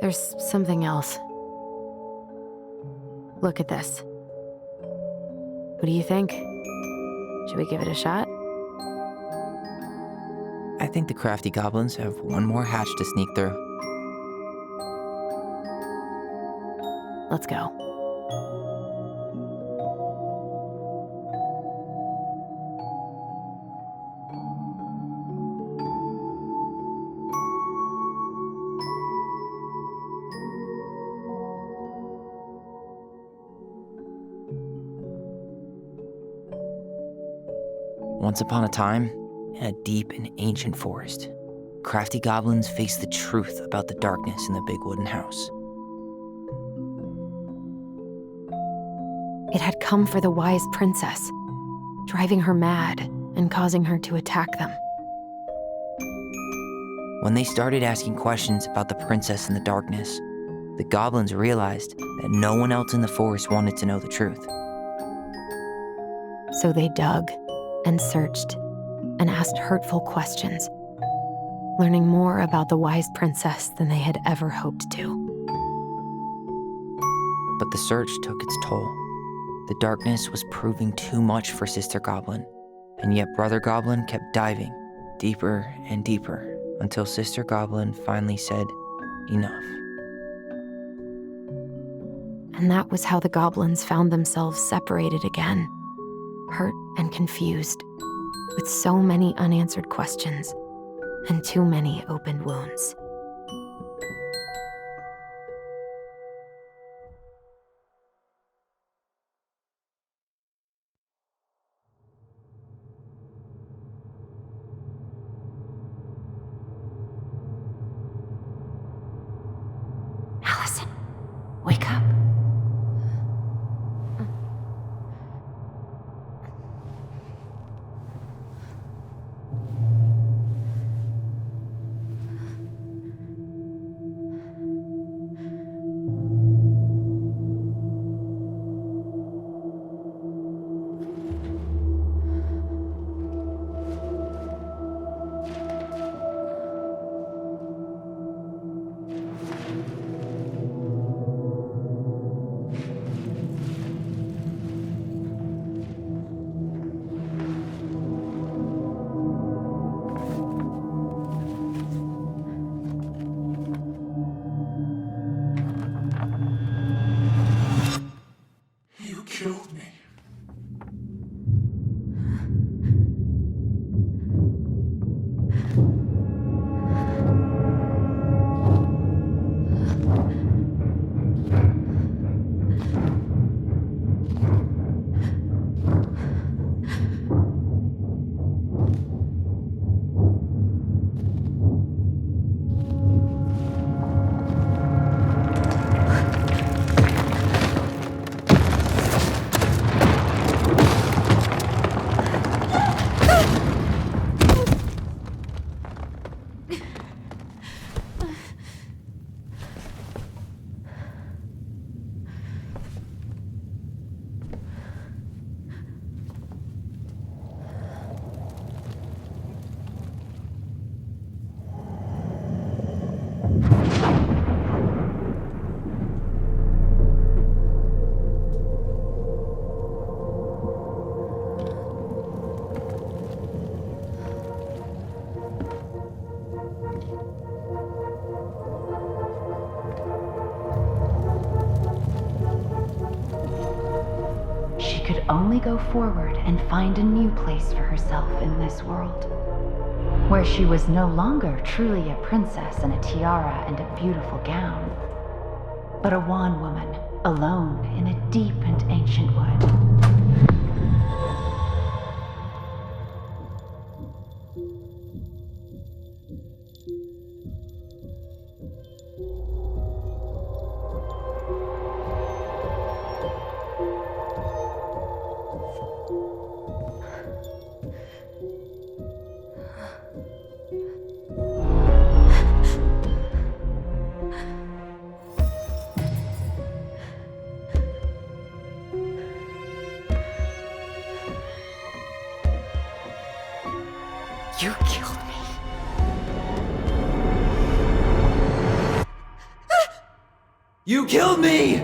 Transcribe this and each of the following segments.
There's something else. Look at this. What do you think? Should we give it a shot? I think the crafty goblins have one more hatch to sneak through. Let's go. Once upon a time, in a deep and ancient forest, crafty goblins faced the truth about the darkness in the big wooden house. It had come for the wise princess, driving her mad and causing her to attack them. When they started asking questions about the princess in the darkness, the goblins realized that no one else in the forest wanted to know the truth. So they dug and searched and asked hurtful questions, learning more about the wise princess than they had ever hoped to. But the search took its toll. The darkness was proving too much for Sister Goblin, and yet Brother Goblin kept diving deeper and deeper until Sister Goblin finally said, "Enough." And that was how the goblins found themselves separated again, hurt and confused, with so many unanswered questions and too many open wounds. Alyson, wake up. You killed me. She could only go forward and find a new place for herself in this world, where she was no longer truly a princess in a tiara and a beautiful gown, but a wan woman alone in a deep and ancient wood. You killed me!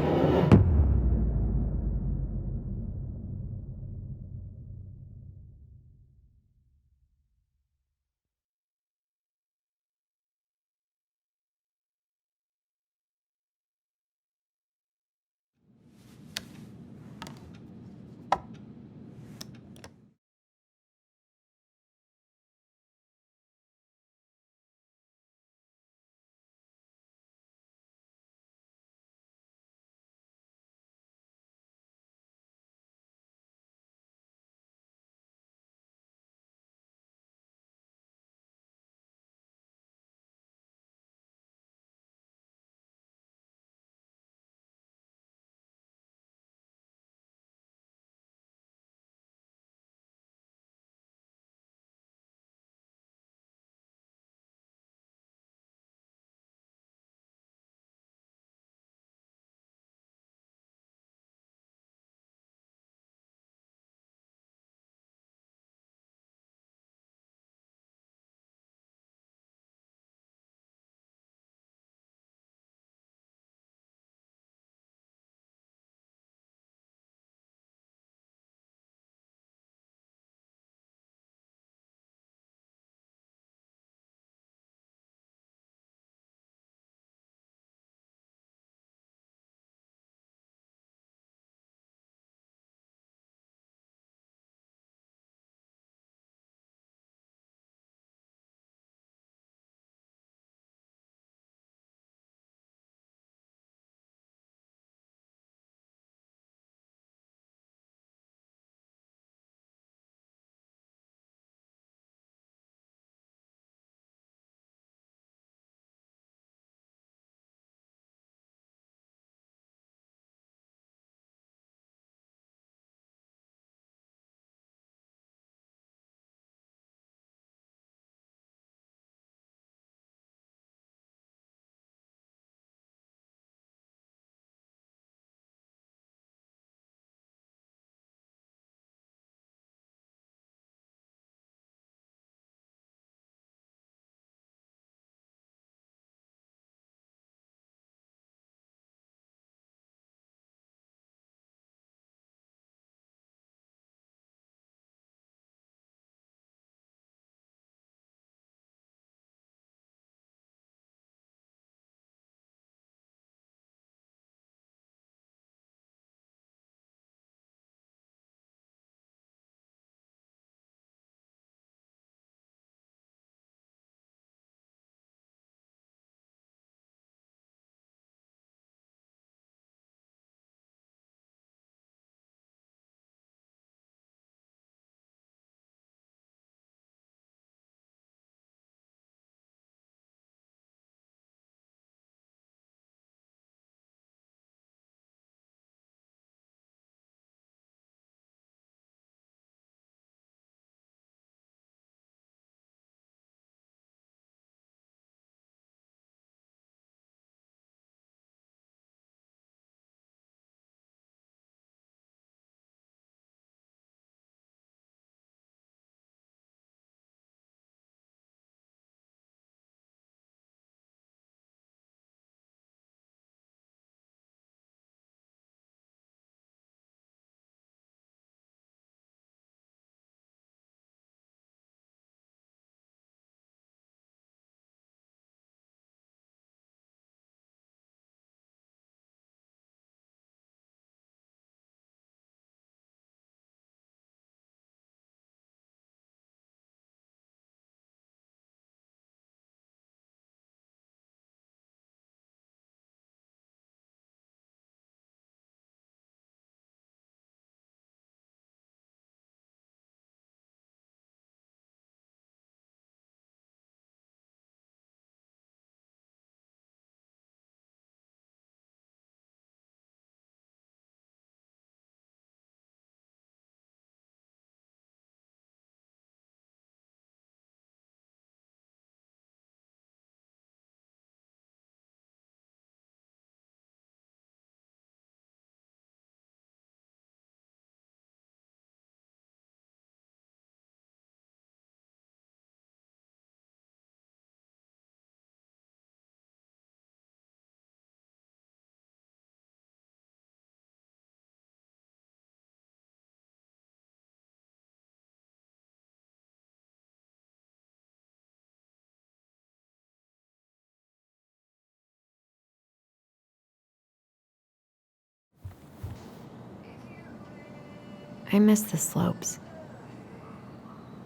I miss the slopes.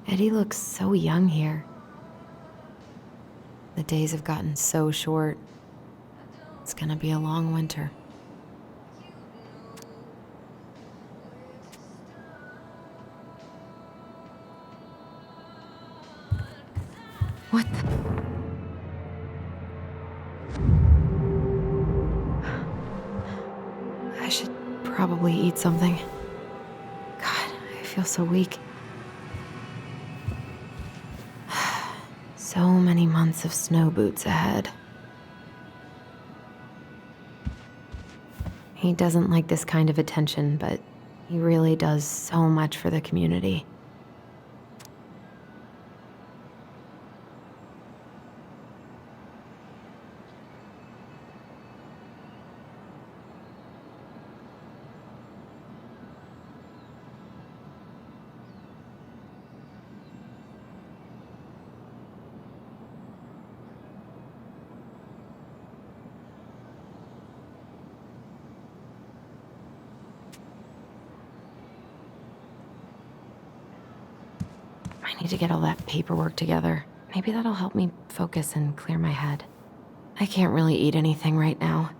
Eddie looks so young here. The days have gotten so short. It's gonna be a long winter. What the? I should probably eat something. God, I feel so weak. So many months of snow boots ahead. He doesn't like this kind of attention, but he really does so much for the community. I need to get all that paperwork together. Maybe that'll help me focus and clear my head. I can't really eat anything right now.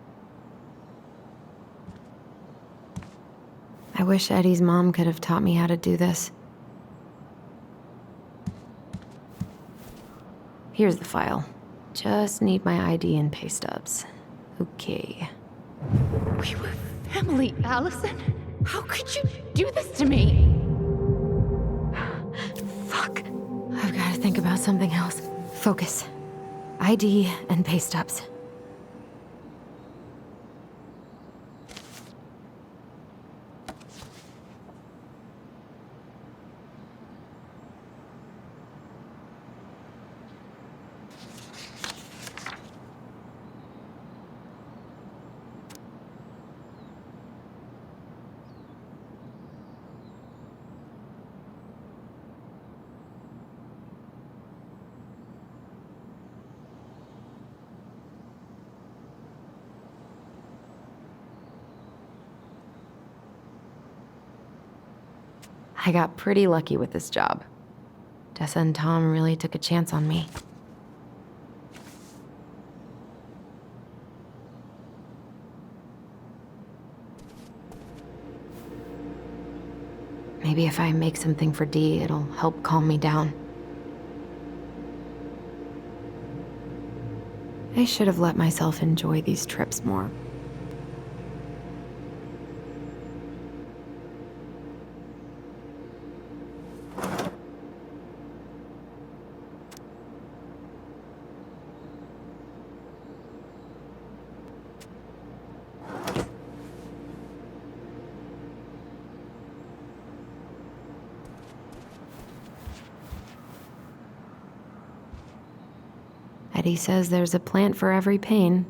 I wish Eddie's mom could have taught me how to do this. Here's the file. Just need my ID and pay stubs. Okay. We were family, Alyson. How could you do this to me? Fuck. I've got to think about something else. Focus. ID and pay stubs. I got pretty lucky with this job. Tessa and Tom really took a chance on me. Maybe if I make something for Dee, it'll help calm me down. I should have let myself enjoy these trips more. Eddie says there's a plant for every pain,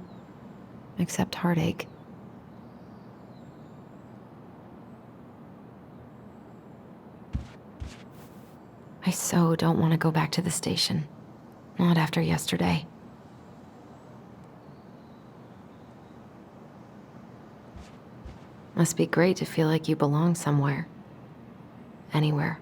except heartache. I so don't want to go back to the station. Not after yesterday. Must be great to feel like you belong somewhere. Anywhere.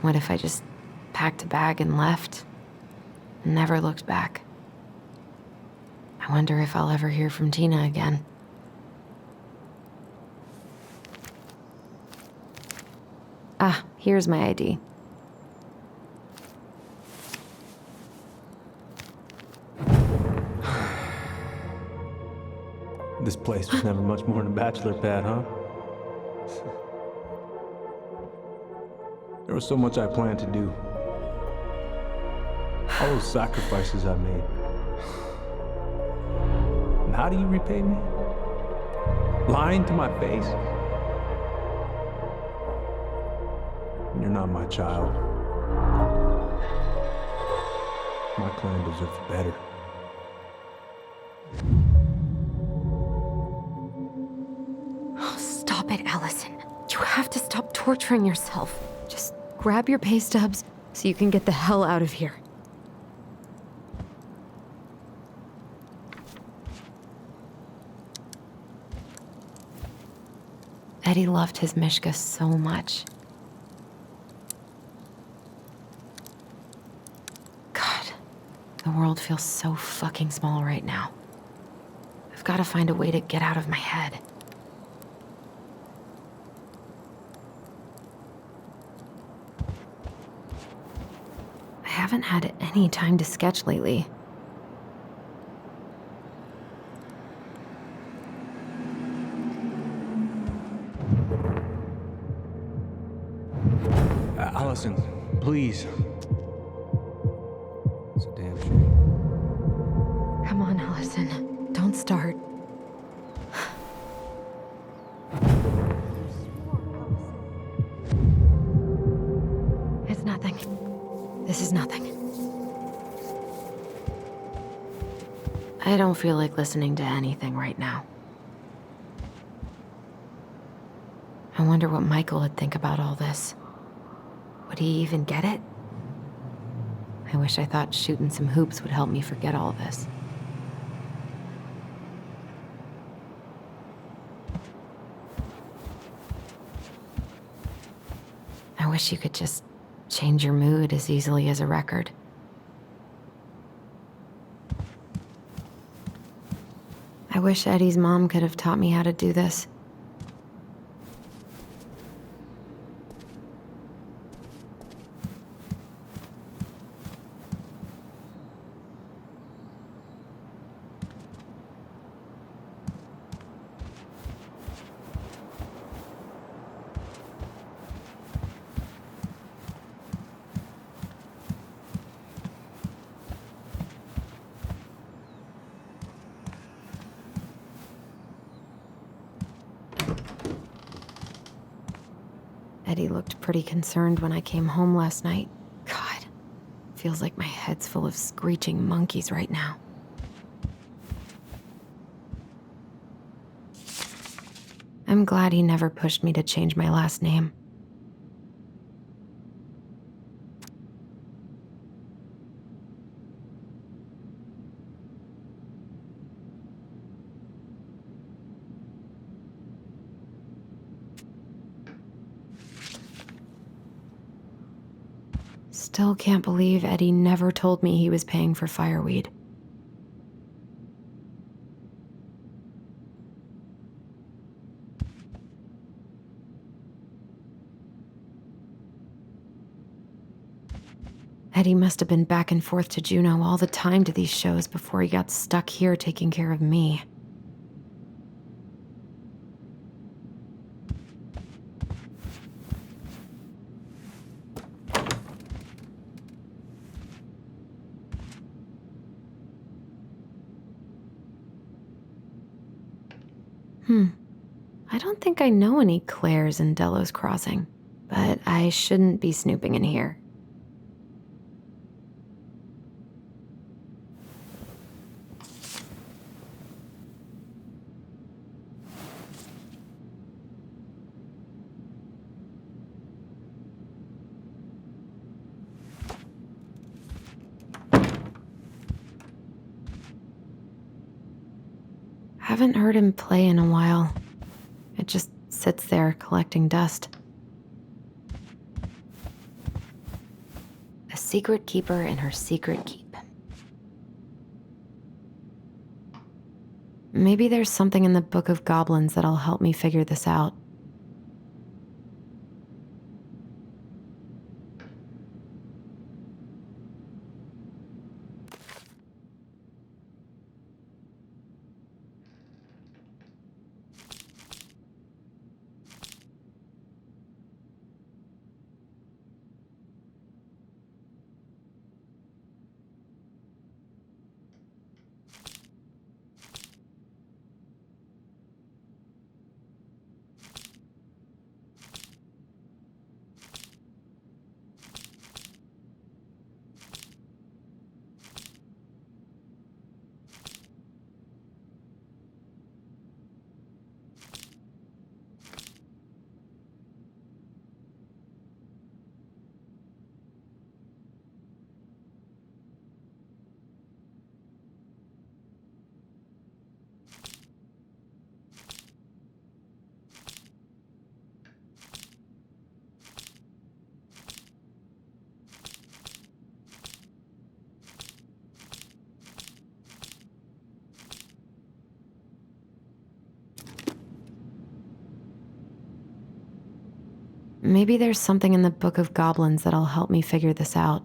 What if I just packed a bag and left? Never looked back. I wonder if I'll ever hear from Tina again. Ah, here's my ID. This place was never much more than a bachelor pad, huh? There was so much I planned to do. All those sacrifices I made. And how do you repay me? Lying to my face? You're not my child. My clan deserves better. Oh, stop it, Alyson. You have to stop torturing yourself. Just grab your pay stubs so you can get the hell out of here. Eddie loved his Mishka so much. God, the world feels so fucking small right now. I've got to find a way to get out of my head. I haven't had any time to sketch lately. Alyson, please. It's a damn shame. Come on, Alyson. Don't start. It's nothing. This is nothing. I don't feel like listening to anything right now. I wonder what Michael would think about all this. Would he even get it? I wish I thought shooting some hoops would help me forget all this. I wish you could just change your mood as easily as a record. I wish Eddie's mom could have taught me how to do this. Eddie looked pretty concerned when I came home last night. God, feels like my head's full of screeching monkeys right now. I'm glad he never pushed me to change my last name. Still can't believe Eddie never told me he was paying for fireweed. Eddie must have been back and forth to Juneau all the time to these shows before he got stuck here taking care of me. I don't think I know any Claires in Delos Crossing, but I shouldn't be snooping in here. Haven't heard him play in a while. It just sits there collecting dust. A secret keeper in her secret keep. Maybe there's something in the Book of Goblins that'll help me figure this out. Maybe there's something in the Book of Goblins that'll help me figure this out.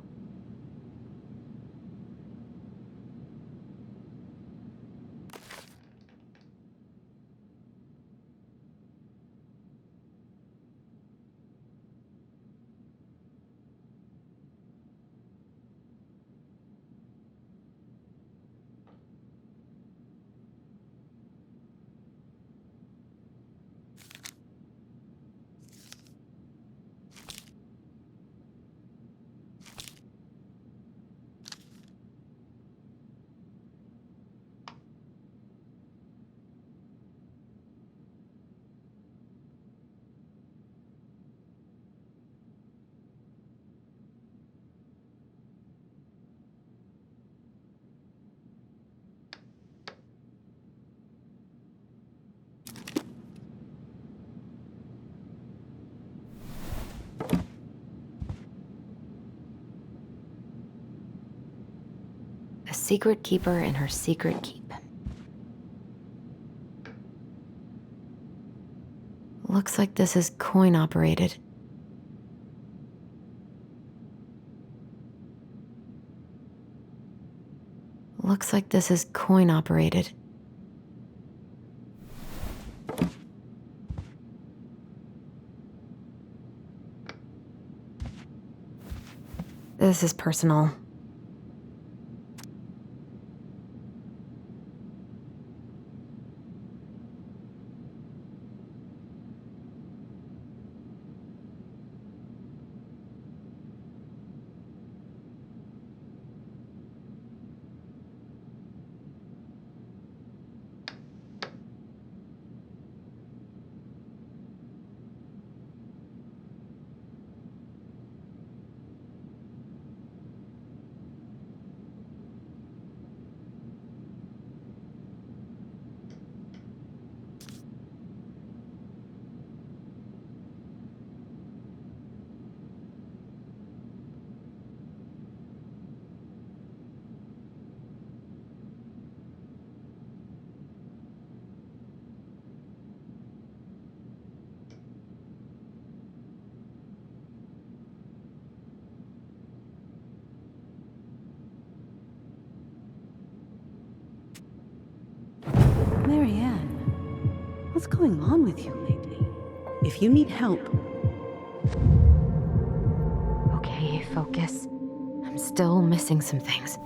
A secret keeper in her secret keep. Looks like this is coin operated. Looks like this is coin operated. This is personal. Marianne, what's going on with you lately? If you need help... Okay, focus. I'm still missing some things.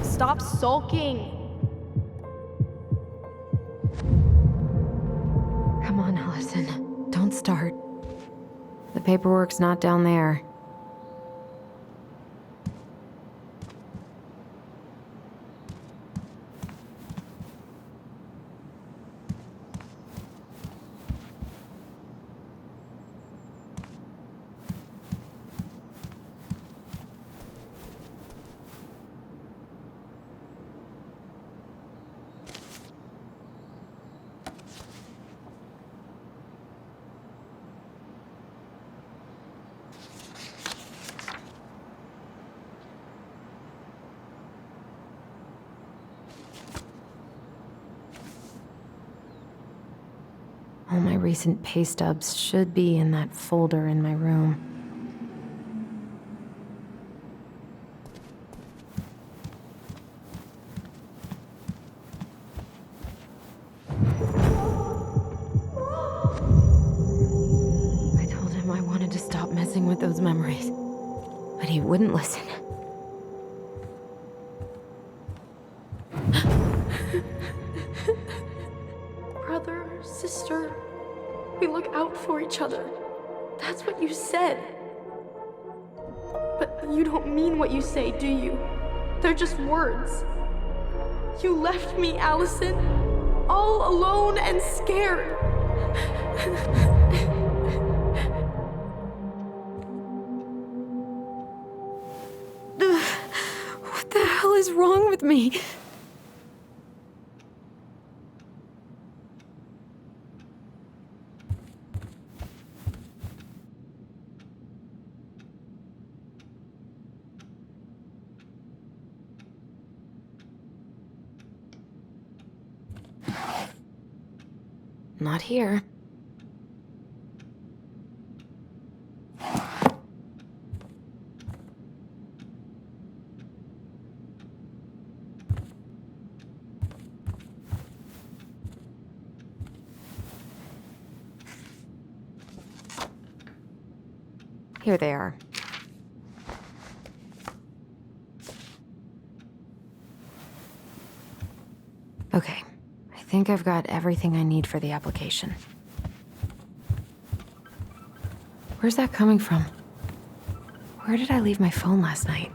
Stop sulking! Come on, Alyson. Don't start. The paperwork's not down there. All my recent pay stubs should be in that folder in my room. I told him I wanted to stop messing with those memories, but he wouldn't listen. Brother, sister, we look out for each other. That's what you said. But you don't mean what you say, do you? They're just words. You left me, Alyson, all alone and scared. What the hell is wrong with me? Not here. Here they are. Okay, I think I've got everything I need for the application. Where's that coming from? Where did I leave my phone last night?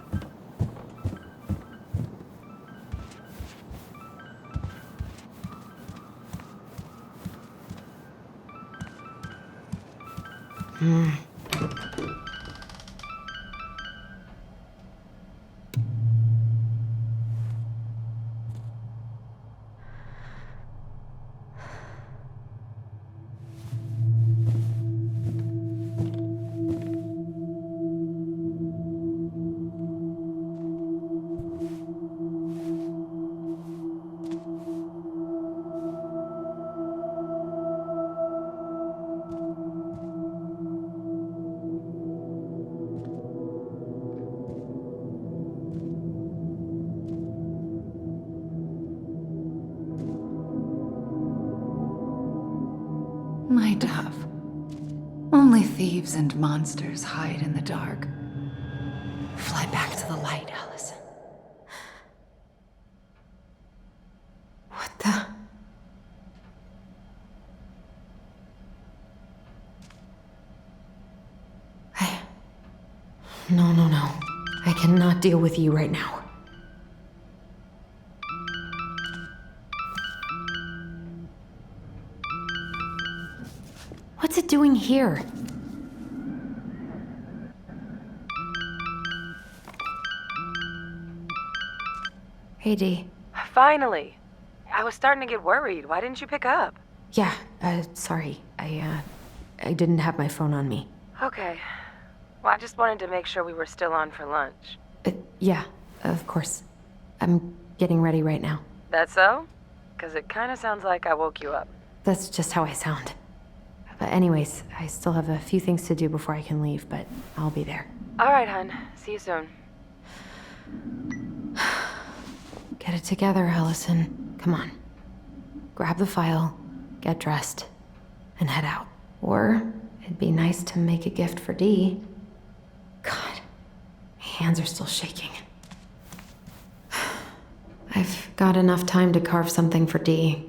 My dove. Only thieves and monsters hide in the dark. Fly back to the light, Alyson. What the? No. I cannot deal with you right now. What's it doing here? Hey, Dee. Finally. I was starting to get worried. Why didn't you pick up? Yeah, sorry. I didn't have my phone on me. Okay. Well, I just wanted to make sure we were still on for lunch. Yeah, of course. I'm getting ready right now. That so? Because it kind of sounds like I woke you up. That's just how I sound. But anyways, I still have a few things to do before I can leave, but I'll be there. All right, hun. See you soon. Get it together, Alyson. Come on. Grab the file, get dressed, and head out. Or it'd be nice to make a gift for Dee. God, my hands are still shaking. I've got enough time to carve something for Dee.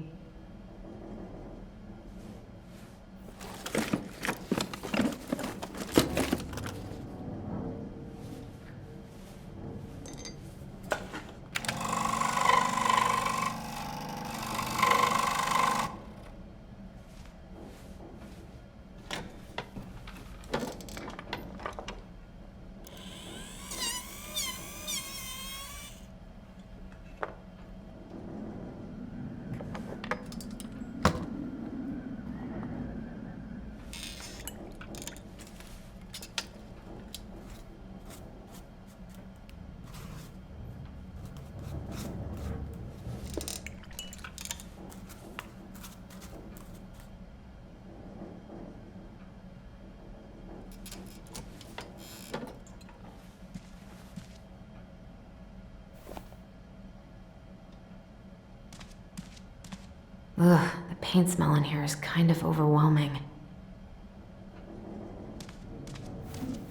Ugh, the paint smell in here is kind of overwhelming.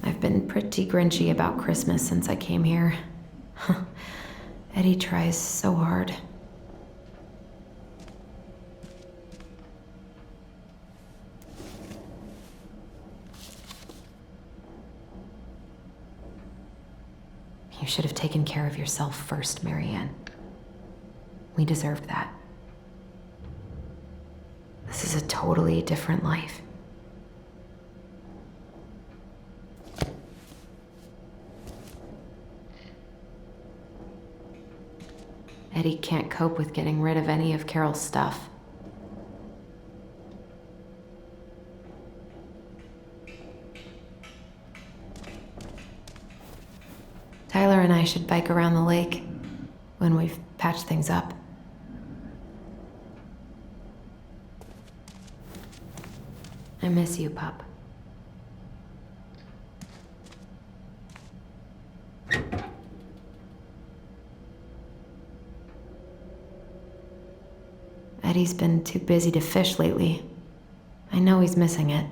I've been pretty grinchy about Christmas since I came here. Eddie tries so hard. You should have taken care of yourself first, Marianne. We deserved that. This is a totally different life. Eddie can't cope with getting rid of any of Carol's stuff. Tyler and I should bike around the lake when we've patched things up. I miss you, pup. Eddie's been too busy to fish lately. I know he's missing it.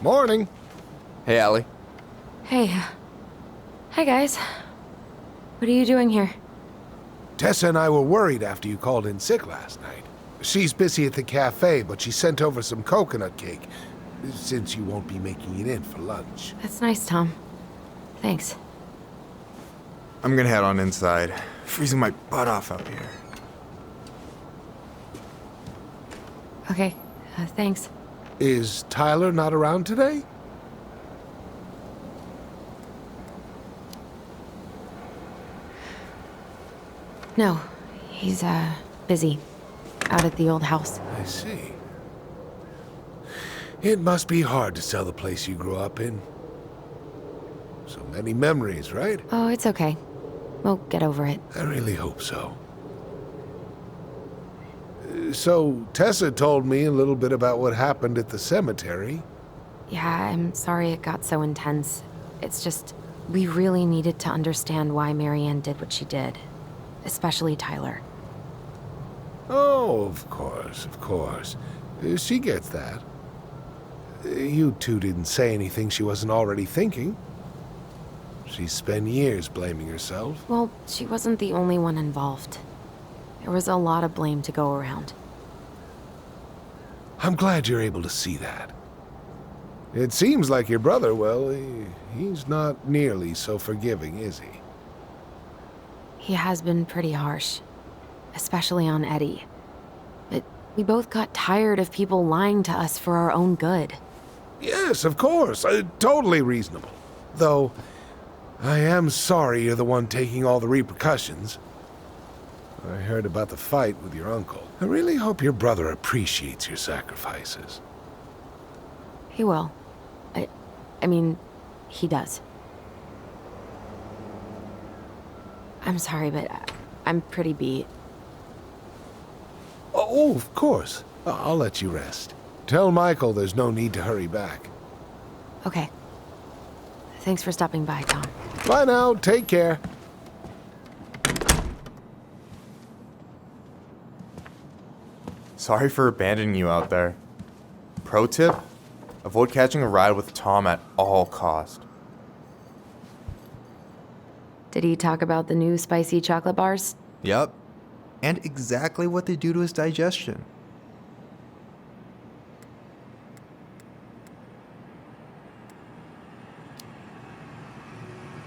Morning. Hey, Allie. Hey. Hi, guys. What are you doing here? Tessa and I were worried after you called in sick last night. She's busy at the cafe, but she sent over some coconut cake, since you won't be making it in for lunch. That's nice, Tom. Thanks. I'm gonna head on inside. Freezing my butt off out here. Okay, thanks. Is Tyler not around today? No, he's, busy. Out at the old house. I see. It must be hard to sell the place you grew up in. So many memories, right? Oh, it's okay. We'll get over it. I really hope so. So, Tessa told me a little bit about what happened at the cemetery. Yeah, I'm sorry it got so intense. It's just, we really needed to understand why Marianne did what she did. Especially Tyler. Oh, of course, of course. She gets that. You two didn't say anything she wasn't already thinking. She spent years blaming herself. Well, she wasn't the only one involved. There was a lot of blame to go around. I'm glad you're able to see that. It seems like your brother, well, he's not nearly so forgiving, is he? He has been pretty harsh. Especially on Eddie. But we both got tired of people lying to us for our own good. Yes, of course. Totally reasonable. Though, I am sorry you're the one taking all the repercussions. I heard about the fight with your uncle. I really hope your brother appreciates your sacrifices. He will. I mean, he does. I'm sorry, but I'm pretty beat. Oh, of course. I'll let you rest. Tell Michael there's no need to hurry back. Okay. Thanks for stopping by, Tom. Bye now. Take care. Sorry for abandoning you out there. Pro tip? Avoid catching a ride with Tom at all cost. Did he talk about the new spicy chocolate bars? Yep. And exactly what they do to his digestion.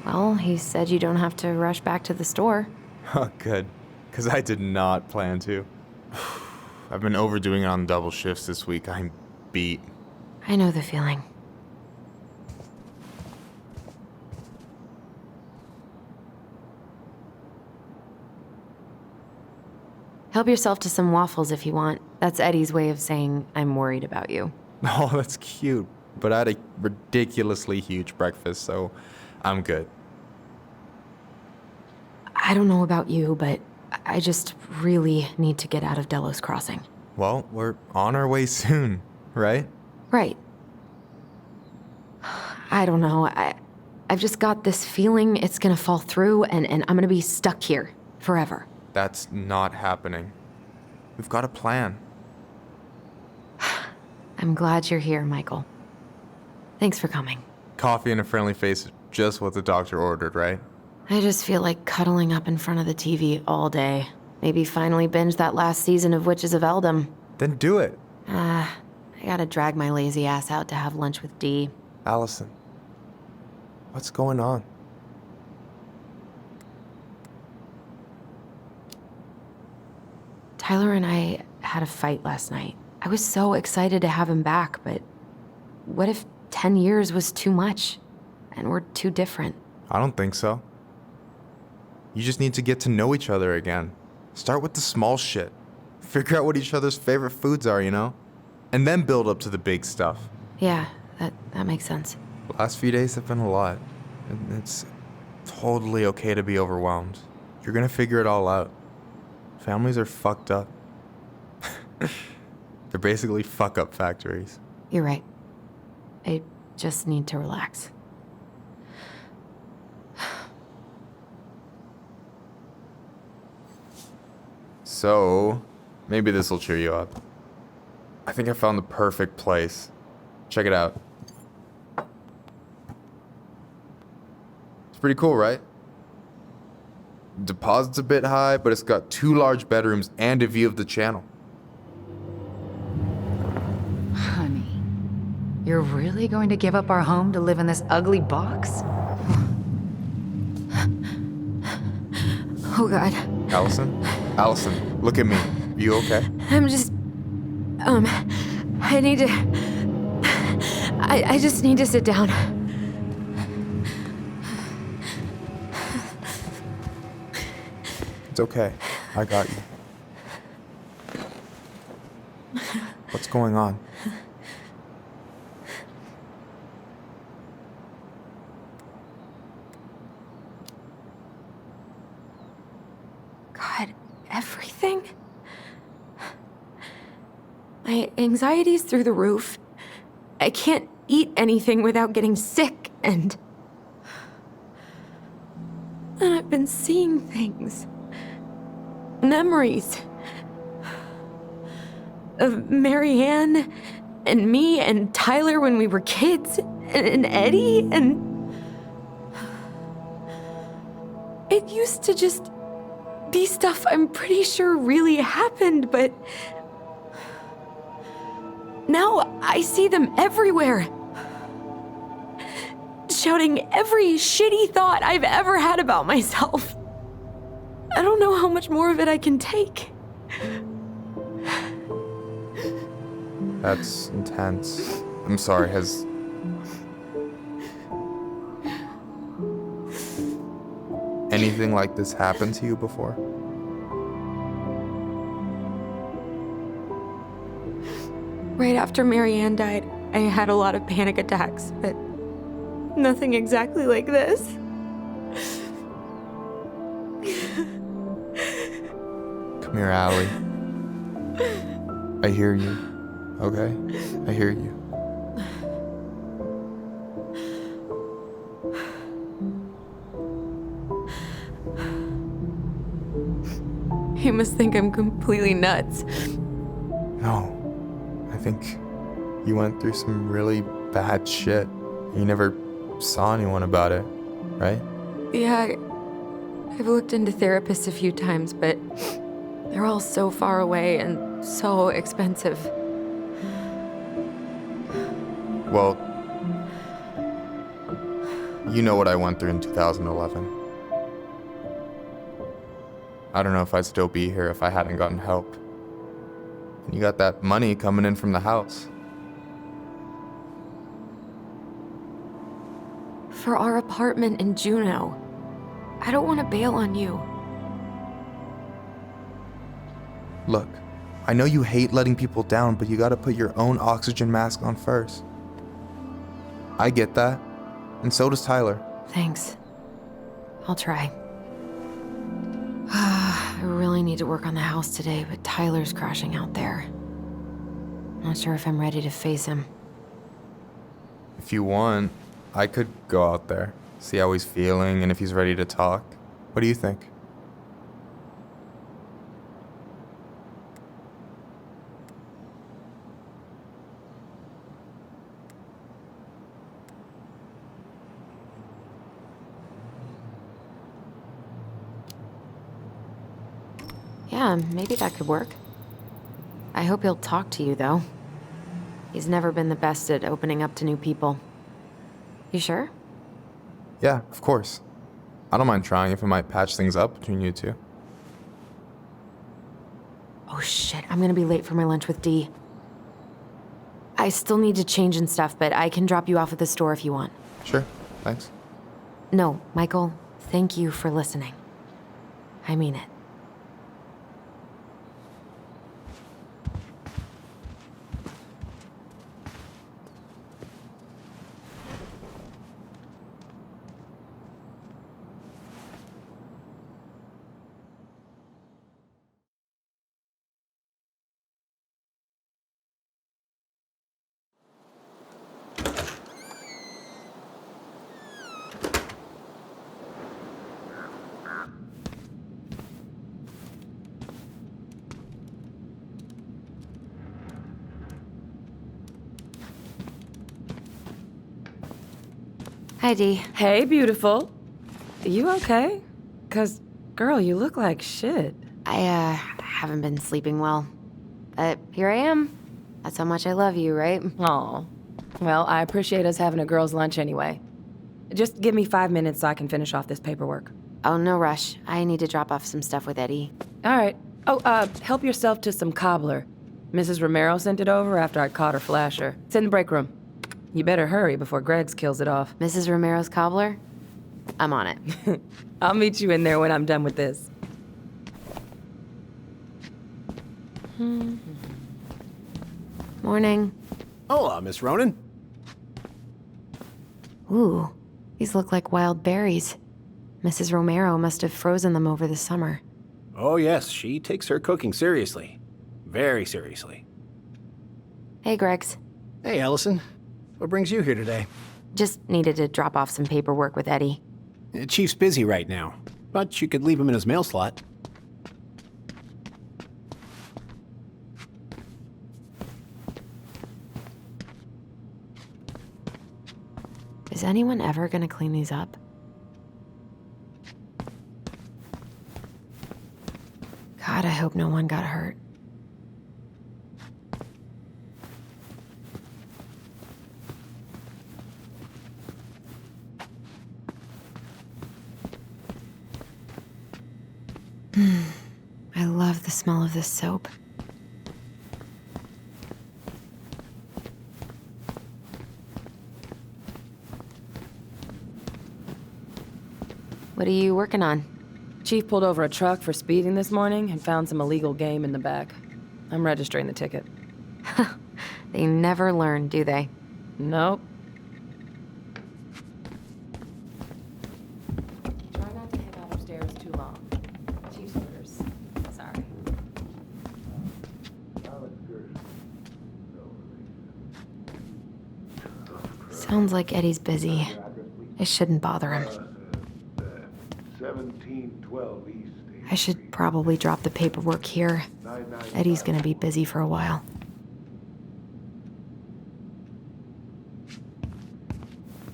Well, he said you don't have to rush back to the store. Oh, good. Because I did not plan to. I've been overdoing it on double shifts this week. I'm beat. I know the feeling. Help yourself to some waffles if you want. That's Eddie's way of saying, I'm worried about you. Oh, that's cute. But I had a ridiculously huge breakfast, so I'm good. I don't know about you, but I just really need to get out of Delos Crossing. Well, we're on our way soon, right? Right. I don't know. I've just got this feeling it's gonna fall through and I'm gonna be stuck here forever. That's not happening. We've got a plan. I'm glad you're here, Michael. Thanks for coming. Coffee and a friendly face is just what the doctor ordered, right? I just feel like cuddling up in front of the TV all day. Maybe finally binge that last season of Witches of Eldom. Then do it. I gotta drag my lazy ass out to have lunch with Dee. Alyson, what's going on? Tyler and I had a fight last night. I was so excited to have him back, but what if 10 years was too much and we're too different? I don't think so. You just need to get to know each other again. Start with the small shit. Figure out what each other's favorite foods are, you know? And then build up to the big stuff. Yeah, that makes sense. The last few days have been a lot. And it's totally okay to be overwhelmed. You're gonna figure it all out. Families are fucked up. They're basically fuck-up factories. You're right. I just need to relax. So, maybe this will cheer you up. I think I found the perfect place. Check it out. It's pretty cool, right? Deposit's a bit high, but it's got 2 large bedrooms and a view of the channel. Honey, you're really going to give up our home to live in this ugly box? Oh, God. Alyson, look at me. You okay? I'm just... I need to... I just need to sit down. It's okay. I got you. What's going on? God, everything? My anxiety's through the roof. I can't eat anything without getting sick, and I've been seeing things. Memories. Of Marianne, and me, and Tyler when we were kids, and Eddie, and... It used to just be stuff I'm pretty sure really happened, but... Now I see them everywhere. Shouting every shitty thought I've ever had about myself. I don't know how much more of it I can take. That's intense. I'm sorry, has... anything like this happened to you before? Right after Marianne died, I had a lot of panic attacks, but nothing exactly like this. Come here, Allie. I hear you, okay? I hear you. You must think I'm completely nuts. No. I think you went through some really bad shit. You never saw anyone about it, right? Yeah, I've looked into therapists a few times, but they're all so far away and so expensive. Well, you know what I went through in 2011. I don't know if I'd still be here if I hadn't gotten help. And you got that money coming in from the house. For our apartment in Juneau. I don't want to bail on you. Look, I know you hate letting people down, but you gotta put your own oxygen mask on first. I get that, and so does Tyler. Thanks. I'll try. I really need to work on the house today, but Tyler's crashing out there. Not sure if I'm ready to face him. If you want, I could go out there, see how he's feeling, and if he's ready to talk. What do you think? Yeah, maybe that could work. I hope he'll talk to you, though. He's never been the best at opening up to new people. You sure? Yeah, of course. I don't mind trying if it might patch things up between you two. Oh shit, I'm gonna be late for my lunch with Dee. I still need to change and stuff, but I can drop you off at the store if you want. Sure, thanks. No, Michael, thank you for listening. I mean it. Hi, Dee. Hey, beautiful. You okay? 'Cause, girl, you look like shit. I haven't been sleeping well. But here I am. That's how much I love you, right? Aw. Well, I appreciate us having a girls' lunch anyway. Just give me 5 minutes so I can finish off this paperwork. Oh, no rush. I need to drop off some stuff with Eddie. All right. Oh, help yourself to some cobbler. Mrs. Romero sent it over after I caught her flasher. It's in the break room. You better hurry before Greggs kills it off. Mrs. Romero's cobbler? I'm on it. I'll meet you in there when I'm done with this. Morning. Hola, Miss Ronan. Ooh, these look like wild berries. Mrs. Romero must have frozen them over the summer. Oh, yes, she takes her cooking seriously. Very seriously. Hey, Greggs. Hey, Alyson. What brings you here today? Just needed to drop off some paperwork with Eddie. Chief's busy right now, but you could leave him in his mail slot. Is anyone ever gonna clean these up? God, I hope no one got hurt. I love the smell of this soap. What are you working on? Chief pulled over a truck for speeding this morning and found some illegal game in the back. I'm registering the ticket. They never learn, do they? Nope. Try not to hang out upstairs too long. Chief's orders. Sorry. Sounds like Eddie's busy. I shouldn't bother him. 1712 East. I should probably drop the paperwork here. Eddie's gonna be busy for a while.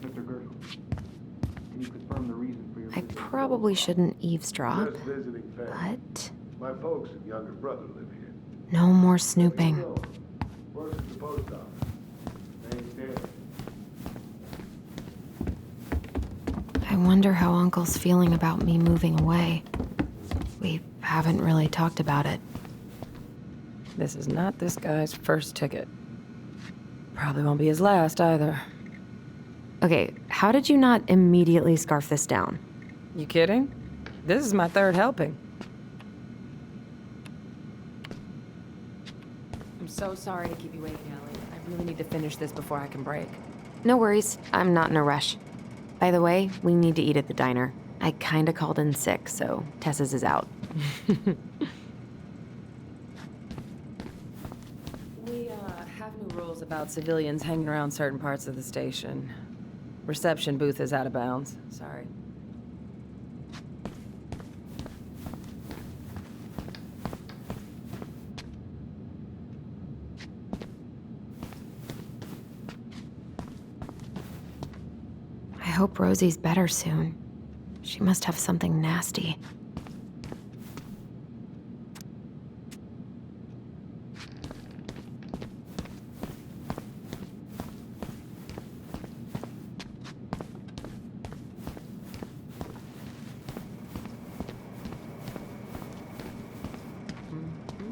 Mr. Gershel, can you confirm the reason for your I probably shouldn't eavesdrop, Just visiting family. but My folks and younger brother live here. no more snooping. Works at the post office. Name's Dan. I wonder how Uncle's feeling about me moving away. We haven't really talked about it. This is not this guy's first ticket. Probably won't be his last either. Okay, how did you not immediately scarf this down? You kidding? This is my third helping. I'm so sorry to keep you waiting, Allie. I really need to finish this before I can break. No worries, I'm not in a rush. By the way, we need to eat at the diner. I kinda called in sick, so Tessa's is out. We have new rules about civilians hanging around certain parts of the station. Reception booth is out of bounds. Sorry. I hope Rosie's better soon. She must have something nasty.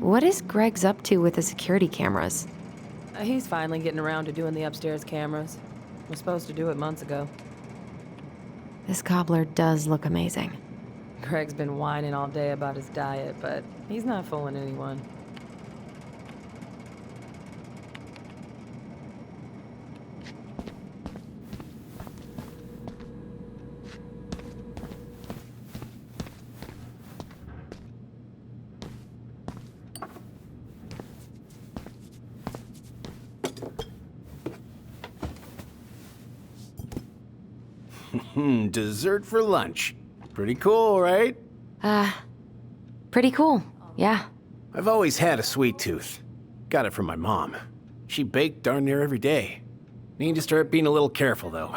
What is Greg's up to with the security cameras? He's finally getting around to doing the upstairs cameras. Was supposed to do it months ago. This cobbler does look amazing. Greg's been whining all day about his diet, but he's not fooling anyone. Dessert for lunch. Pretty cool, right? Pretty cool, yeah. I've always had a sweet tooth. Got it from my mom. She baked darn near every day. Need to start being a little careful, though.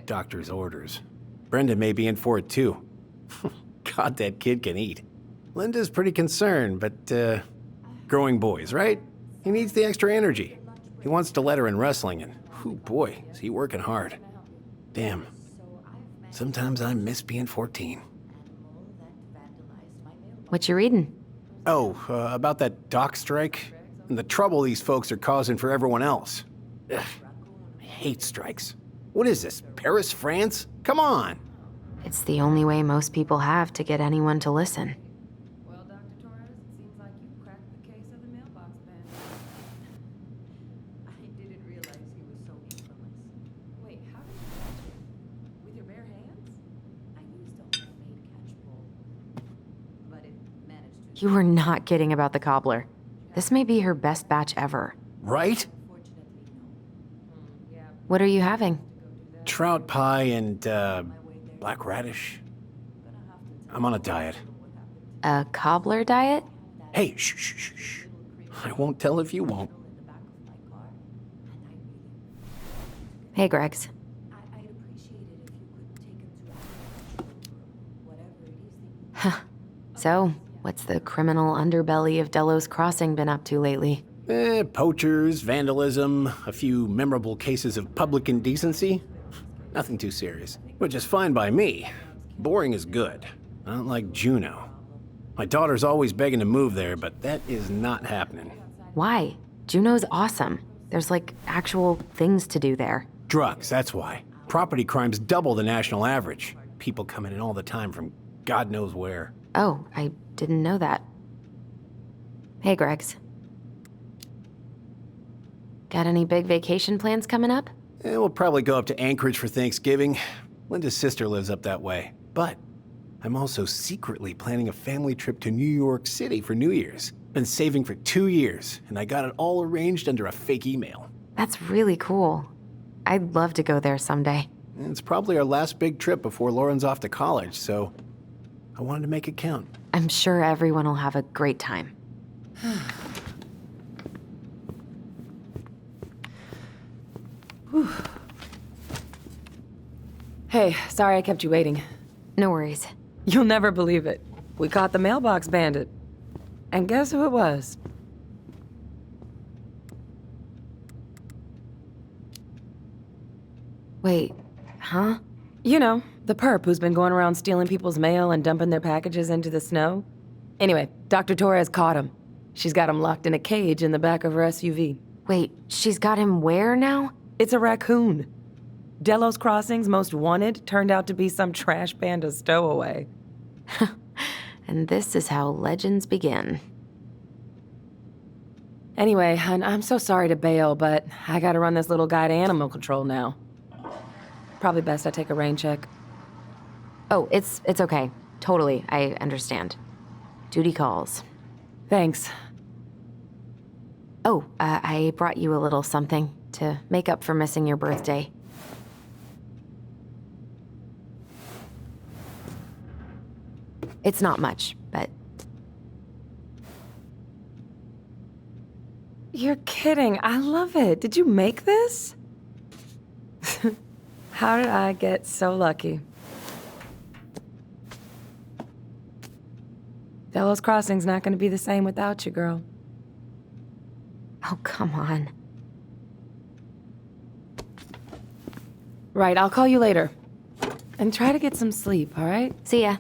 Doctor's orders. Brenda may be in for it, too. God, that kid can eat. Linda's pretty concerned, but, growing boys, right? He needs the extra energy. He wants to let her in wrestling, and, whew, boy, is he working hard. Damn. Sometimes I miss being 14. What you reading? Oh, about that dock strike and the trouble these folks are causing for everyone else. Ugh, I hate strikes. What is this, Paris, France? Come on! It's the only way most people have to get anyone to listen. Well, Dr. Torres, it seems like you cracked the case of the mailbox ban. I didn't realize he was so infamous. Wait, how did you catch it? With your bare hands? I used a homemade catch pole, but it managed to. You were not kidding about the cobbler. This may be her best batch ever. Right? Unfortunately, no. What are you having? Trout pie and, black radish. I'm on a diet. A cobbler diet? Hey, shh, shh, shh, shh. I won't tell if you won't. Hey, Gregs. I'd appreciate it if you could take him to whatever it is that you. So, what's the criminal underbelly of Delos Crossing been up to lately? Poachers, vandalism, a few memorable cases of public indecency. Nothing too serious, which is fine by me. Boring is good. Not like Juneau. My daughter's always begging to move there, but that is not happening. Why? Juneau's awesome. There's like actual things to do there. Drugs, that's why. Property crime's double the national average. People coming in all the time from God knows where. Oh, I didn't know that. Hey, Gregs. Got any big vacation plans coming up? We'll probably go up to Anchorage for Thanksgiving. Linda's sister lives up that way. But I'm also secretly planning a family trip to New York City for New Year's. Been saving for 2 years, and I got it all arranged under a fake email. That's really cool. I'd love to go there someday. It's probably our last big trip before Lauren's off to college, so I wanted to make it count. I'm sure everyone will have a great time. Hey, sorry I kept you waiting. No worries. You'll never believe it. We caught the mailbox bandit. And guess who it was? Wait, huh? You know, the perp who's been going around stealing people's mail and dumping their packages into the snow. Anyway, Dr. Torres caught him. She's got him locked in a cage in the back of her SUV. Wait, she's got him where now? It's a raccoon. Delos Crossing's most wanted turned out to be some trash panda stowaway. And this is how legends begin. Anyway, hun, I'm so sorry to bail, but I gotta run this little guy to animal control now. Probably best I take a rain check. Oh, it's okay. Totally, I understand. Duty calls. Thanks. Oh, I brought you a little something to make up for missing your birthday. It's not much, but... You're kidding. I love it. Did you make this? How did I get so lucky? Delos Crossing's not going to be the same without you, girl. Oh, come on. Right, I'll call you later. And try to get some sleep, all right? See ya.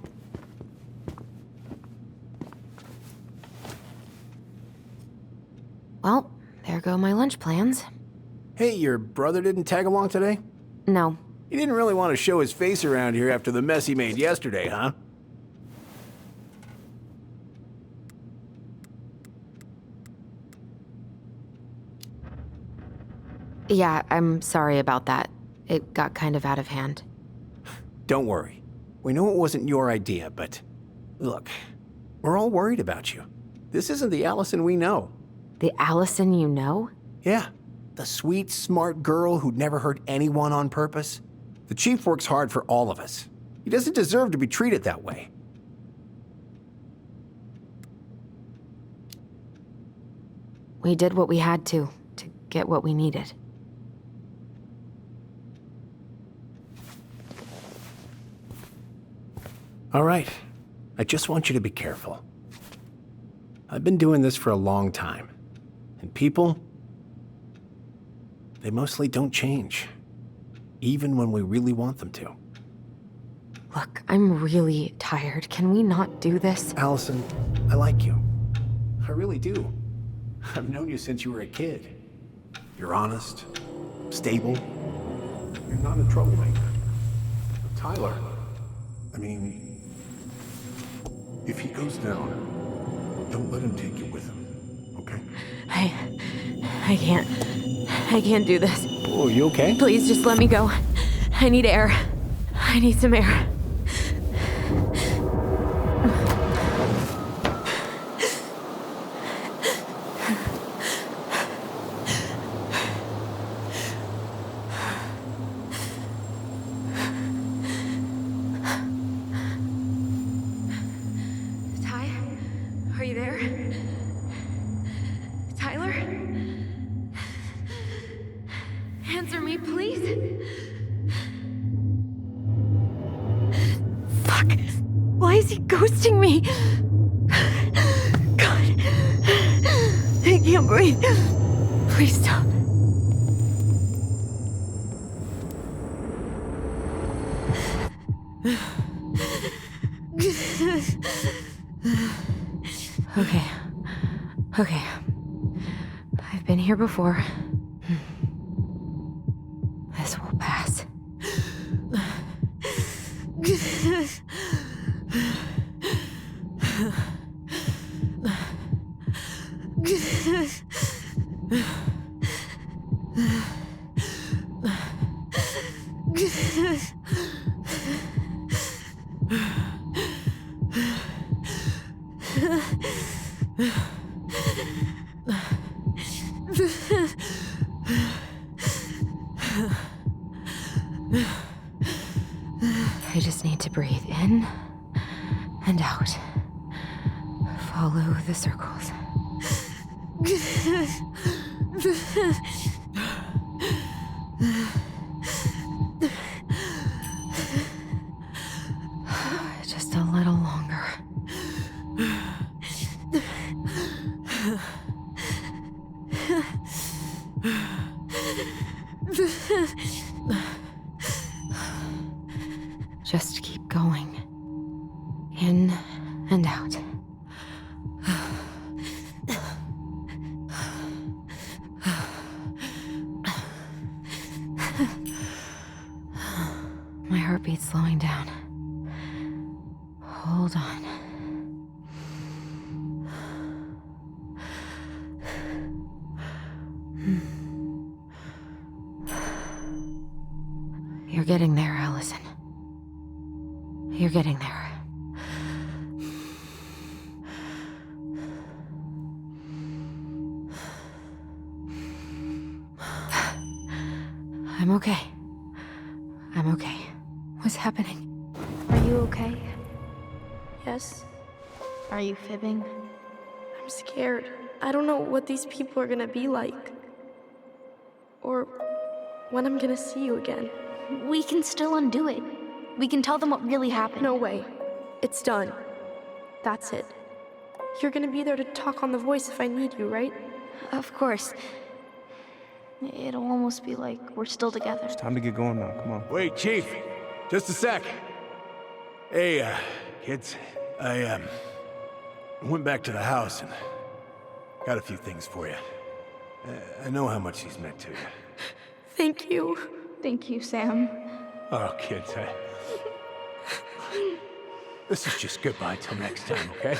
go my lunch plans. Hey, your brother didn't tag along today? No. He didn't really want to show his face around here after the mess he made yesterday, huh? Yeah, I'm sorry about that. It got kind of out of hand. Don't worry. We know it wasn't your idea, but look, we're all worried about you. This isn't the Alyson we know. The Alyson you know? Yeah, the sweet, smart girl who'd never hurt anyone on purpose. The Chief works hard for all of us. He doesn't deserve to be treated that way. We did what we had to get what we needed. All right, I just want you to be careful. I've been doing this for a long time, and people, they mostly don't change, even when we really want them to. Look, I'm really tired. Can we not do this? Alyson, I like you. I really do. I've known you since you were a kid. You're honest, stable. You're not a troublemaker. Tyler, I mean, if he goes down, don't let him take you with him, okay? I can't do this. Oh, you okay? Please just let me go. I need air. I need some air. Are you there? Tyler? Answer me, please. Fuck. Why is he ghosting me? God. I can't breathe. Please stop. Okay. I've been here before. This will pass. I just need to breathe in and out. Follow the circles. Just a little longer. Just keep going. In and out. My heartbeat's slowing down. Hold on. You're getting there, Alyson. You're getting there. I'm okay. I'm okay. What's happening? Are you okay? Yes? Are you fibbing? I'm scared. I don't know what these people are gonna be like. Or when I'm gonna see you again. We can still undo it. We can tell them what really happened. No way. It's done. That's it. You're gonna be there to talk on the voice if I need you, right? Of course. It'll almost be like we're still together. It's time to get going now, come on. Wait, Chief. Just a sec. Hey, kids. I went back to the house and got a few things for you. I know how much he's meant to you. Thank you. Thank you, Sam. Oh, kids, this is just goodbye till next time, okay?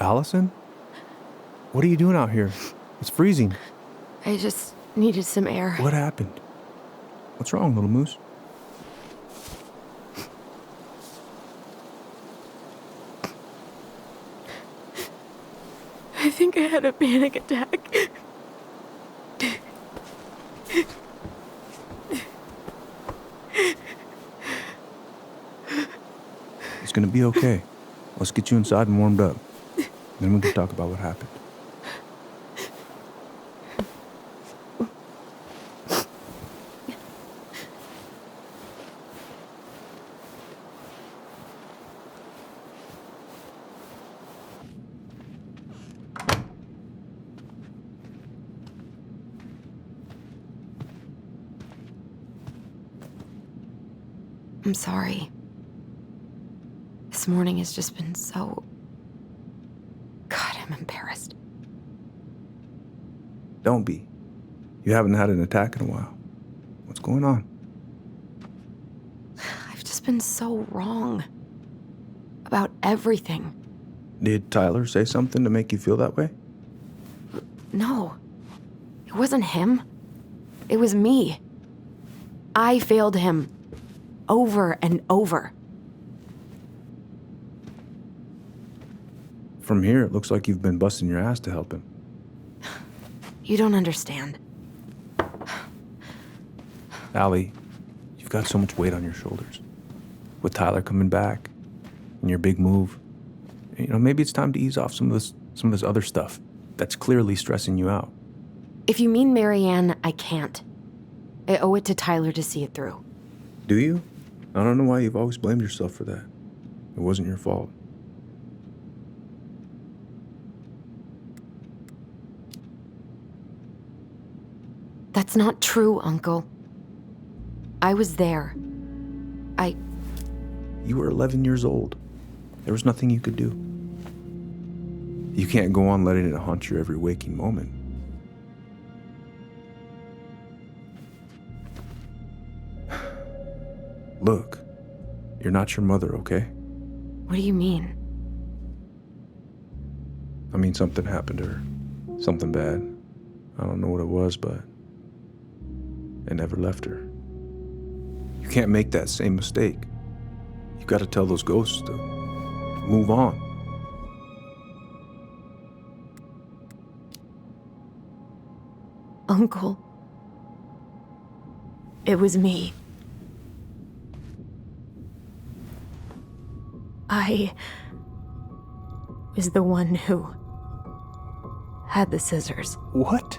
Alyson? What are you doing out here? It's freezing. I just needed some air. What happened? What's wrong, little moose? I think I had a panic attack. It's gonna be okay. Let's get you inside and warmed up. Then we can talk about what happened. I'm sorry. This morning has just been so... God, I'm embarrassed. Don't be. You haven't had an attack in a while. What's going on? I've just been so wrong. About everything. Did Tyler say something to make you feel that way? No. It wasn't him. It was me. I failed him. Over and over. From here, it looks like you've been busting your ass to help him. You don't understand. Allie, you've got so much weight on your shoulders. With Tyler coming back, and your big move, maybe it's time to ease off some of this other stuff that's clearly stressing you out. If you mean Marianne, I can't. I owe it to Tyler to see it through. Do you? I don't know why you've always blamed yourself for that. It wasn't your fault. That's not true, Uncle. I was there. You were 11 years old. There was nothing you could do. You can't go on letting it haunt your every waking moment. Look, you're not your mother, okay? What do you mean? I mean, something happened to her. Something bad. I don't know what it was, but it never left her. You can't make that same mistake. You gotta tell those ghosts to move on. Uncle. It was me. I was the one who had the scissors. What?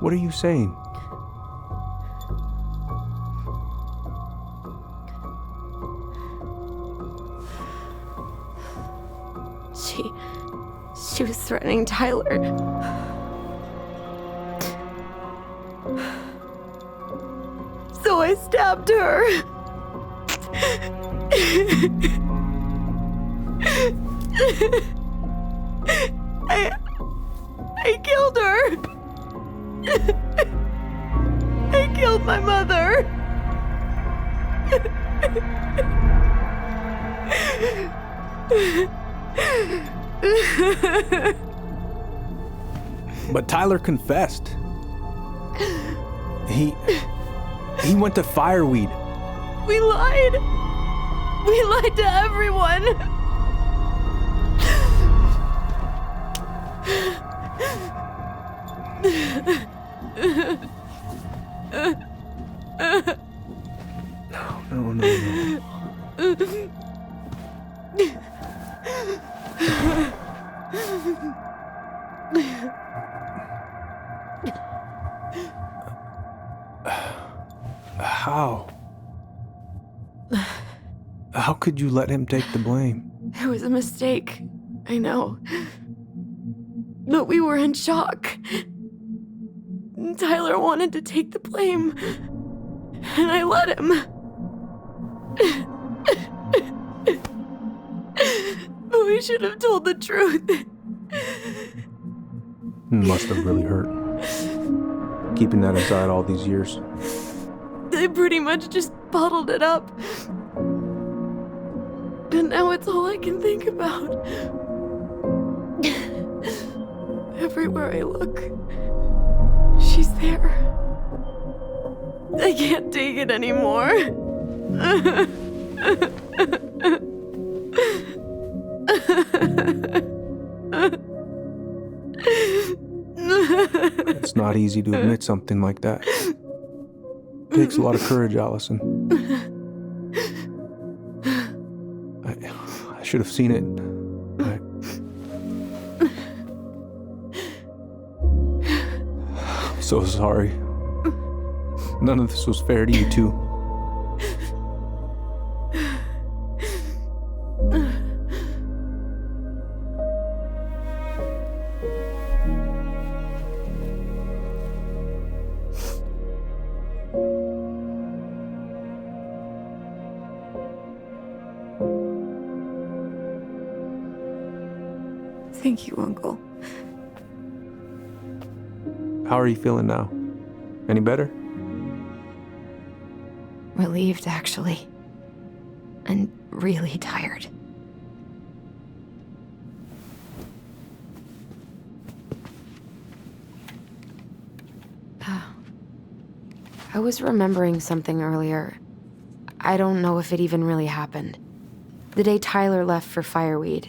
What are you saying? She was threatening Tyler. So I stabbed her. I killed her. I killed my mother. But Tyler confessed. He went to Fireweed. We lied. We lied to everyone. No. How could you let him take the blame? It was a mistake. I know. But we were in shock. Tyler wanted to take the blame, and I let him. But we should have told the truth. Must have really hurt. Keeping that inside all these years. They pretty much just bottled it up. And now it's all I can think about. Everywhere I look, she's there. I can't take it anymore. It's not easy to admit something like that. It takes a lot of courage, Alyson. I should have seen it. I'm so sorry. None of this was fair to you two. Thank you, Uncle. How are you feeling now? Any better? Relieved, actually. And really tired. I was remembering something earlier. I don't know if it even really happened. The day Tyler left for Fireweed,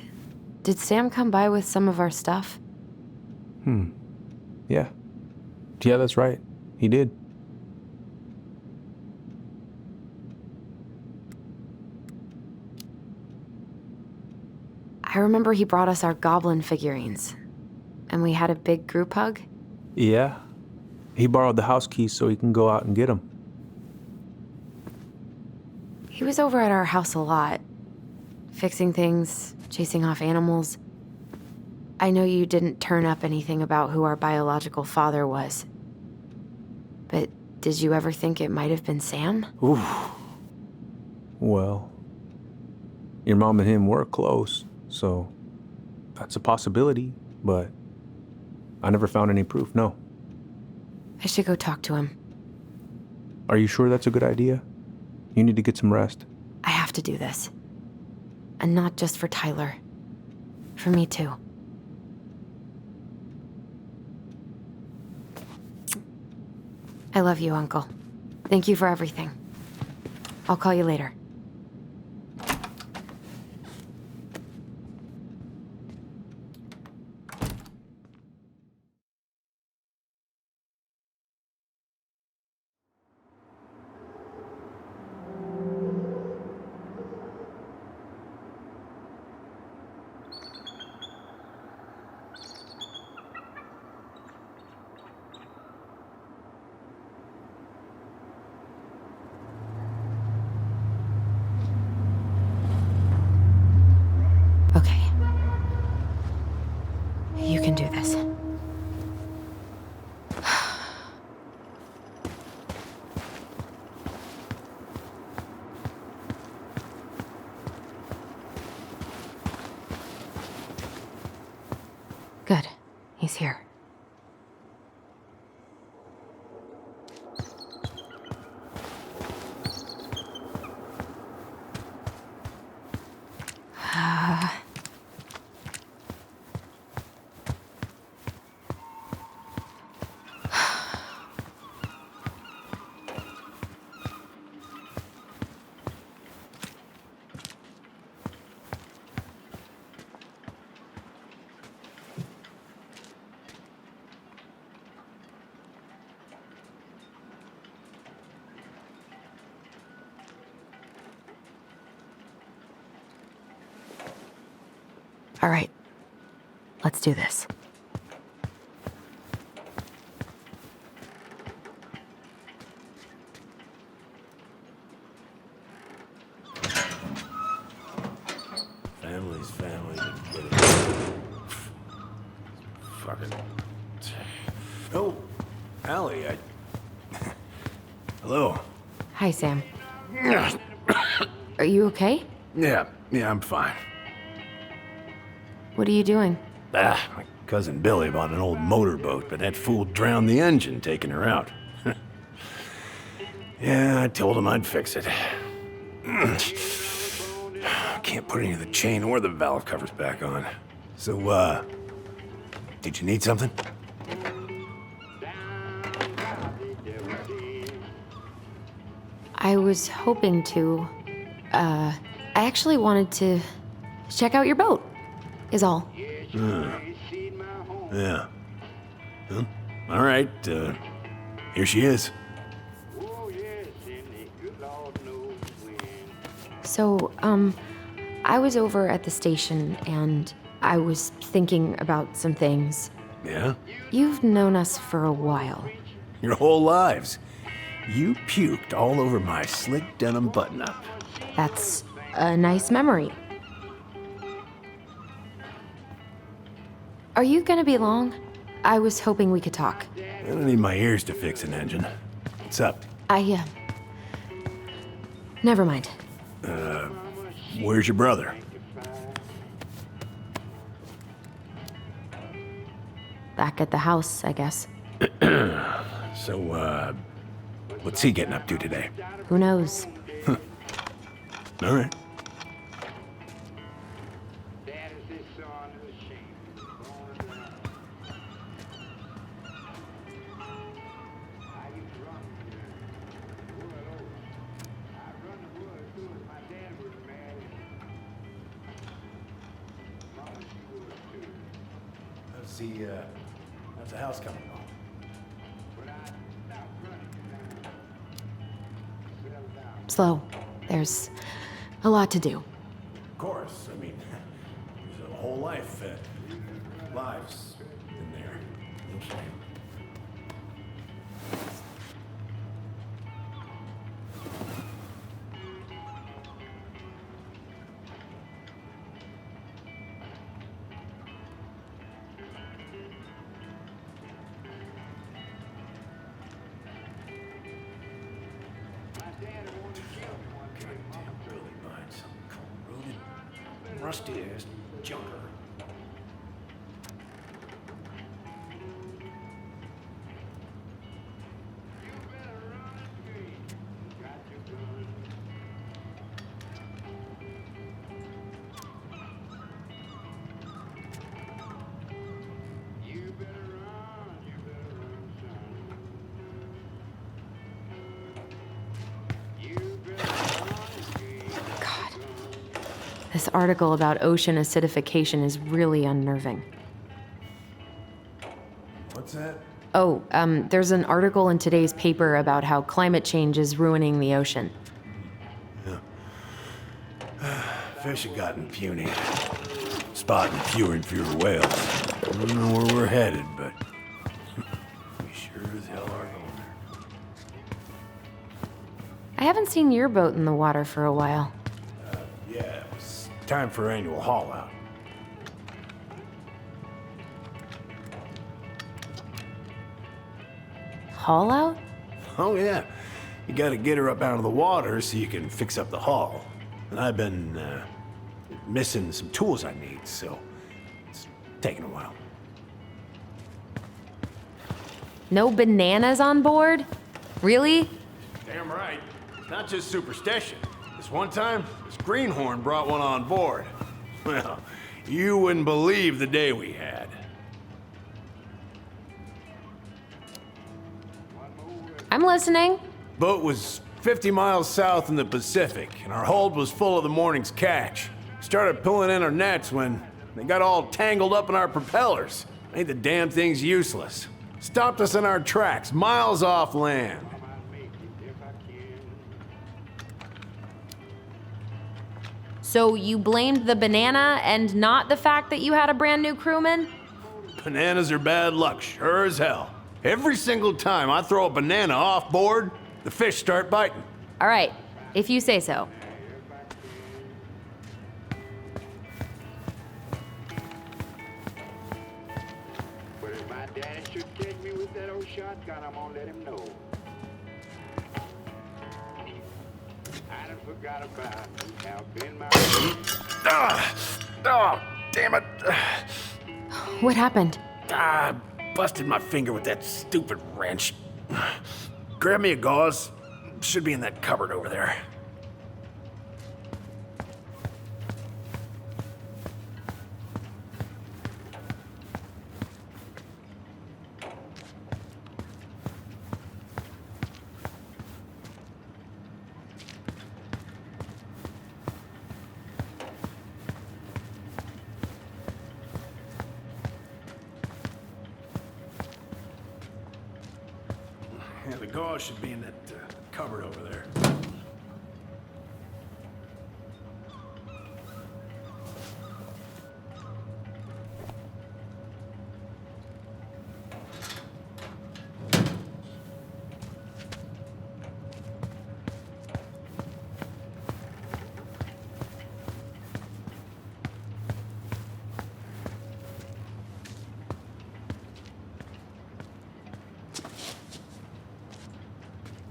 did Sam come by with some of our stuff? Yeah. Yeah, that's right. He did. I remember he brought us our goblin figurines. And we had a big group hug. Yeah. He borrowed the house keys so he can go out and get them. He was over at our house a lot. Fixing things, chasing off animals. I know you didn't turn up anything about who our biological father was. But did you ever think it might have been Sam? Ooh. Well, your mom and him were close, so that's a possibility, but I never found any proof, no. I should go talk to him. Are you sure that's a good idea? You need to get some rest. I have to do this. And not just for Tyler. For me, too. I love you, Uncle. Thank you for everything. I'll call you later. Okay. You can do this. Good. He's here. All right. Let's do this. Family's family. Fucking. Oh, Allie, Hello. Hi, Sam. Are you okay? Yeah, I'm fine. What are you doing? My cousin Billy bought an old motorboat, but that fool drowned the engine taking her out. Yeah, I told him I'd fix it. Can't put any of the chain or the valve covers back on. So, did you need something? I was hoping to. I actually wanted to check out your boat, is all. Yeah. Well, all right, here she is. So, I was over at the station and I was thinking about some things. Yeah? You've known us for a while. Your whole lives. You puked all over my slick denim button-up. That's a nice memory. Are you gonna be long? I was hoping we could talk. I don't need my ears to fix an engine. What's up? Never mind. Where's your brother? Back at the house, I guess. So, what's he getting up to today? Who knows? All right. How's the house coming along? Slow. There's a lot to do. Of course. I mean, there's a whole lives in there. No shame. Rusty-ass junker. This article about ocean acidification is really unnerving. What's that? Oh, there's an article in today's paper about how climate change is ruining the ocean. Yeah. Fish have gotten puny. Spotting fewer and fewer whales. I don't know where we're headed, but we sure as hell are going there. I haven't seen your boat in the water for a while. Yeah, it's time for annual haul out. Haul out? Oh, yeah. You gotta get her up out of the water so you can fix up the hull. And I've been, missing some tools I need, so it's taking a while. No bananas on board? Really? Damn right. It's not just superstition. This one time, this greenhorn brought one on board. Well, you wouldn't believe the day we had. I'm listening. Boat was 50 miles south in the Pacific, and our hold was full of the morning's catch. Started pulling in our nets when they got all tangled up in our propellers. Made the damn things useless. Stopped us in our tracks, miles off land. So you blamed the banana and not the fact that you had a brand new crewman? Bananas are bad luck, sure as hell. Every single time I throw a banana off board, the fish start biting. All right, if you say so. gun, I'm gonna let him know. I done forgot about you. Now been my... Oh, damn it. What happened? Busted my finger with that stupid wrench. Grab me a gauze. Should be in that cupboard over there. Yeah, the gauze should be in that cupboard over there.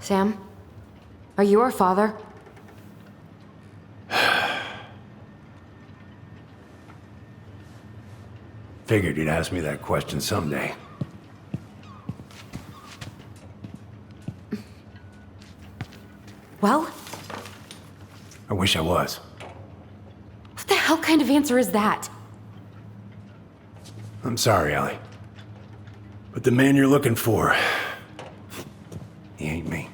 Sam? Are you our father? Figured you'd ask me that question someday. Well? I wish I was. What the hell kind of answer is that? I'm sorry, Allie. But the man you're looking for, he ain't me.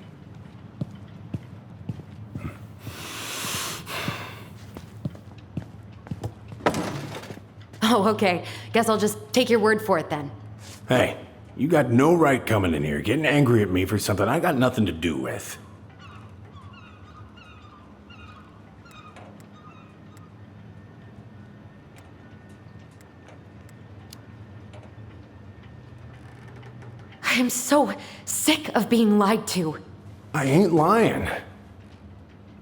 Oh, okay. Guess I'll just take your word for it then. Hey, you got no right coming in here getting angry at me for something I got nothing to do with. I am so sick of being lied to. I ain't lying.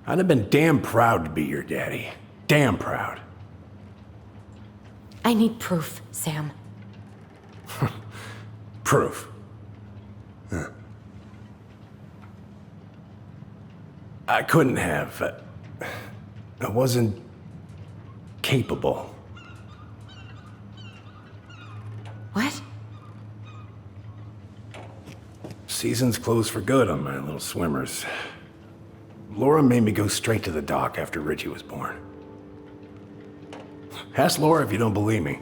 I'd have been damn proud to be your daddy. Damn proud. I need proof, Sam. Proof. Huh. I couldn't have. I wasn't capable. What? Season's closed for good on my little swimmers. Laura made me go straight to the dock after Richie was born. Ask Laura if you don't believe me.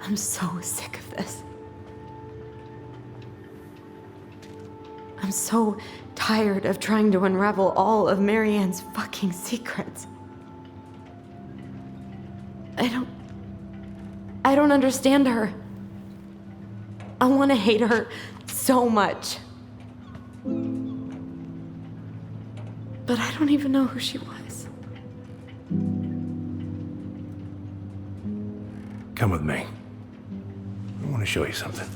I'm so sick of this. I'm so tired of trying to unravel all of Marianne's fucking secrets. I don't understand her. I want to hate her so much. But I don't even know who she was. Come with me. I want to show you something.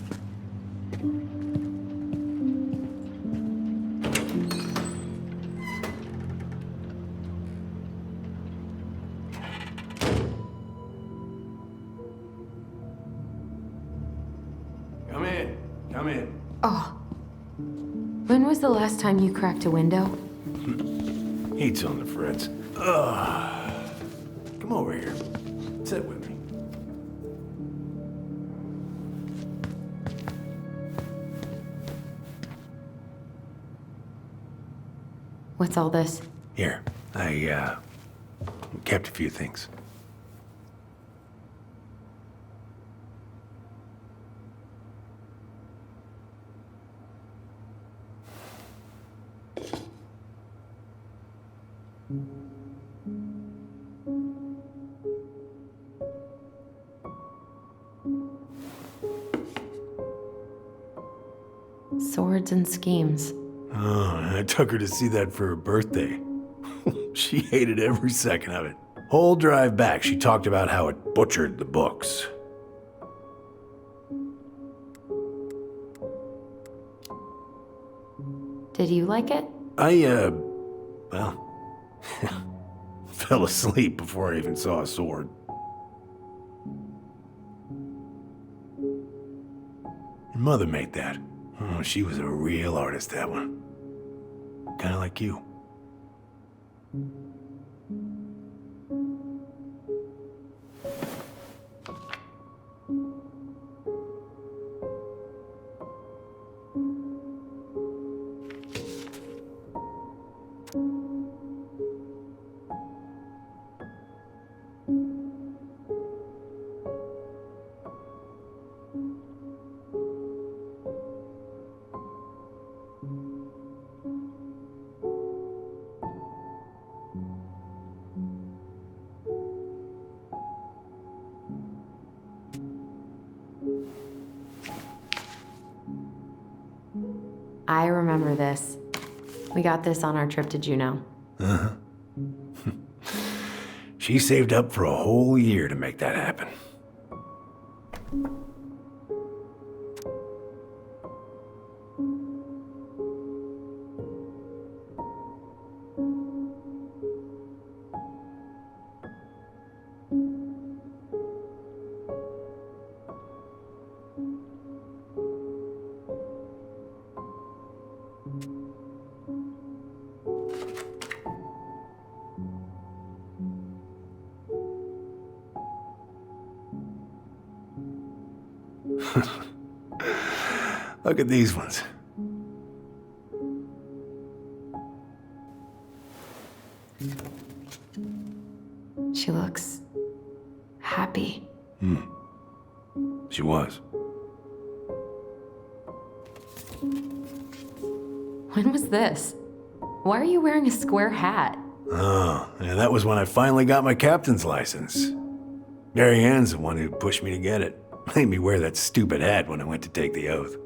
Come in. Come in. Oh. When was the last time you cracked a window? Heat's on the fritz. Ugh. Come over here. Sit with me. What's all this? Here, I kept a few things. Swords and schemes. Oh, I took her to see that for her birthday. She hated every second of it. Whole drive back, she talked about how it butchered the books. Did you like it? Well, fell asleep before I even saw a sword. Her mother made that. Oh, she was a real artist, that one. Kind of like you. I remember this. We got this on our trip to Juneau. Uh-huh. She saved up for a whole year to make that happen. Look at these ones. She looks happy. She was. When was this? Why are you wearing a square hat? Oh, yeah, that was when I finally got my captain's license. Mary Ann's the one who pushed me to get it. Made me wear that stupid hat when I went to take the oath.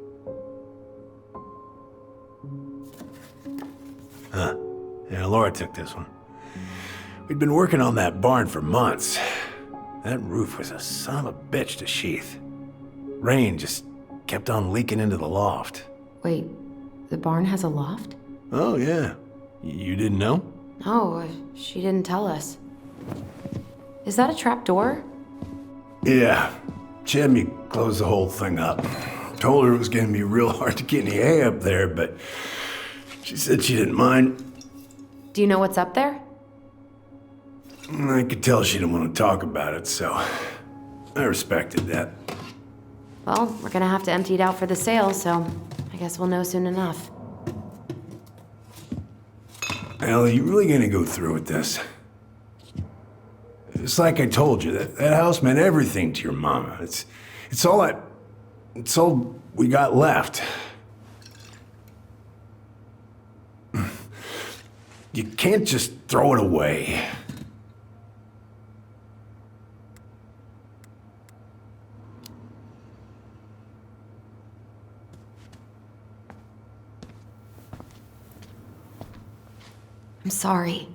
Huh. Yeah, Laura took this one. We'd been working on that barn for months. That roof was a son of a bitch to sheath. Rain just kept on leaking into the loft. Wait, the barn has a loft? Oh, yeah. You didn't know? Oh, she didn't tell us. Is that a trap door? Yeah. She had me close the whole thing up. Told her it was gonna be real hard to get any hay up there, but she said she didn't mind. Do you know what's up there? I could tell she didn't want to talk about it, so I respected that. Well, we're gonna have to empty it out for the sale, so I guess we'll know soon enough. Al, are you really gonna go through with this? It's like I told you, that house meant everything to your mama. It's all we got left. You can't just throw it away. I'm sorry.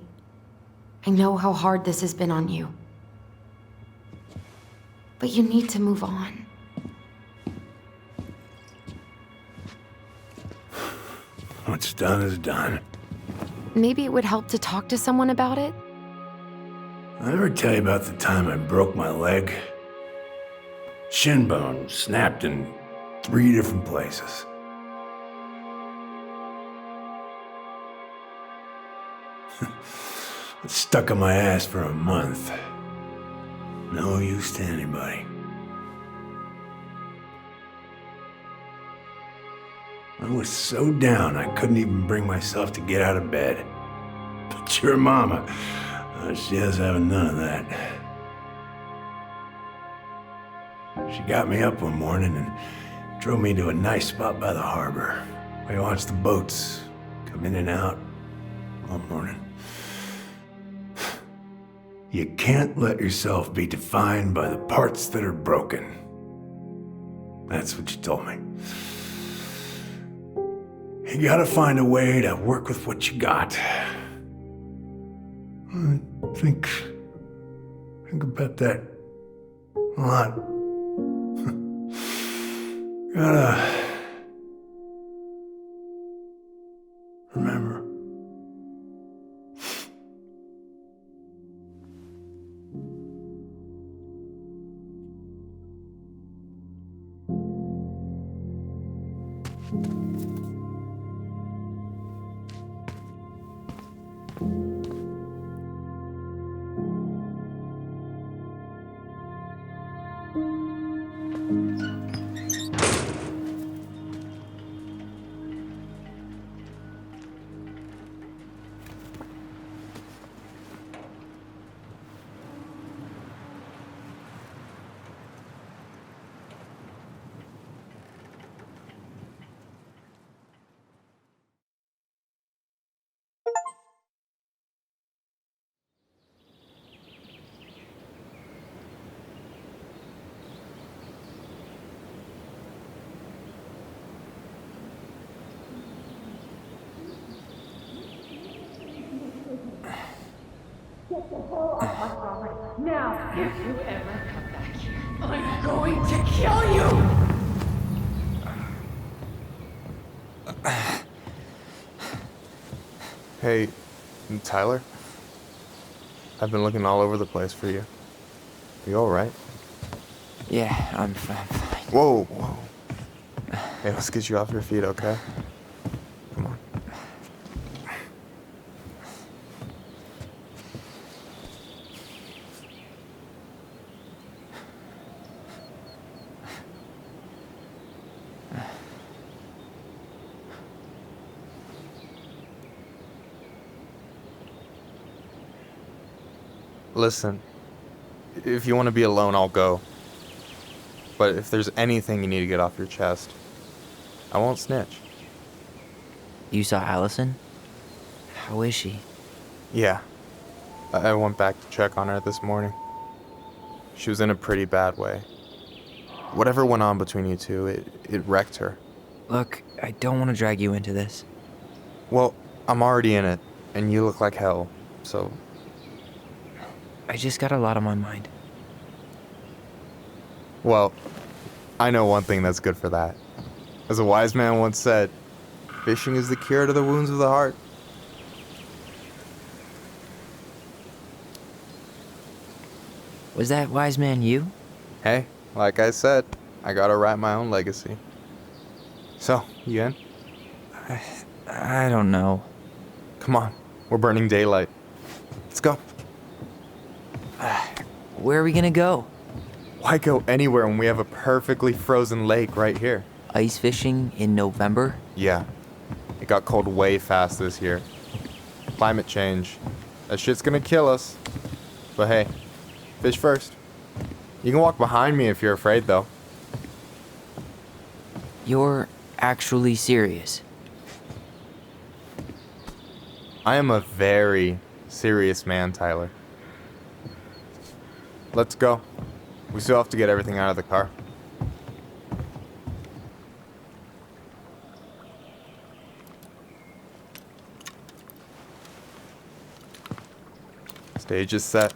I know how hard this has been on you. But you need to move on. What's done is done. Maybe it would help to talk to someone about it? I ever tell you about the time I broke my leg? Shin bone snapped in 3 different places. It stuck on my ass for a month. No use to anybody. I was so down I couldn't even bring myself to get out of bed. But your mama, she has having none of that. She got me up one morning and drove me to a nice spot by the harbor. We watched the boats come in and out all morning. You can't let yourself be defined by the parts that are broken. That's what you told me. You gotta find a way to work with what you got. Think about that a lot. Gotta remember. Now, if you ever come back here, I'm going to kill you! Hey, Tyler? I've been looking all over the place for you. You alright? Yeah, I'm fine. Whoa, whoa. Hey, let's get you off your feet, okay? Come on. Listen, if you want to be alone, I'll go. But if there's anything you need to get off your chest, I won't snitch. You saw Alyson? How is she? Yeah. I went back to check on her this morning. She was in a pretty bad way. Whatever went on between you two, it wrecked her. Look, I don't want to drag you into this. Well, I'm already in it, and you look like hell, so... I just got a lot on my mind. Well, I know one thing that's good for that. As a wise man once said, fishing is the cure to the wounds of the heart. Was that wise man you? Hey, like I said, I gotta write my own legacy. So, you in? I don't know. Come on, we're burning daylight. Let's go. Where are we gonna go? Why go anywhere when we have a perfectly frozen lake right here? Ice fishing in November? Yeah. It got cold way fast this year. Climate change. That shit's gonna kill us. But hey, fish first. You can walk behind me if you're afraid, though. You're actually serious? I am a very serious man, Tyler. Let's go. We still have to get everything out of the car. Stage is set.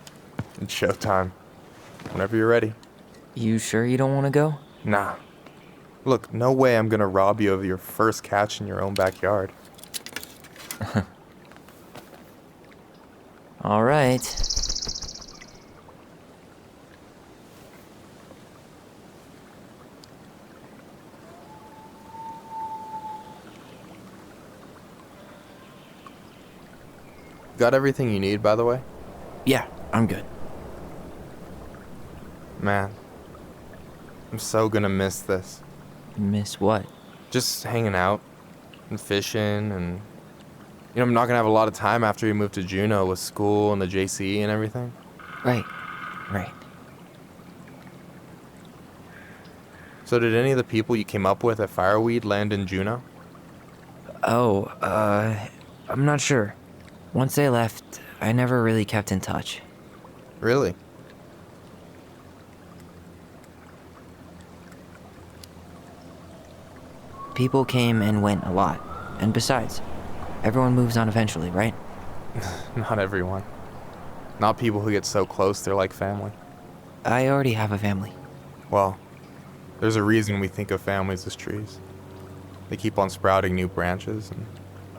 It's showtime. Whenever you're ready. You sure you don't want to go? Nah. Look, no way I'm gonna rob you of your first catch in your own backyard. All right. Got everything you need, by the way? Yeah, I'm good. Man, I'm so gonna miss this. Miss what? Just hanging out and fishing and... You know, I'm not gonna have a lot of time after we move to Juneau with school and the JC and everything. Right. So did any of the people you came up with at Fireweed land in Juneau? Oh, I'm not sure. Once they left, I never really kept in touch. Really? People came and went a lot. And besides, everyone moves on eventually, right? Not everyone. Not people who get so close they're like family. I already have a family. Well, there's a reason we think of families as trees. They keep on sprouting new branches and...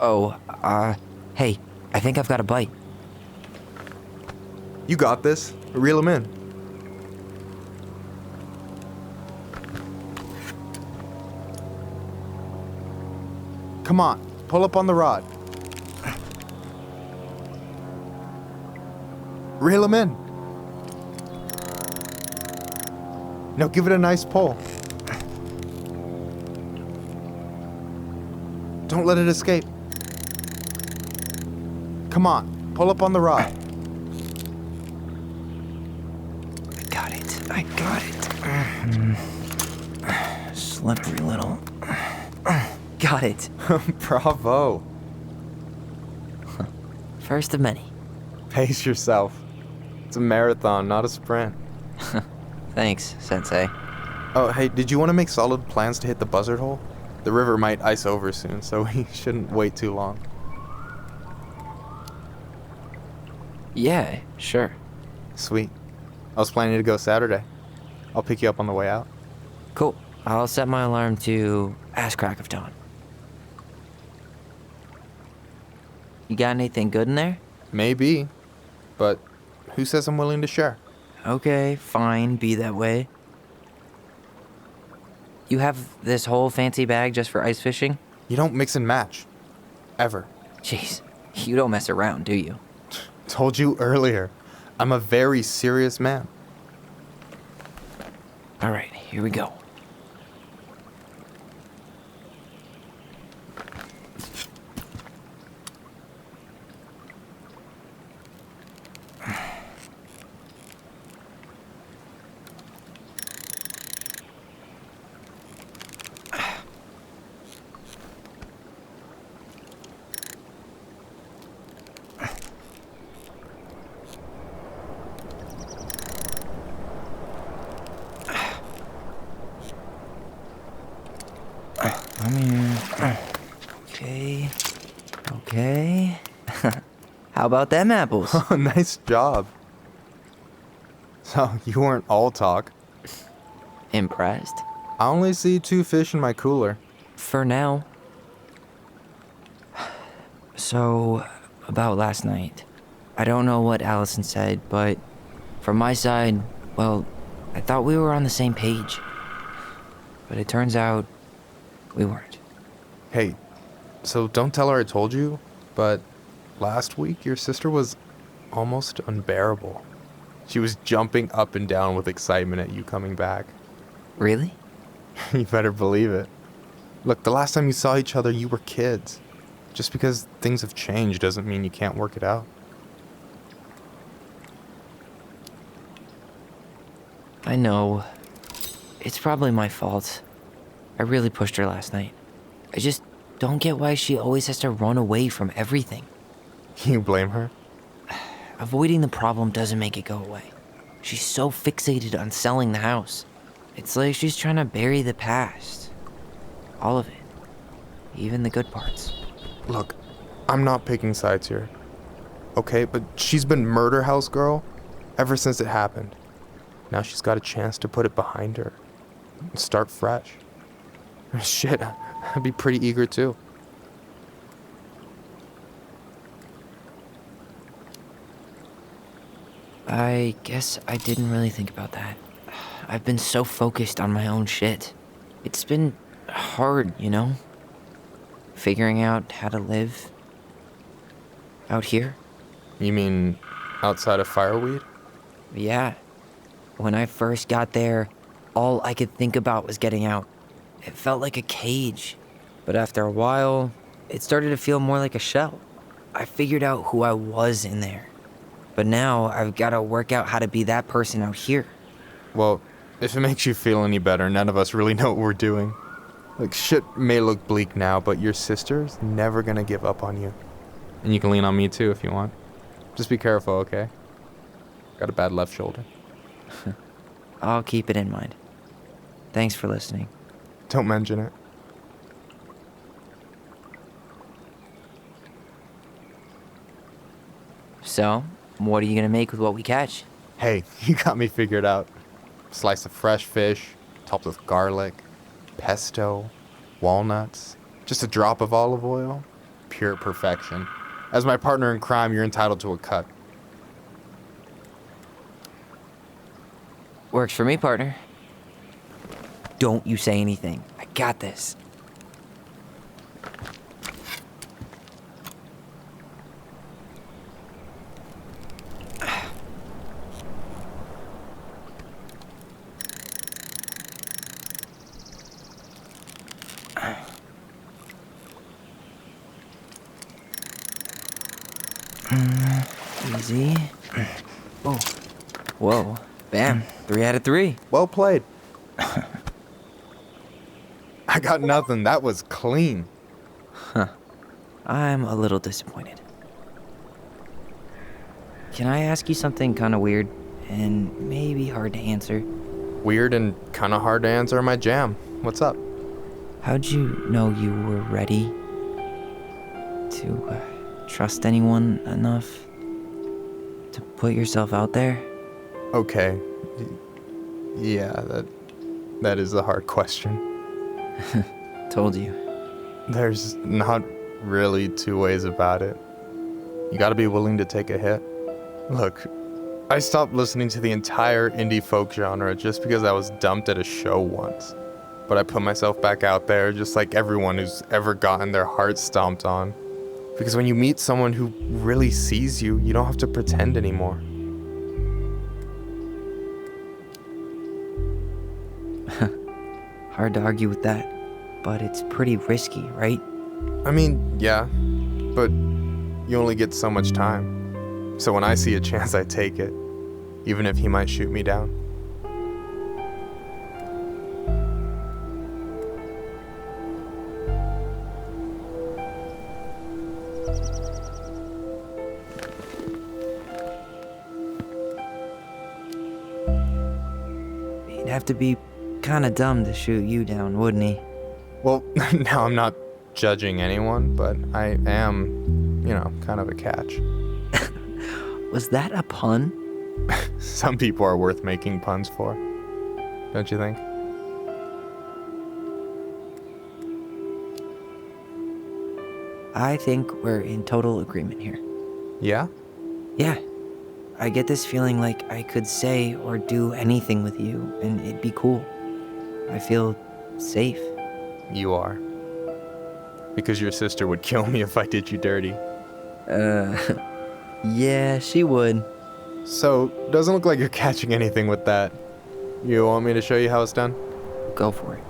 Oh, hey, I think I've got a bite. You got this. Reel them in. Come on, pull up on the rod. Reel him in. Now give it a nice pull. Don't let it escape. Come on, pull up on the rod. I got it. Slippery little. Got it. Bravo. First of many. Pace yourself. It's a marathon, not a sprint. Thanks, Sensei. Oh, hey, did you want to make solid plans to hit the buzzard hole? The river might ice over soon, so we shouldn't wait too long. Yeah, sure. Sweet. I was planning to go Saturday. I'll pick you up on the way out. Cool. I'll set my alarm to ass crack of dawn. You got anything good in there? Maybe, but who says I'm willing to share? Okay, fine, be that way. You have this whole fancy bag just for ice fishing? You don't mix and match. Ever. Jeez, you don't mess around, do you? Told you earlier. I'm a very serious man. All right, here we go. Okay. How about them apples? Oh, nice job. So, you weren't all talk. Impressed? I only see 2 fish in my cooler. For now. So, about last night. I don't know what Alyson said, but from my side, well, I thought we were on the same page. But it turns out we weren't. Hey, so don't tell her I told you, but last week your sister was almost unbearable. She was jumping up and down with excitement at you coming back. Really? You better believe it. Look, the last time you saw each other, you were kids. Just because things have changed doesn't mean you can't work it out. I know. It's probably my fault. I really pushed her last night. I just don't get why she always has to run away from everything. You blame her? Avoiding the problem doesn't make it go away. She's so fixated on selling the house. It's like she's trying to bury the past. All of it. Even the good parts. Look, I'm not picking sides here. Okay, but she's been murder house girl ever since it happened. Now she's got a chance to put it behind her and start fresh. Shit, I'd be pretty eager too. I guess I didn't really think about that. I've been so focused on my own shit. It's been hard, you know? Figuring out how to live out here. You mean outside of Fireweed? Yeah. When I first got there, all I could think about was getting out. It felt like a cage. But after a while, it started to feel more like a shell. I figured out who I was in there. But now I've got to work out how to be that person out here. Well, if it makes you feel any better, none of us really know what we're doing. Like, shit may look bleak now, but your sister's never gonna give up on you. And you can lean on me too if you want. Just be careful, okay? Got a bad left shoulder. I'll keep it in mind. Thanks for listening. Don't mention it. So, what are you gonna make with what we catch? Hey, you got me figured out. Slice of fresh fish, topped with garlic, pesto, walnuts, just a drop of olive oil. Pure perfection. As my partner in crime, you're entitled to a cut. Works for me, partner. Don't you say anything. I got this. Easy. Oh. Whoa. Bam. 3 out of 3. Well played. I got nothing. That was clean. Huh. I'm a little disappointed. Can I ask you something kind of weird and maybe hard to answer? Weird and kind of hard to answer my jam. What's up? How'd you know you were ready to trust anyone enough to put yourself out there? Okay. Yeah, that is a hard question. Told you. There's not really two ways about it. You gotta be willing to take a hit. Look, I stopped listening to the entire indie folk genre just because I was dumped at a show once. But I put myself back out there just like everyone who's ever gotten their heart stomped on. Because when you meet someone who really sees you, you don't have to pretend anymore. Hard to argue with that, but it's pretty risky, right? I mean, yeah, but you only get so much time. So when I see a chance, I take it, even if he might shoot me down. He'd have to be kind of dumb to shoot you down, wouldn't he? Well, now I'm not judging anyone, but I am, kind of a catch. Was that a pun? Some people are worth making puns for, don't you think? I think we're in total agreement here. Yeah? Yeah. I get this feeling like I could say or do anything with you, and it'd be cool. I feel safe. You are. Because your sister would kill me if I did you dirty. Yeah, she would. So, doesn't look like you're catching anything with that. You want me to show you how it's done? Go for it.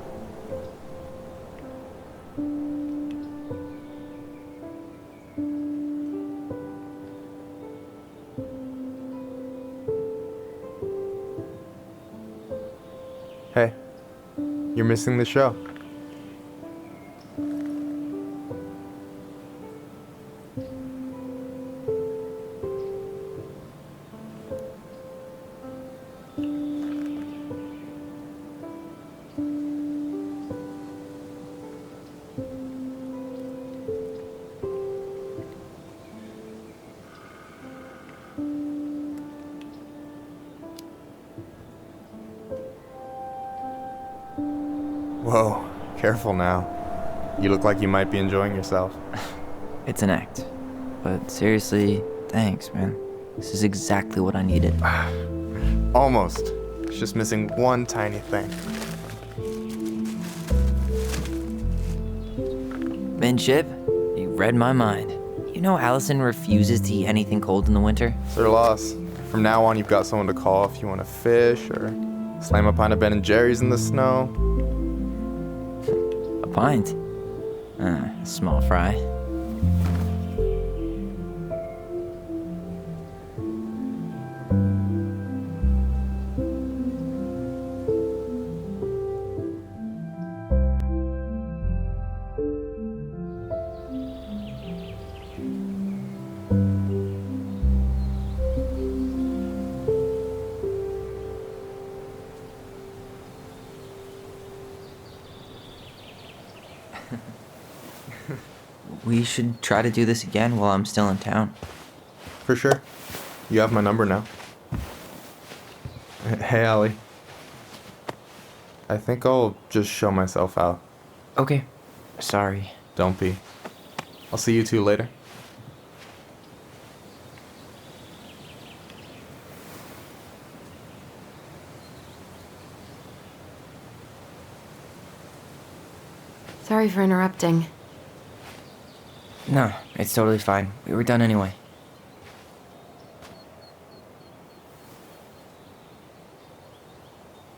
Hey, you're missing the show. Whoa, careful now. You look like you might be enjoying yourself. It's an act. But seriously, thanks, man. This is exactly what I needed. Almost. It's just missing one tiny thing. Minship, you read my mind. You know Alyson refuses to eat anything cold in the winter? It's their loss. From now on, you've got someone to call if you want to fish or slam a pint of Ben & Jerry's in the snow. A pint? Small fry. We should try to do this again while I'm still in town. For sure. You have my number now. Hey, Allie. I think I'll just show myself out. Okay. Sorry. Don't be. I'll see you two later. Sorry for interrupting. No, it's totally fine. We were done anyway.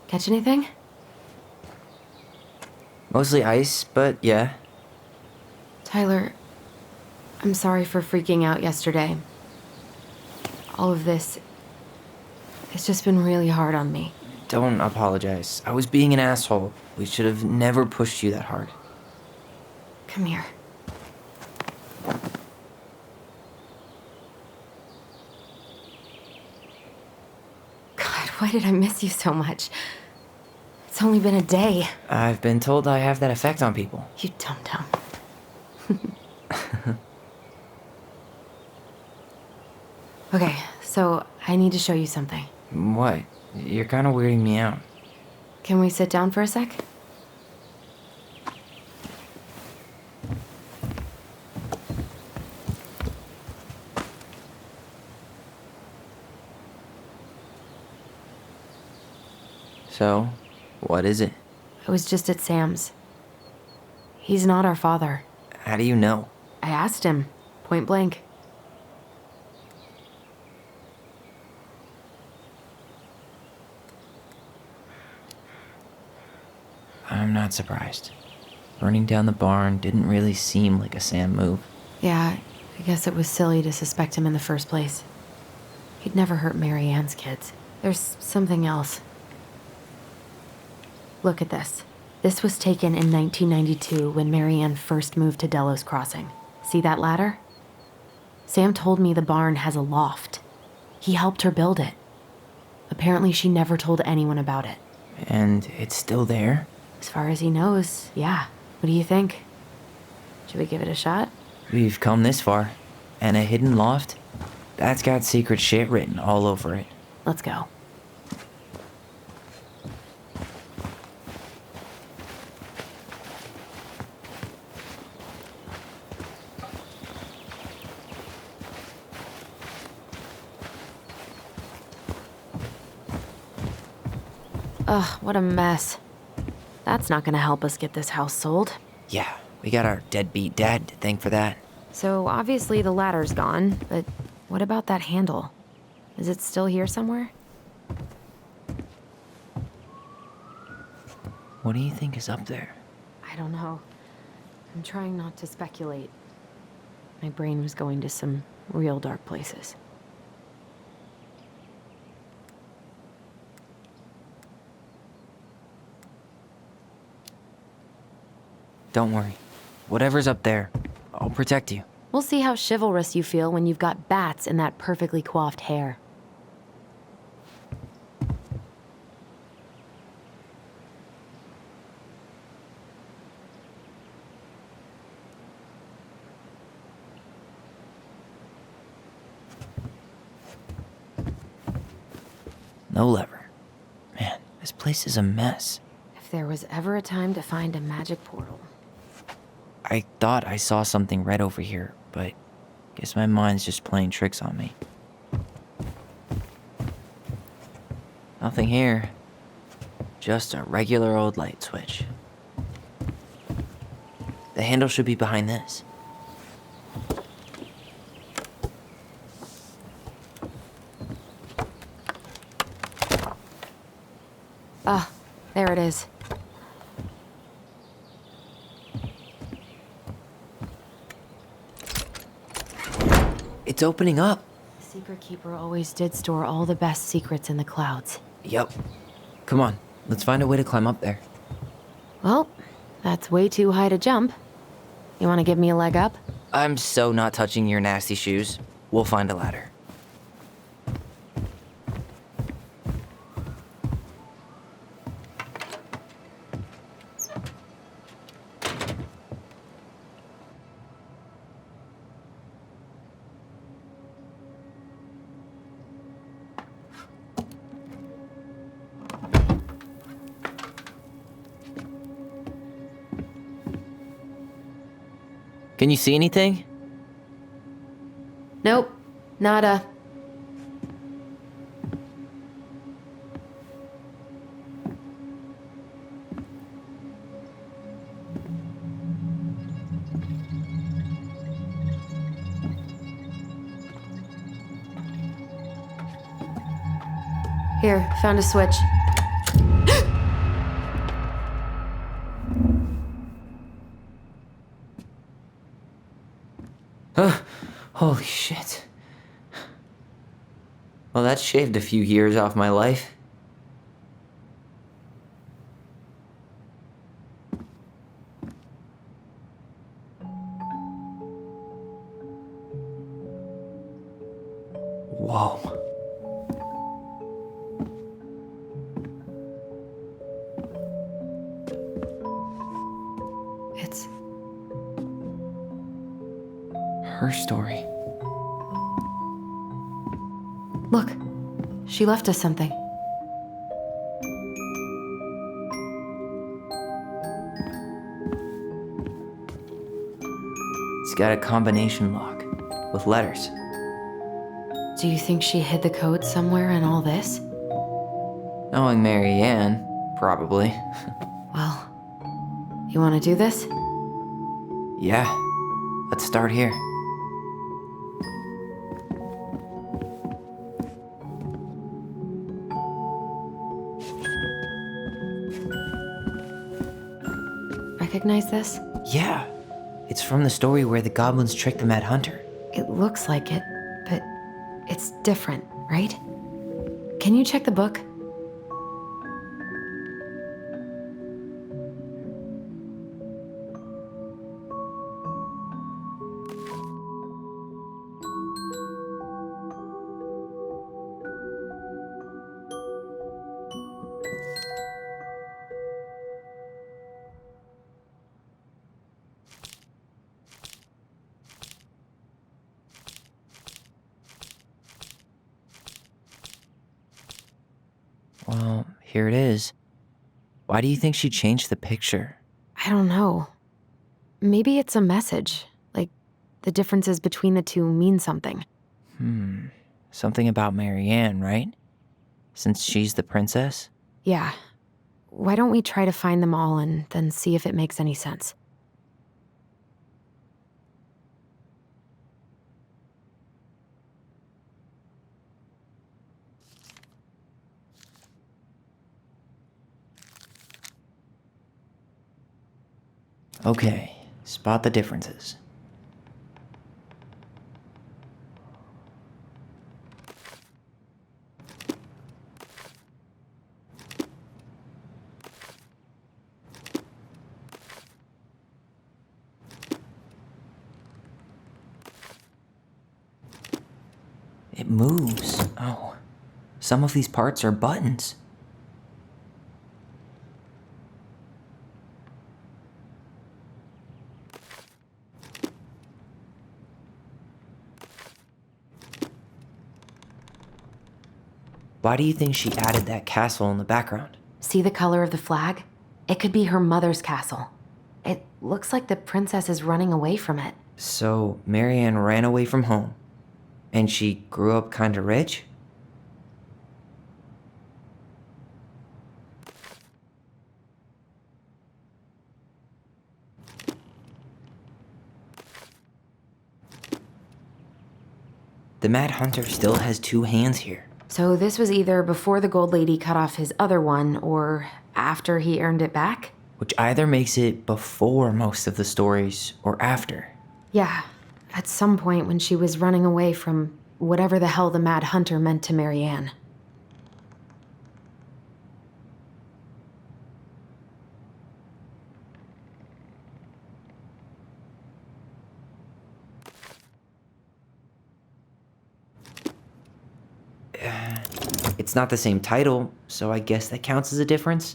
Catch anything? Mostly ice, but yeah. Tyler, I'm sorry for freaking out yesterday. All of this, it's just been really hard on me. Don't apologize. I was being an asshole. We should have never pushed you that hard. Come here. God, why did I miss you so much? It's only been a day. I've been told I have that effect on people. You dum-dum. Okay, so I need to show you something. What? You're kind of weirding me out. Can we sit down for a sec? So, what is it? I was just at Sam's. He's not our father. How do you know? I asked him, point blank. I'm not surprised. Burning down the barn didn't really seem like a Sam move. Yeah, I guess it was silly to suspect him in the first place. He'd never hurt Mary Ann's kids. There's something else. Look at this. This was taken in 1992 when Mary Ann first moved to Delos Crossing. See that ladder? Sam told me the barn has a loft. He helped her build it. Apparently she never told anyone about it. And it's still there? As far as he knows, yeah. What do you think? Should we give it a shot? We've come this far. And a hidden loft? That's got secret shit written all over it. Let's go. Ugh, what a mess. That's not gonna help us get this house sold. Yeah, we got our deadbeat dad to thank for that. So obviously the ladder's gone, but what about that handle? Is it still here somewhere? What do you think is up there? I don't know. I'm trying not to speculate. My brain was going to some real dark places. Don't worry. Whatever's up there, I'll protect you. We'll see how chivalrous you feel when you've got bats in that perfectly coiffed hair. No lever. Man, this place is a mess. If there was ever a time to find a magic portal. I thought I saw something red over here, but guess my mind's just playing tricks on me. Nothing here. Just a regular old light switch. The handle should be behind this. Ah, there it is. It's opening up. The Secret Keeper always did store all the best secrets in the clouds. Yep. Come on, let's find a way to climb up there. Well, that's way too high to jump. You want to give me a leg up? I'm so not touching your nasty shoes. We'll find a ladder. Can you see anything? Nope, nada. Here, found a switch. Holy shit. Well, that shaved a few years off my life. Whoa. It's her story. Look, she left us something. It's got a combination lock with letters. Do you think she hid the code somewhere in all this? Knowing Mary Ann, probably. Well, you want to do this? Yeah, let's start here. Recognize this? Yeah, it's from the story where the goblins tricked the Mad Hunter. It looks like it, but it's different, right? Can you check the book? Well, here it is. Why do you think she changed the picture? I don't know. Maybe it's a message. Like, the differences between the two mean something. Something about Mary Ann, right? Since she's the princess? Yeah. Why don't we try to find them all and then see if it makes any sense? Okay, spot the differences. It moves. Oh, some of these parts are buttons. Why do you think she added that castle in the background? See the color of the flag? It could be her mother's castle. It looks like the princess is running away from it. So, Mary Ann ran away from home, and she grew up kinda rich? The Mad Hunter still has two hands here. So this was either before the Gold Lady cut off his other one, or after he earned it back? Which either makes it before most of the stories, or after. Yeah, at some point when she was running away from whatever the hell the Mad Hunter meant to Mary Ann. It's not the same title, so I guess that counts as a difference.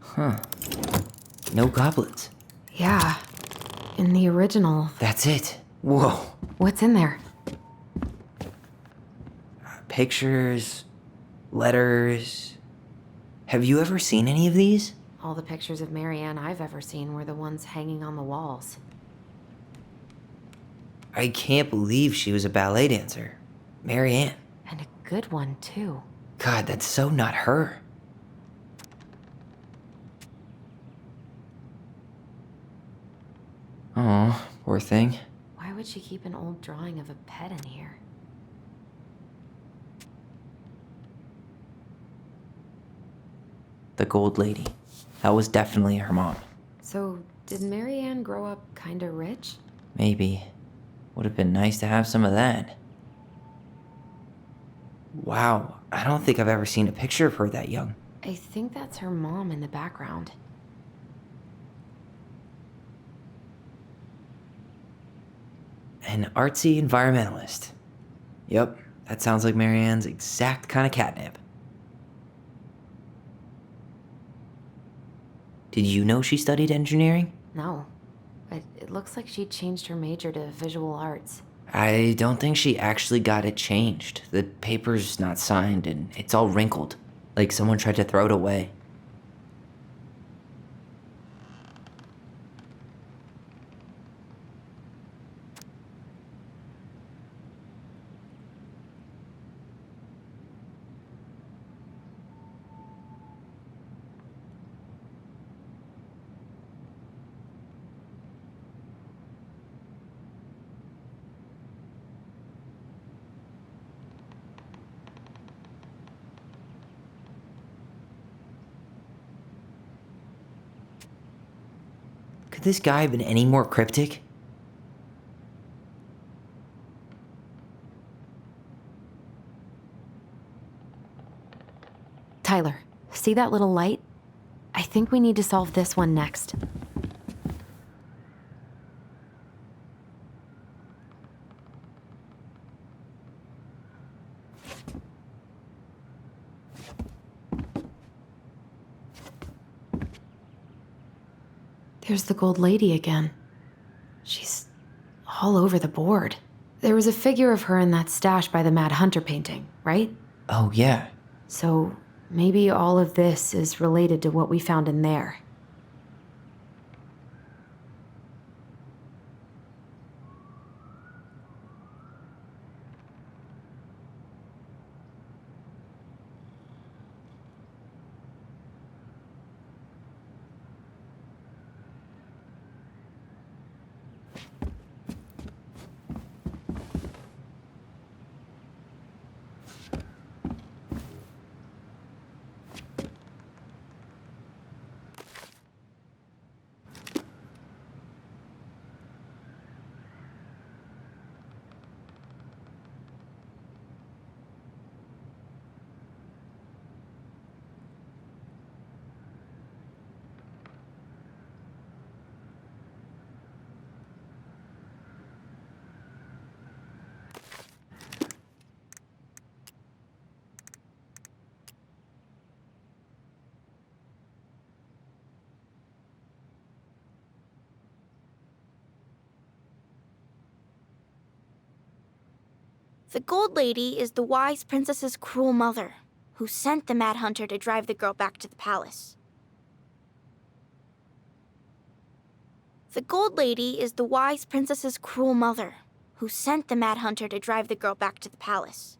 Huh. No goblins. Yeah, in the original. That's it. Whoa. What's in there? Pictures, letters. Have you ever seen any of these? All the pictures of Mary Ann I've ever seen were the ones hanging on the walls. I can't believe she was a ballet dancer. Mary Ann. And a good one, too. God, that's so not her. Oh, poor thing. Why would she keep an old drawing of a pet in here? the Gold Lady. That was definitely her mom. So, did Marianne grow up kinda rich? Maybe. Would have been nice to have some of that. Wow, I don't think I've ever seen a picture of her that young. I think that's her mom in the background. An artsy environmentalist. Yep, that sounds like Marianne's exact kind of catnip. Did you know she studied engineering? No, but it looks like she changed her major to visual arts. I don't think she actually got it changed. The paper's not signed and it's all wrinkled, like someone tried to throw it away. Could this guy have been any more cryptic? Tyler, see that little light? I think we need to solve this one next. There's the Gold Lady again. She's all over the board. There was a figure of her in that stash by the Mad Hunter painting, right? Oh, yeah. So maybe all of this is related to what we found in there. The Gold Lady is the wise princess's cruel mother, who sent the Mad Hunter to drive the girl back to the palace. The Gold Lady is the wise princess's cruel mother, who sent the Mad Hunter to drive the girl back to the palace.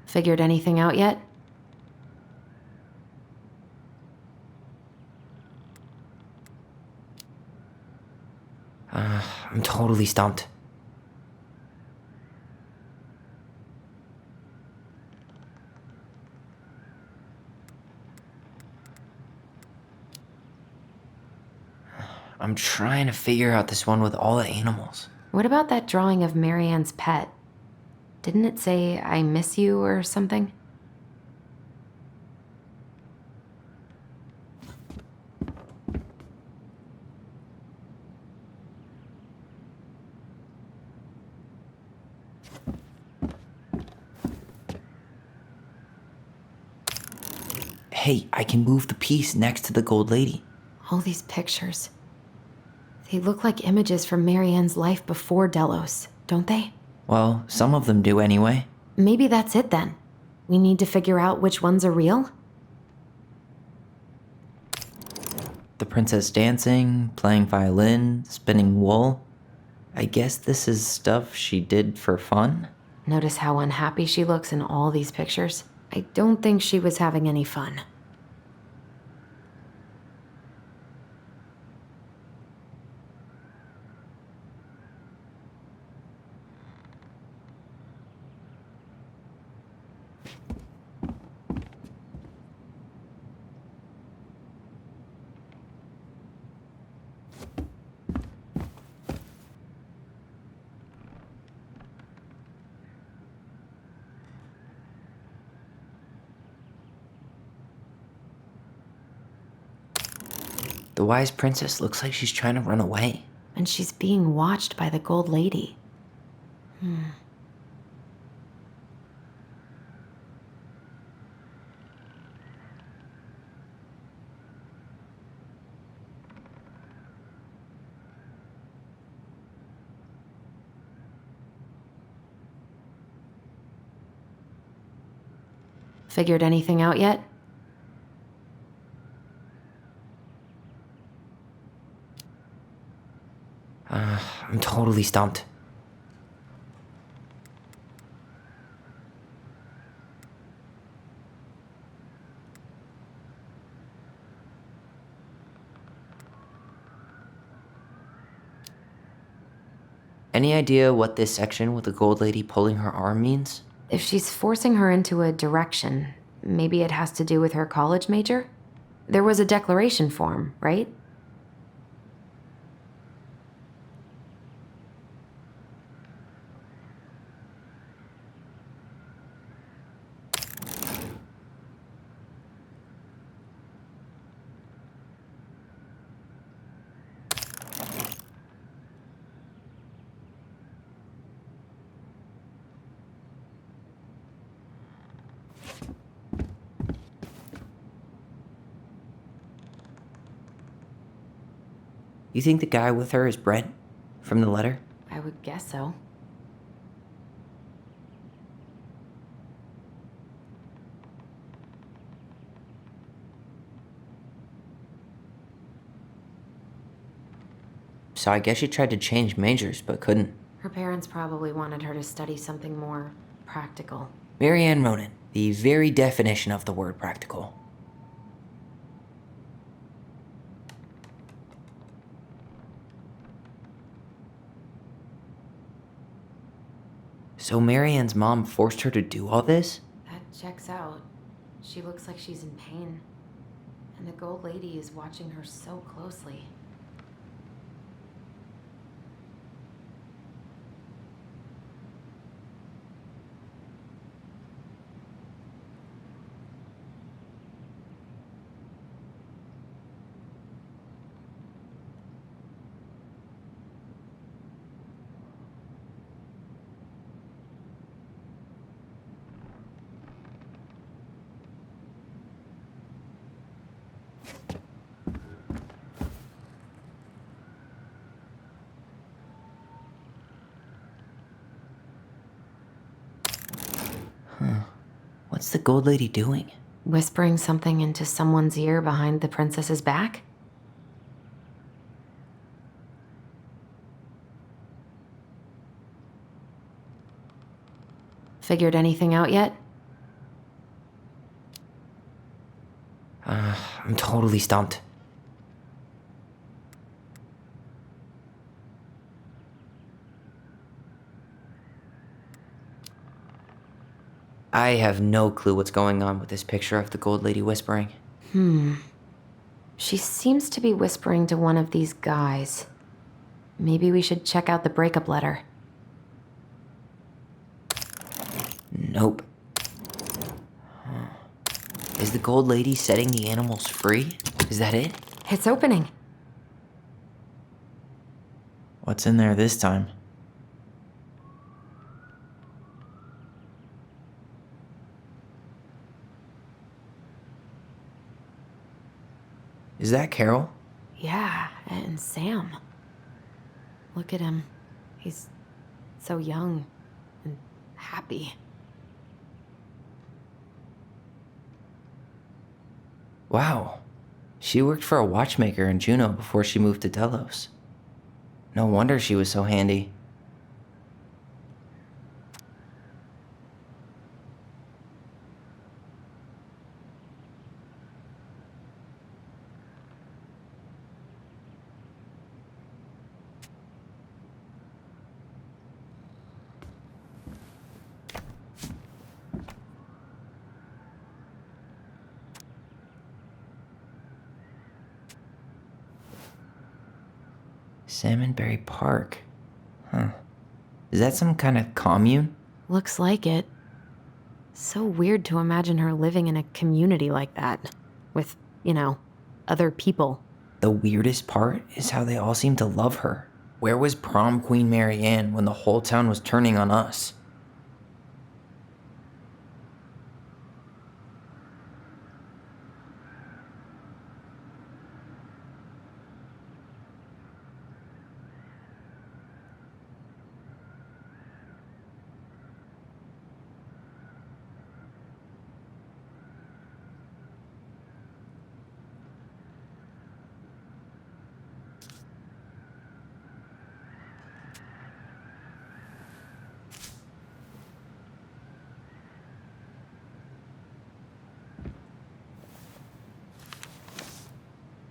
Figured anything out yet? I'm totally stumped. I'm trying to figure out this one with all the animals. What about that drawing of Marianne's pet? Didn't it say, "I miss you" or something? Hey, I can move the piece next to the Gold Lady. All these pictures. They look like images from Marianne's life before Delos, don't they? Well, some of them do anyway. Maybe that's it then. We need to figure out which ones are real? The princess dancing, playing violin, spinning wool. I guess this is stuff she did for fun? Notice how unhappy she looks in all these pictures? I don't think she was having any fun. The wise princess looks like she's trying to run away. And she's being watched by the gold lady. Figured anything out yet? I'm totally stumped. Any idea what this section with the gold lady pulling her arm means? If she's forcing her into a direction, maybe it has to do with her college major? There was a declaration form, right? You think the guy with her is Brent? From the letter? I would guess so. So I guess she tried to change majors, but couldn't. Her parents probably wanted her to study something more practical. Marianne Ronan, the very definition of the word practical. So Marianne's mom forced her to do all this? That checks out. She looks like she's in pain. And the gold lady is watching her so closely. What's the gold lady doing? Whispering something into someone's ear behind the princess's back? Figured anything out yet? I'm totally stumped. I have no clue what's going on with this picture of the gold lady whispering. She seems to be whispering to one of these guys. Maybe we should check out the breakup letter. Nope. Is the gold lady setting the animals free? Is that it? It's opening. What's in there this time? Is that Carol? Yeah, and Sam. Look at him. He's so young and happy. Wow. She worked for a watchmaker in Juneau before she moved to Delos. No wonder she was so handy. Salmonberry Park. Huh. Is that some kind of commune? Looks like it. So weird to imagine her living in a community like that. With, other people. The weirdest part is how they all seem to love her. Where was prom queen Mary Ann when the whole town was turning on us?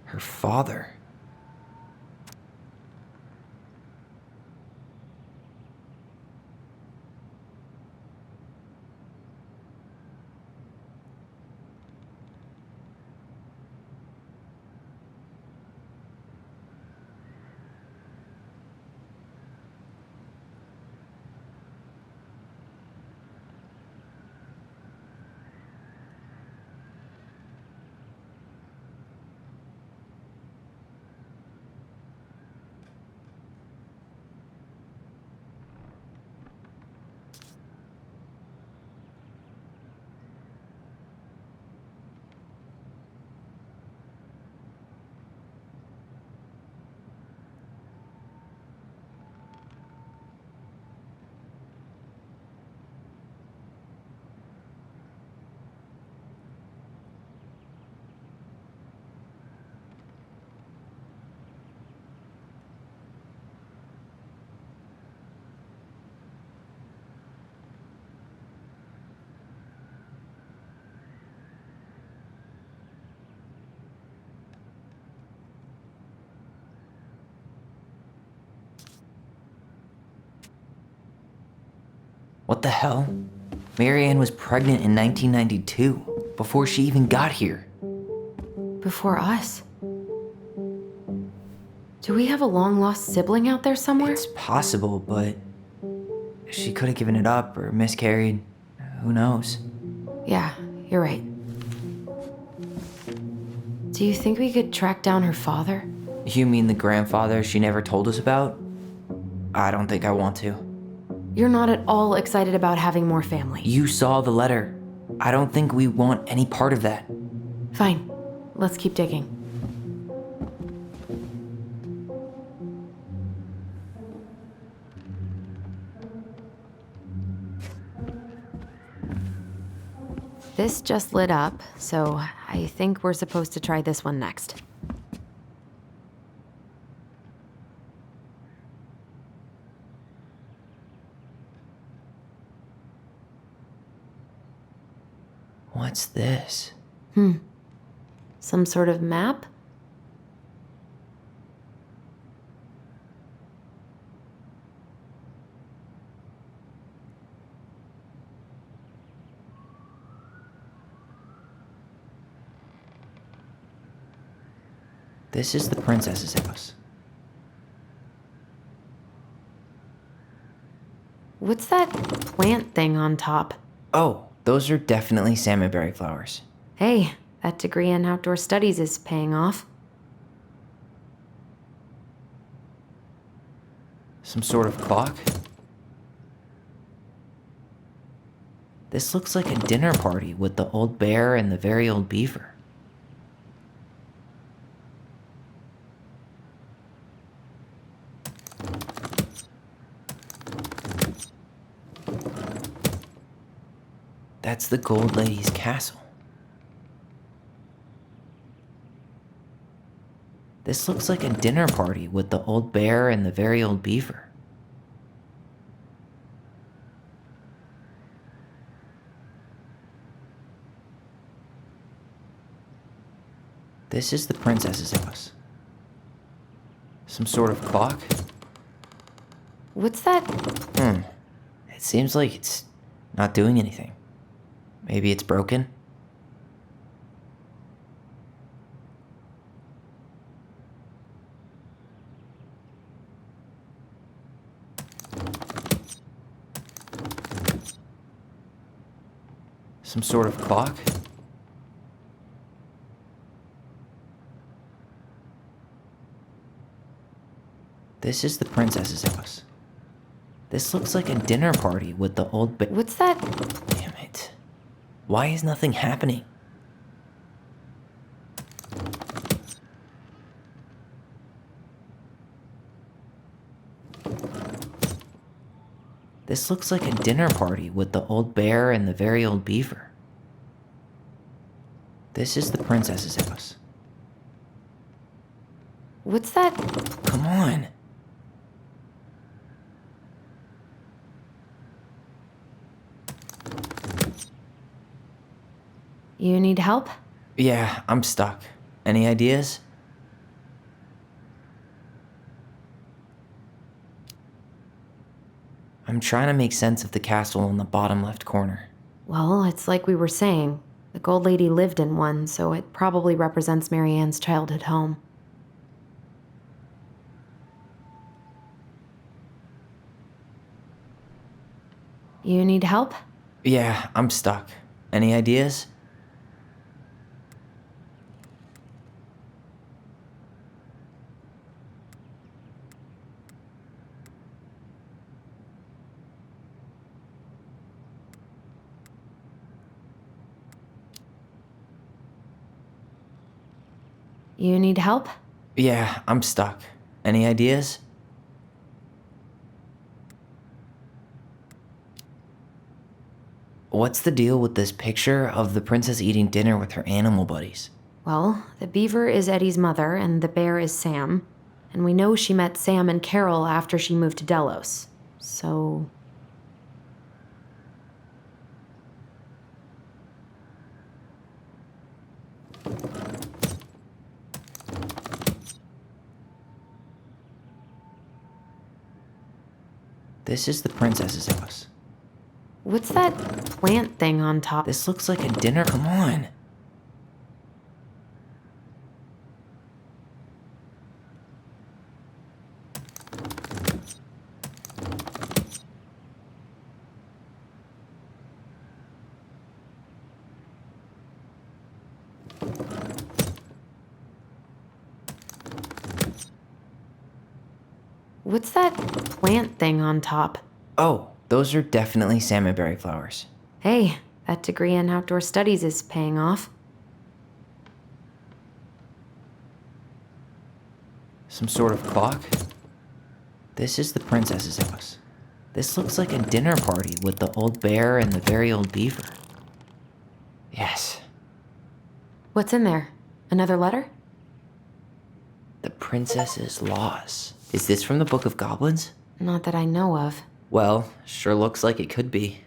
Her father. What the hell? Mary Ann was pregnant in 1992, before she even got here. Before us? Do we have a long-lost sibling out there somewhere? It's possible, but she could have given it up or miscarried. Who knows? Yeah, you're right. Do you think we could track down her father? You mean the grandfather she never told us about? I don't think I want to. You're not at all excited about having more family. You saw the letter. I don't think we want any part of that. Fine. Let's keep digging. This just lit up, so I think we're supposed to try this one next. What's this? Some sort of map? This is the princess's house. What's that plant thing on top? Oh, those are definitely salmonberry flowers. Hey, that degree in outdoor studies is paying off. Some sort of clock? This looks like a dinner party with the old bear and the very old beaver. That's the Gold Lady's castle. This looks like a dinner party with the old bear and the very old beaver. This is the princess's house. Some sort of clock? What's that? It seems like it's not doing anything. Maybe it's broken? Some sort of clock? This is the princess's house. This looks like a dinner party with the old What's that? Damn it. Why is nothing happening? This looks like a dinner party with the old bear and the very old beaver. This is the princess's house. What's that? Come on. You need help? Yeah, I'm stuck. Any ideas? I'm trying to make sense of the castle in the bottom left corner. Well, it's like we were saying. The gold lady lived in one, so it probably represents Marianne's childhood home. You need help? Yeah, I'm stuck. Any ideas? You need help? Yeah, I'm stuck. Any ideas? What's the deal with this picture of the princess eating dinner with her animal buddies? Well, the beaver is Eddie's mother, and the bear is Sam. And we know she met Sam and Carol after she moved to Delos. So... This is the princess's house. What's that plant thing on top? This looks like a dinner. Come on. What's that plant thing on top? Oh, those are definitely salmonberry flowers. Hey, that degree in outdoor studies is paying off. Some sort of clock? This is the princess's house. This looks like a dinner party with the old bear and the very old beaver. Yes. What's in there? Another letter? The princess's laws. Is this from the Book of Goblins? Not that I know of. Well, sure looks like it could be.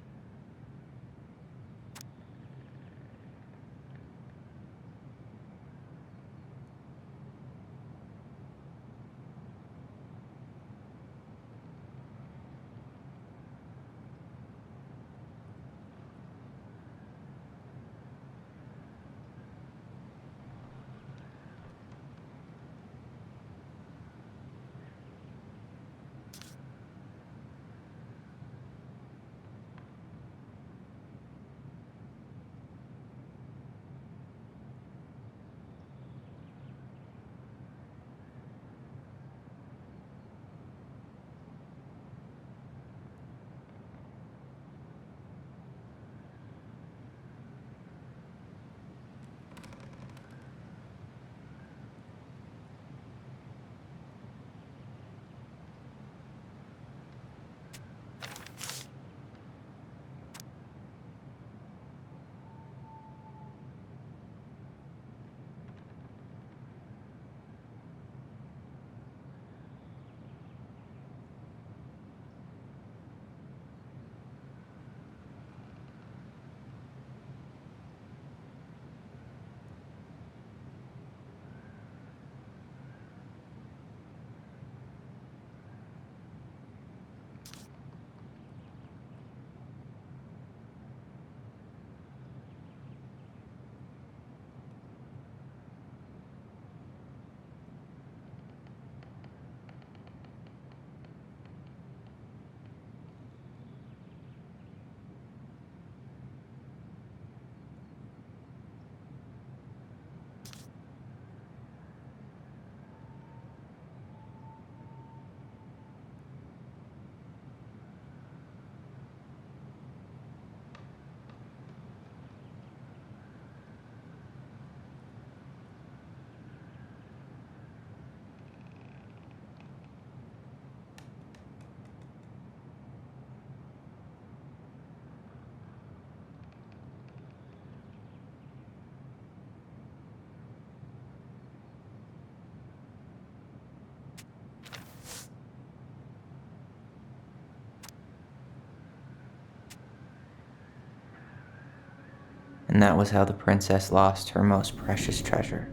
And that was how the princess lost her most precious treasure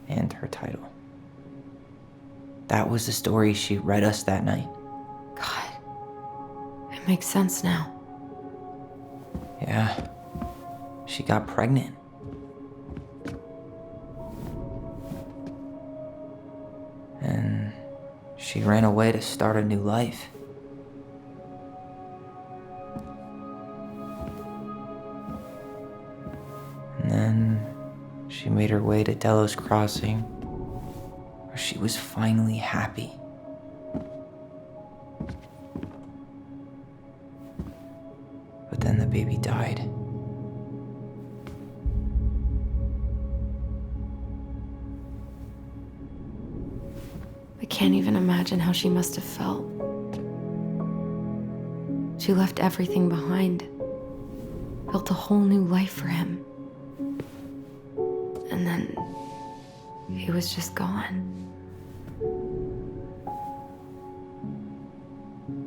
and her title. That was the story she read us that night. God, it makes sense now. Yeah, she got pregnant. And she ran away to start a new life. And then she made her way to Delos Crossing, where she was finally happy. But then the baby died. I can't even imagine how she must have felt. She left everything behind, built a whole new life for him. And then he was just gone.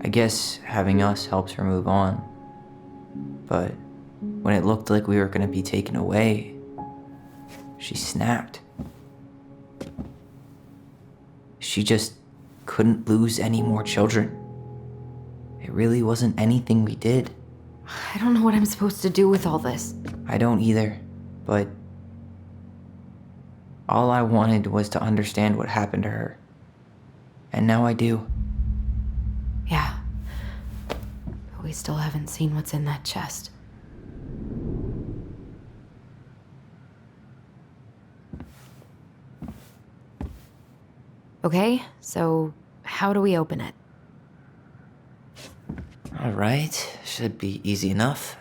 I guess having us helps her move on. But when it looked like we were gonna be taken away, she snapped. She just couldn't lose any more children. It really wasn't anything we did. I don't know what I'm supposed to do with all this. I don't either, but all I wanted was to understand what happened to her. And now I do. Yeah. But we still haven't seen what's in that chest. Okay, so how do we open it? All right, should be easy enough.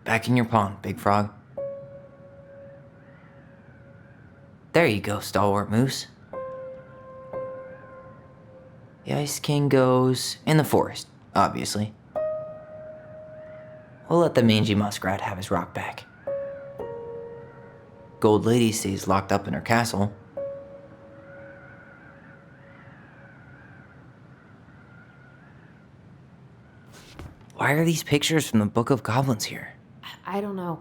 Back in your pond, Big Frog. There you go, Stalwart Moose. The Ice King goes in the forest, obviously. We'll let the mangy muskrat have his rock back. Gold Lady stays locked up in her castle. Why are these pictures from the Book of Goblins here? I don't know.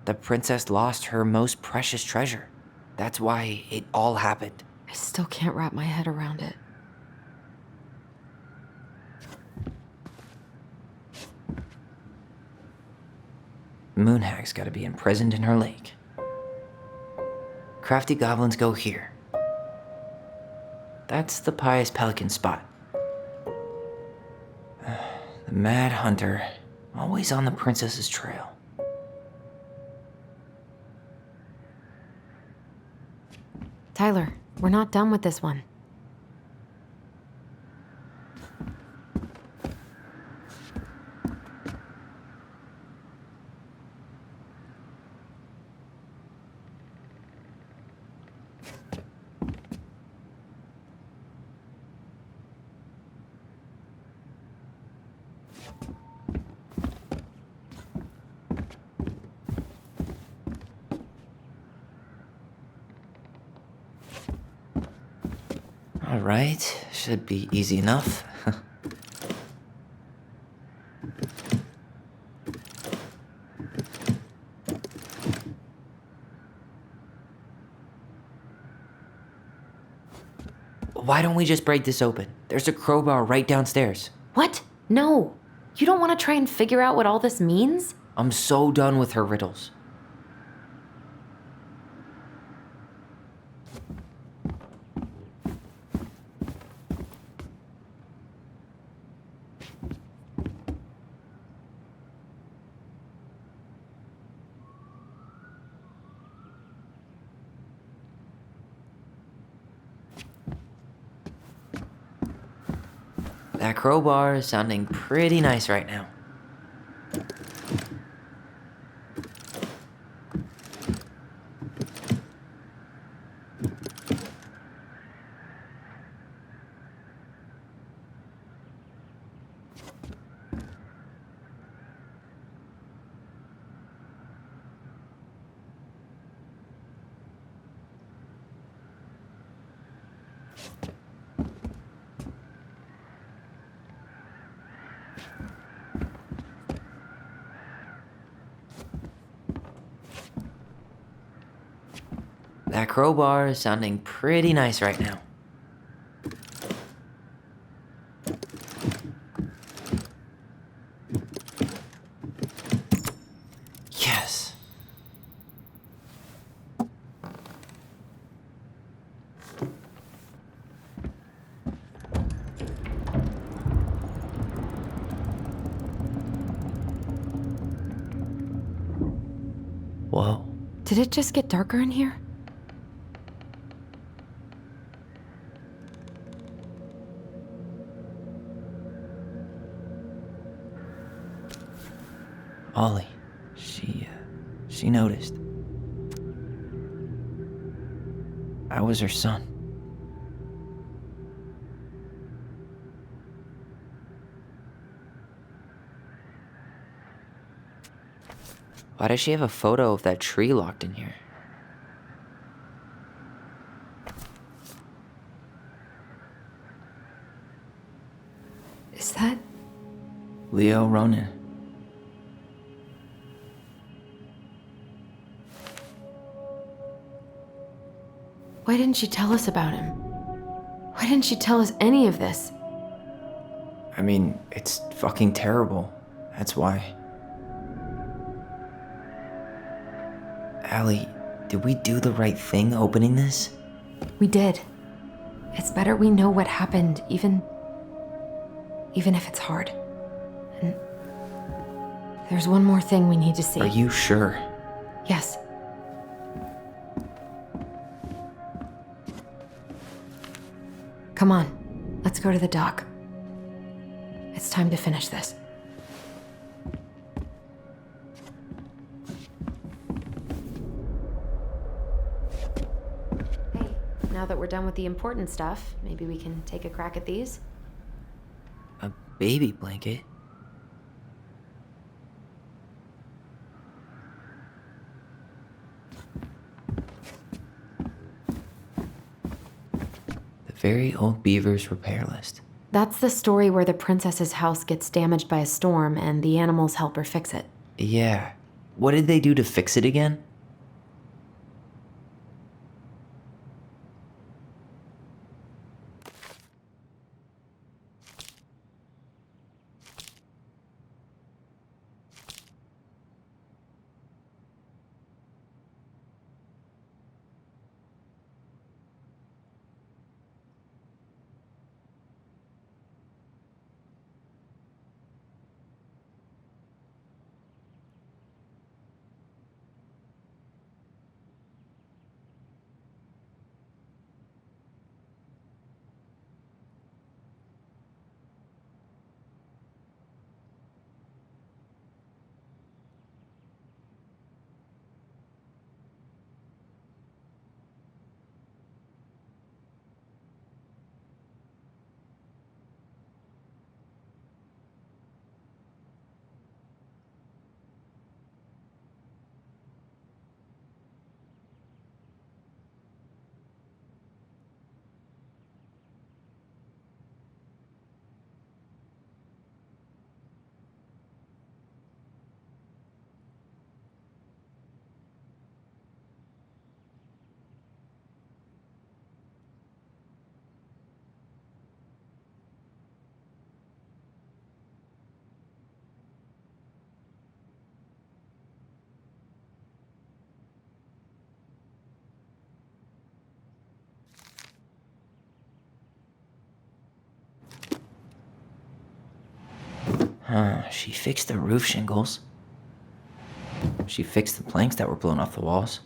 The princess lost her most precious treasure. That's why it all happened. I still can't wrap my head around it. Moonhag's gotta be imprisoned in her lake. Crafty goblins go here. That's the pious pelican spot. The Mad Hunter, always on the princess's trail. Tyler, we're not done with this one. All right, should be easy enough. Why don't we just break this open? There's a crowbar right downstairs. What? No. You don't want to try and figure out what all this means? I'm so done with her riddles. That crowbar is sounding pretty nice right now. That crowbar is sounding pretty nice right now. Yes. Whoa. Did it just get darker in here? Ollie, she noticed. I was her son. Why does she have a photo of that tree locked in here? Is that... Leo Ronan. Why didn't she tell us about him? Why didn't she tell us any of this? I mean, it's fucking terrible. That's why. Allie, did we do the right thing opening this? We did. It's better we know what happened, even if it's hard. And there's one more thing we need to see. Are you sure? Yes. Come on, let's go to the dock. It's time to finish this. Hey, now that we're done with the important stuff, maybe we can take a crack at these? A baby blanket? The very old beaver's repair list. That's the story where the princess's house gets damaged by a storm and the animals help her fix it. Yeah. What did they do to fix it again? She fixed the roof shingles. She fixed the planks that were blown off the walls.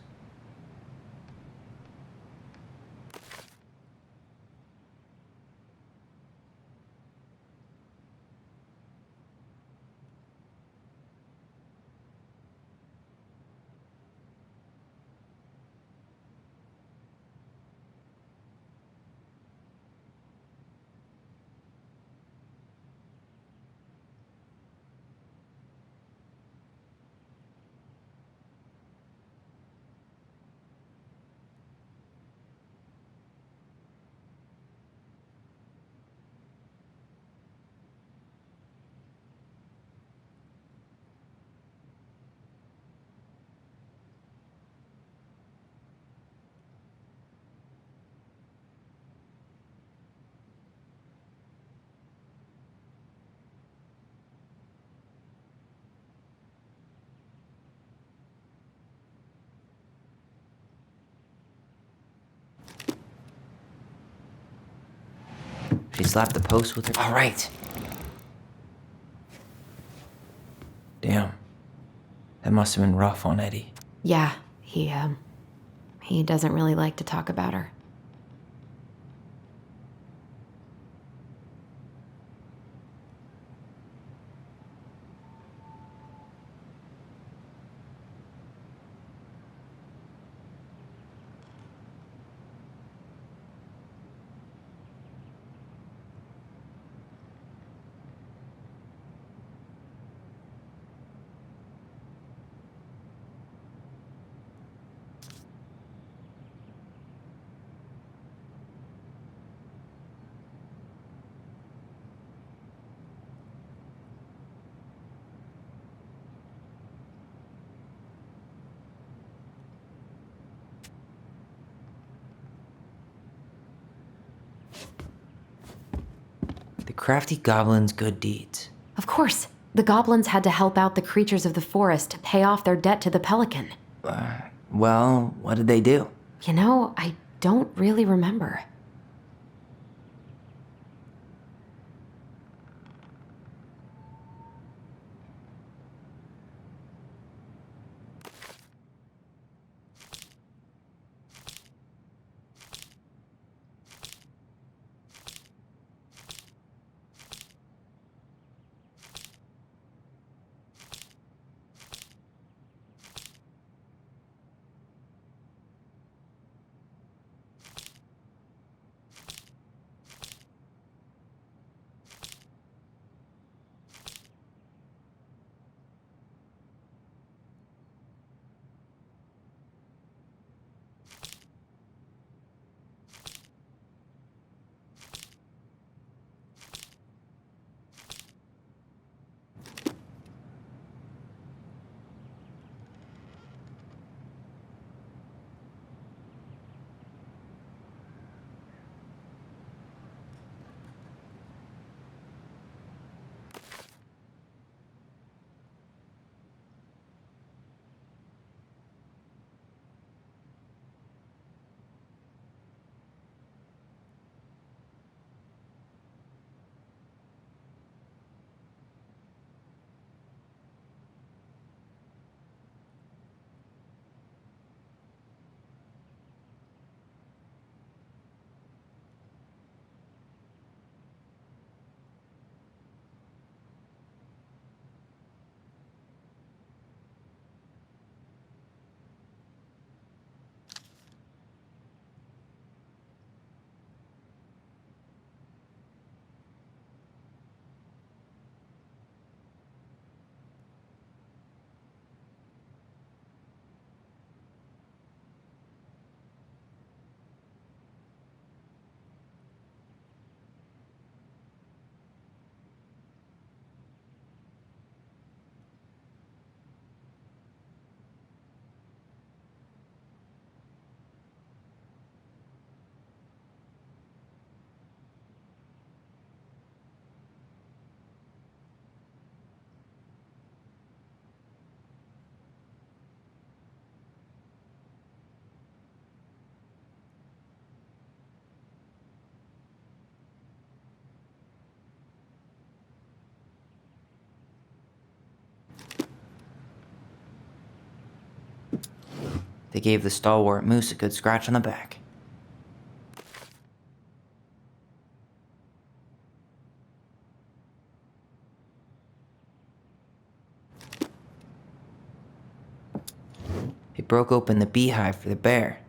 She slapped the post with her. All right. Damn. That must have been rough on Eddie. Yeah, he doesn't really like to talk about her. The crafty goblin's good deeds. Of course, the goblins had to help out the creatures of the forest to pay off their debt to the pelican. Well, what did they do? You know, I don't really remember. They gave the stalwart moose a good scratch on the back. They broke open the beehive for the bear.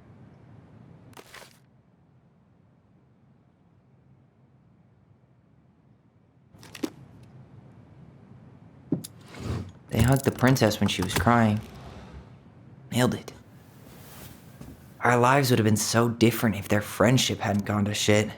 They hugged the princess when she was crying. Nailed it. Our lives would have been so different if their friendship hadn't gone to shit.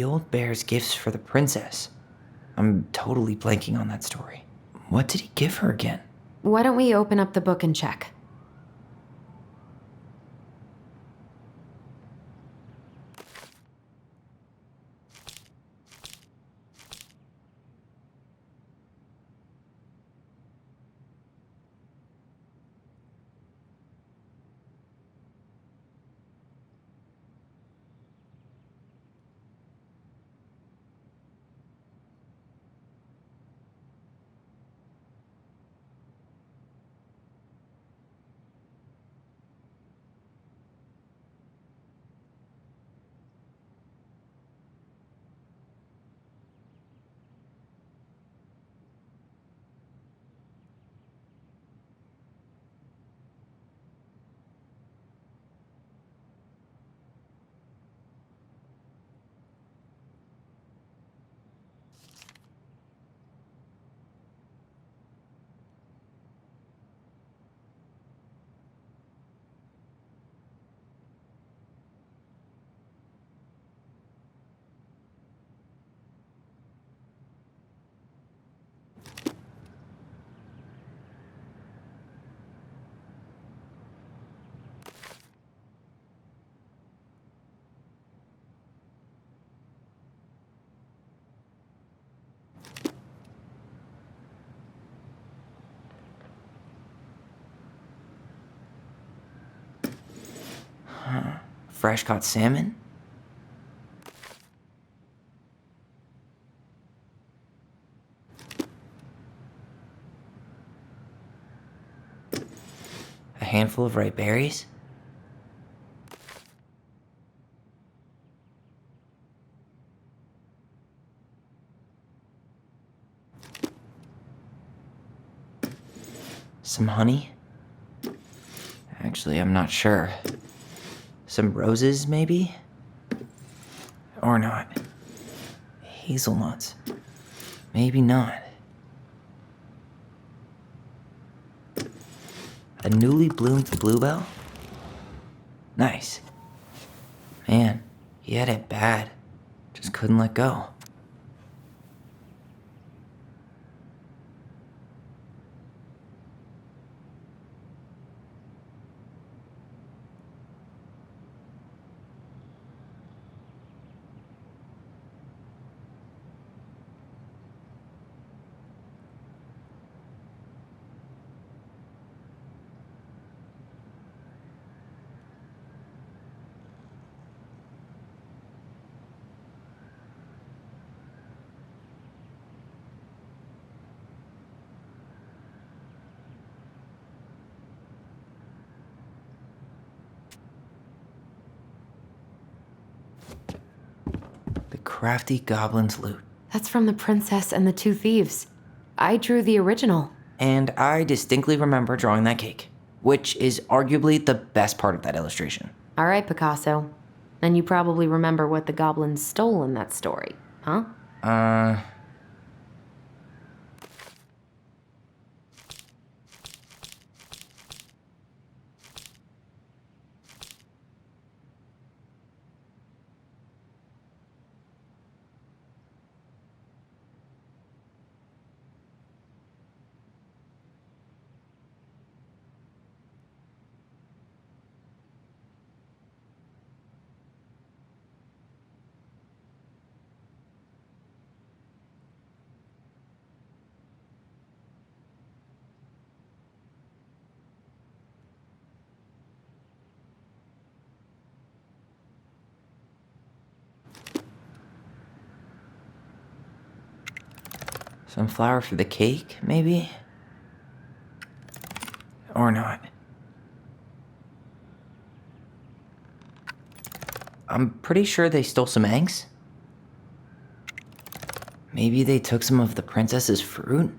The old bear's gifts for the princess. I'm totally blanking on that story. What did he give her again? Why don't we open up the book and check? Fresh caught salmon? A handful of ripe berries? Some honey? Actually, I'm not sure. Some roses, maybe? Or not. Hazelnuts. Maybe not. A newly bloomed bluebell? Nice. Man, he had it bad. Just couldn't let go. Crafty goblin's loot. That's from The Princess and the Two Thieves. I drew the original. And I distinctly remember drawing that cake, which is arguably the best part of that illustration. All right, Picasso. Then you probably remember what the goblins stole in that story, huh? Some flour for the cake, maybe? Or not. I'm pretty sure they stole some eggs. Maybe they took some of the princess's fruit?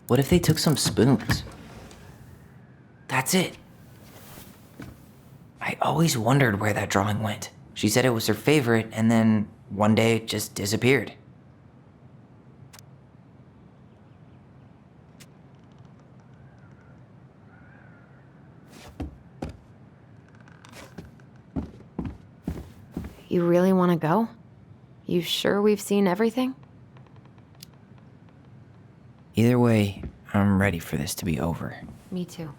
What if they took some spoons? That's it. I always wondered where that drawing went. She said it was her favorite, and then one day it just disappeared. You really want to go? You sure we've seen everything? Either way, I'm ready for this to be over. Me too.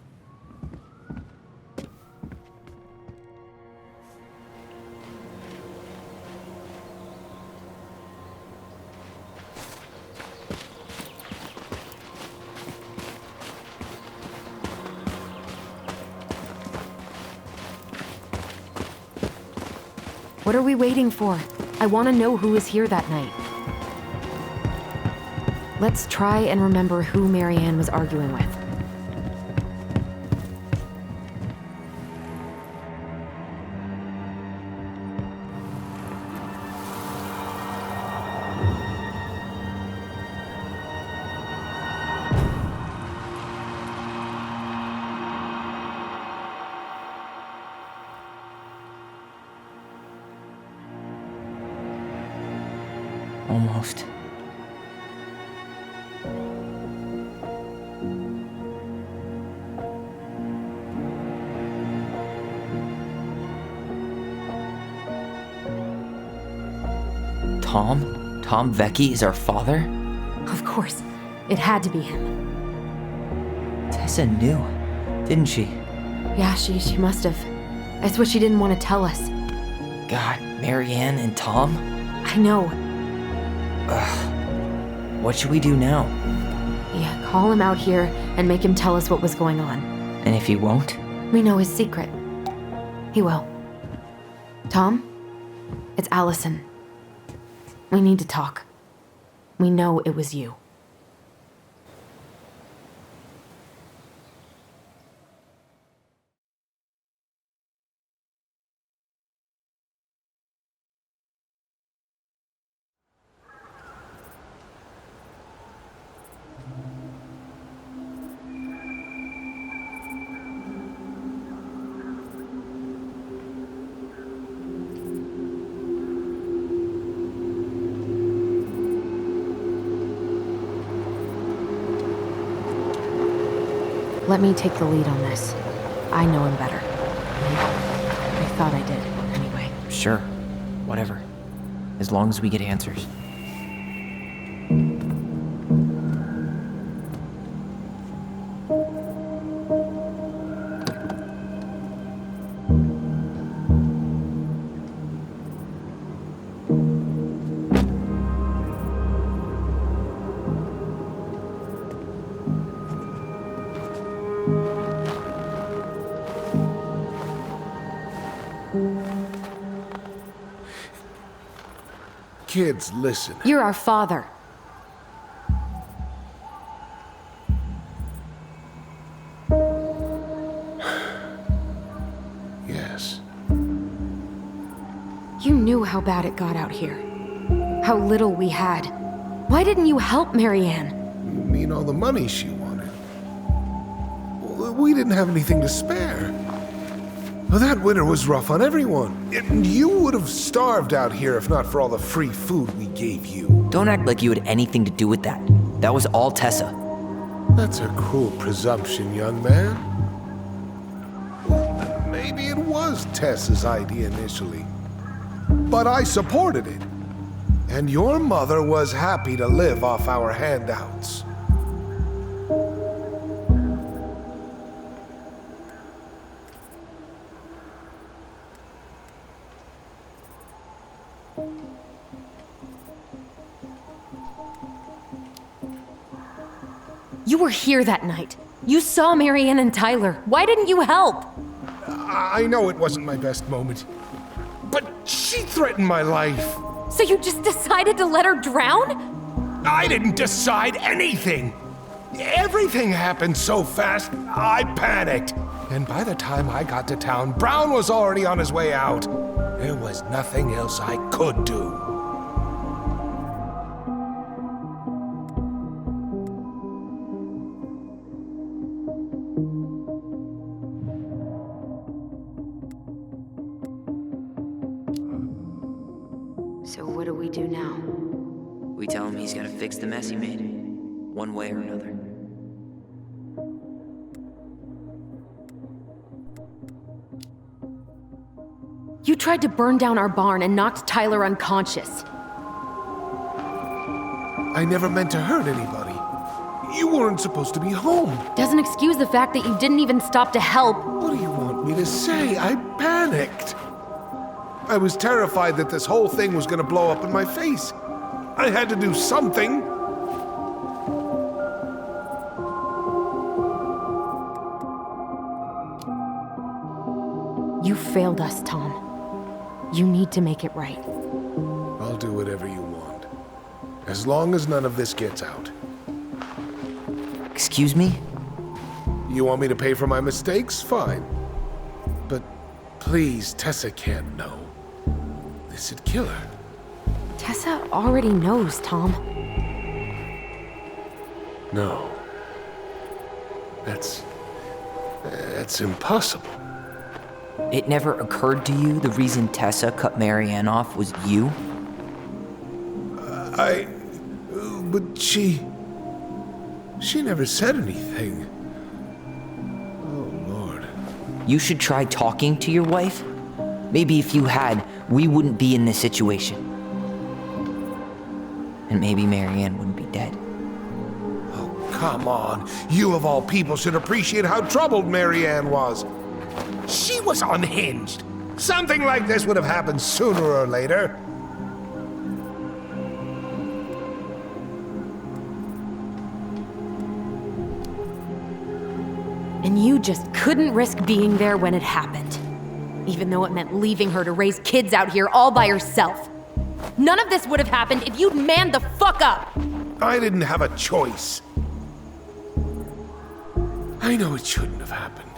What are we waiting for? I want to know who was here that night. Let's try and remember who Marianne was arguing with. Almost. Tom? Tom Vecchi is our father? Of course. It had to be him. Tessa knew, didn't she? Yeah, she must have. That's what she didn't want to tell us. God, Marianne and Tom? I know. Ugh. What should we do now? Yeah, call him out here and make him tell us what was going on. And if he won't? We know his secret. He will. Tom? It's Alyson. We need to talk. We know it was you. Let me take the lead on this. I know him better. I thought I did, anyway. Sure. Whatever. As long as we get answers. Kids, listen. You're our father. Yes. You knew how bad it got out here. How little we had. Why didn't you help Marianne? You mean all the money she wanted? Well, we didn't have anything to spare. Well, that winter was rough on everyone. And you would have starved out here if not for all the free food we gave you. Don't act like you had anything to do with that. That was all Tessa. That's a cruel presumption, young man. Well, maybe it was Tessa's idea initially. But I supported it. And your mother was happy to live off our handouts. You were here that night. You saw Marianne and Tyler. Why didn't you help? I know it wasn't my best moment, but she threatened my life. So you just decided to let her drown? I didn't decide anything. Everything happened so fast, I panicked. And by the time I got to town, Brown was already on his way out. There was nothing else I could do. So what do we do now? We tell him he's gotta fix the mess he made, one way or another. You tried to burn down our barn and knocked Tyler unconscious. I never meant to hurt anybody. You weren't supposed to be home. Doesn't excuse the fact that you didn't even stop to help. What do you want me to say? I panicked. I was terrified that this whole thing was gonna blow up in my face. I had to do something. You failed us, Tom. You need to make it right. I'll do whatever you want. As long as none of this gets out. Excuse me? You want me to pay for my mistakes? Fine. But please, Tessa can't know. This'd kill her. Tessa already knows, Tom. No. That's impossible. It never occurred to you the reason Tessa cut Marianne off was you? But she never said anything. Oh, Lord. You should try talking to your wife. Maybe if you had, we wouldn't be in this situation. And maybe Marianne wouldn't be dead. Oh, come on. You of all people should appreciate how troubled Marianne was. She was unhinged. Something like this would have happened sooner or later. And you just couldn't risk being there when it happened. Even though it meant leaving her to raise kids out here all by herself. None of this would have happened if you'd manned the fuck up! I didn't have a choice. I know it shouldn't have happened.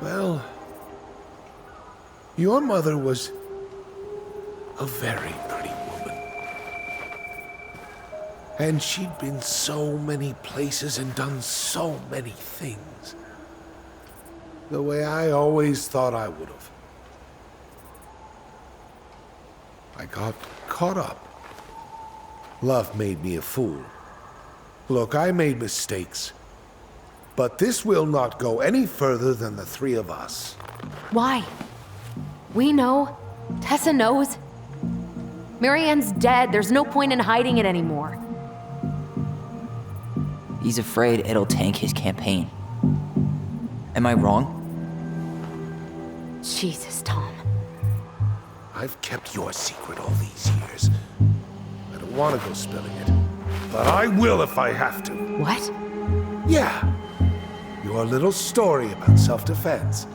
Well, your mother was a very pretty woman. And she'd been so many places and done so many things. The way I always thought I would have. I got caught up. Love made me a fool. Look, I made mistakes. But this will not go any further than the three of us. Why? We know. Tessa knows. Marianne's dead. There's no point in hiding it anymore. He's afraid it'll tank his campaign. Am I wrong? Jesus, Tom. I've kept your secret all these years. I don't want to go spilling it. But I will if I have to. What? Yeah. Your little story about self-defense.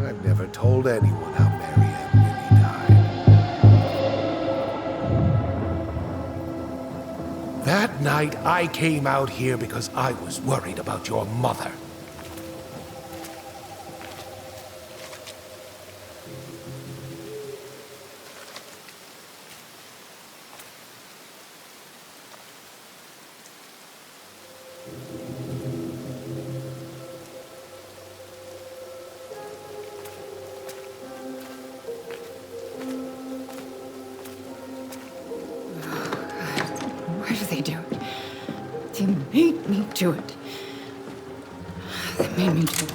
I've never told anyone how Marianne really died. That night, I came out here because I was worried about your mother. Why do they do it? They made me do it. They made me do it.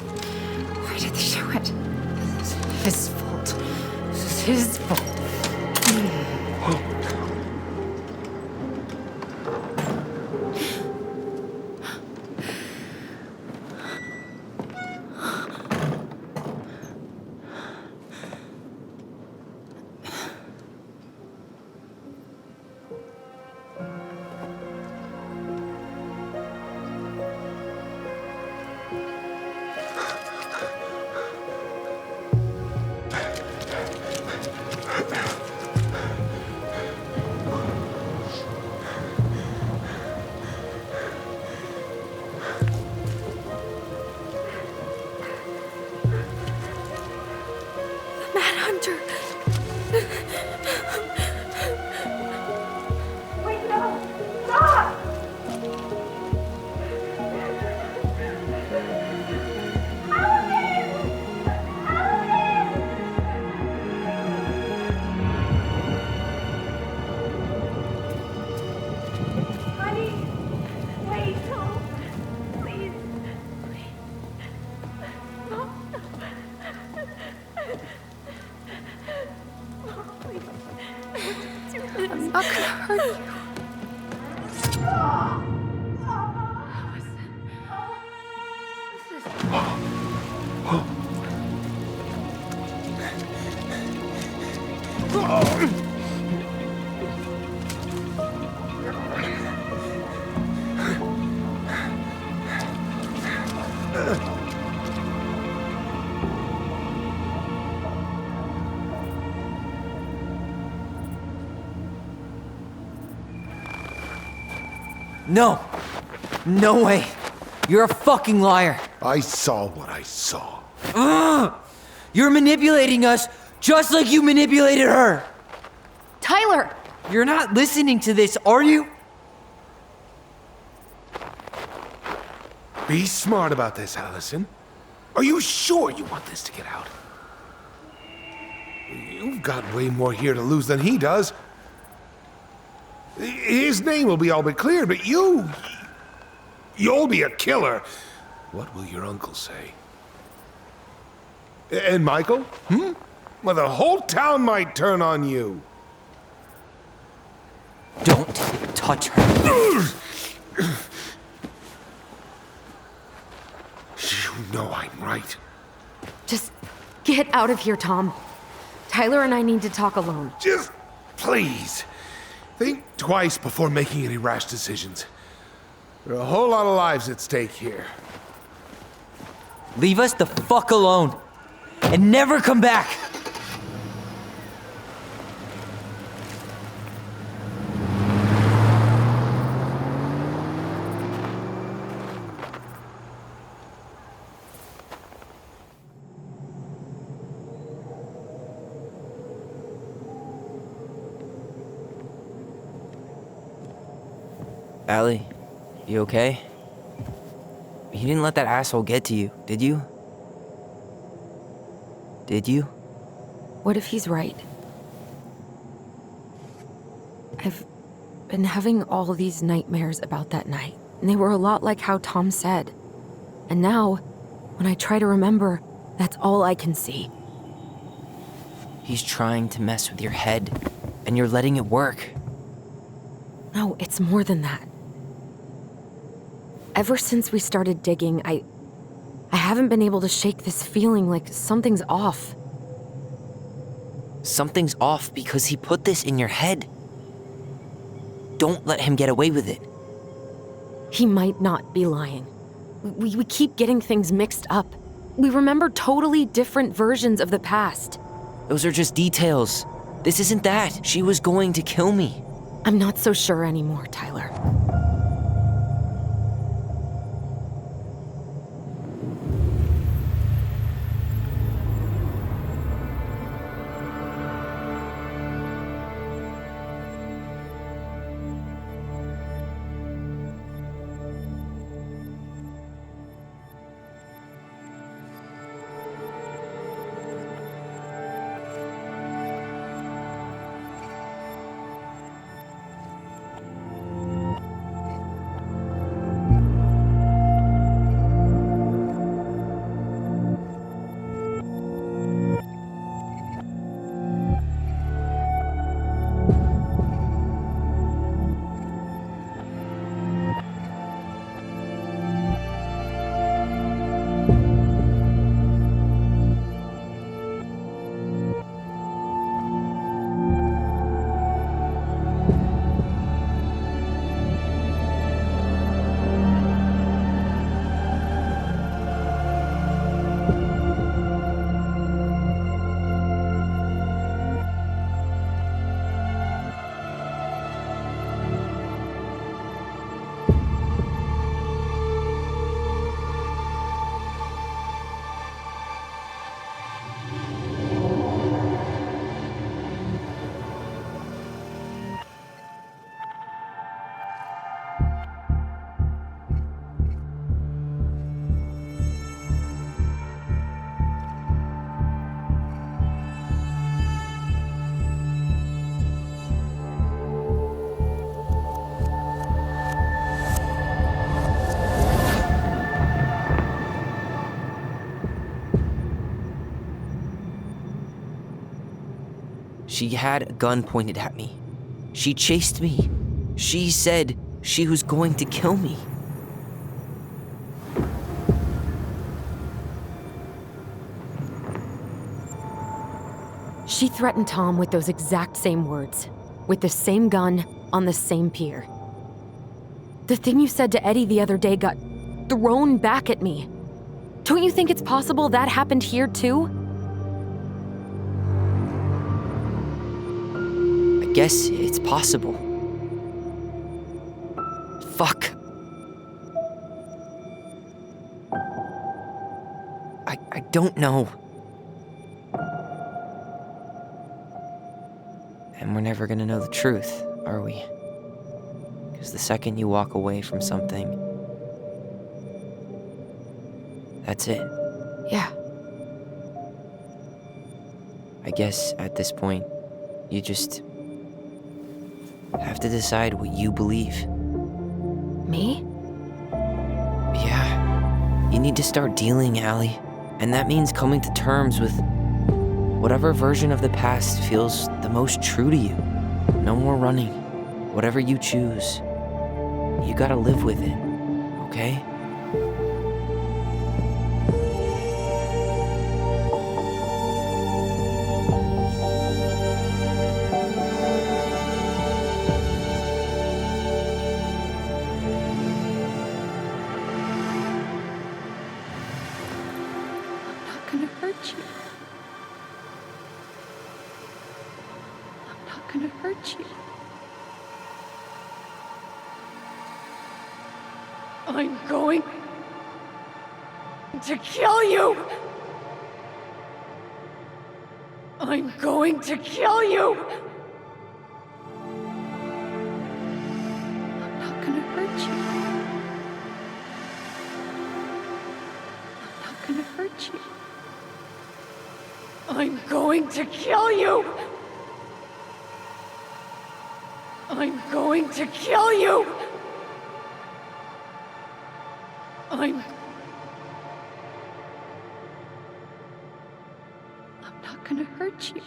Why did they do it? This is his fault. This is his fault. not gonna hurt you. No! No way! You're a fucking liar! I saw what I saw. Ugh! You're manipulating us just like you manipulated her! Tyler! You're not listening to this, are you? Be smart about this, Alyson. Are you sure you want this to get out? You've got way more here to lose than he does. His name will be all but cleared, but you'll be a killer. What will your uncle say? And Michael? Well, the whole town might turn on you. Don't touch her. You know I'm right. Just get out of here, Tom. Tyler and I need to talk alone. Just please. Think twice before making any rash decisions. There are a whole lot of lives at stake here. Leave us the fuck alone. And never come back. Allie, you okay? You didn't let that asshole get to you, did you? Did you? What if he's right? I've been having all these nightmares about that night, and they were a lot like how Tom said. And now, when I try to remember, that's all I can see. He's trying to mess with your head, and you're letting it work. No, it's more than that. Ever since we started digging, I haven't been able to shake this feeling like something's off. Something's off because he put this in your head. Don't let him get away with it. He might not be lying. We keep getting things mixed up. We remember totally different versions of the past. Those are just details. This isn't that. She was going to kill me. I'm not so sure anymore, Tyler. She had a gun pointed at me. She chased me. She said she was going to kill me. She threatened Tom with those exact same words, with the same gun, on the same pier. The thing you said to Eddie the other day got thrown back at me. Don't you think it's possible that happened here too? I guess it's possible. Fuck. I don't know. And we're never gonna know the truth, are we? Because the second you walk away from something, that's it. Yeah. I guess at this point, you just have to decide what you believe. Me? Yeah. You need to start dealing, Allie. And that means coming to terms with whatever version of the past feels the most true to you. No more running. Whatever you choose, you gotta live with it, okay? I'm going to kill you! I'm going to kill you! I'm not gonna hurt you. I'm not gonna hurt you. I'm going to kill you! I'm going to kill you! I'm not gonna hurt you.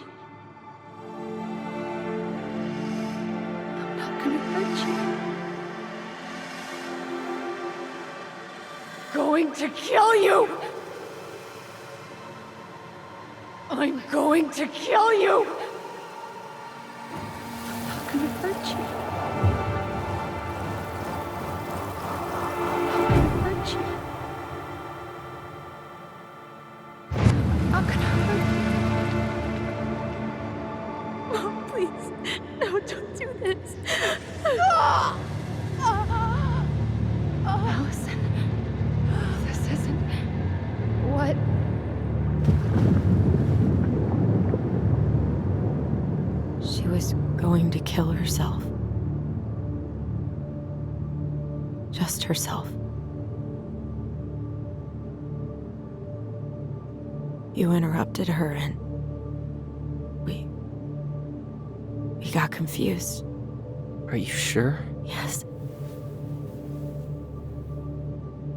I'm not gonna hurt you. Going to kill you! I'm going to kill you! I'm not gonna hurt you. Alyson, this isn't what... She was going to kill herself. Just herself. You interrupted her and... We got confused. Are you sure? Yes.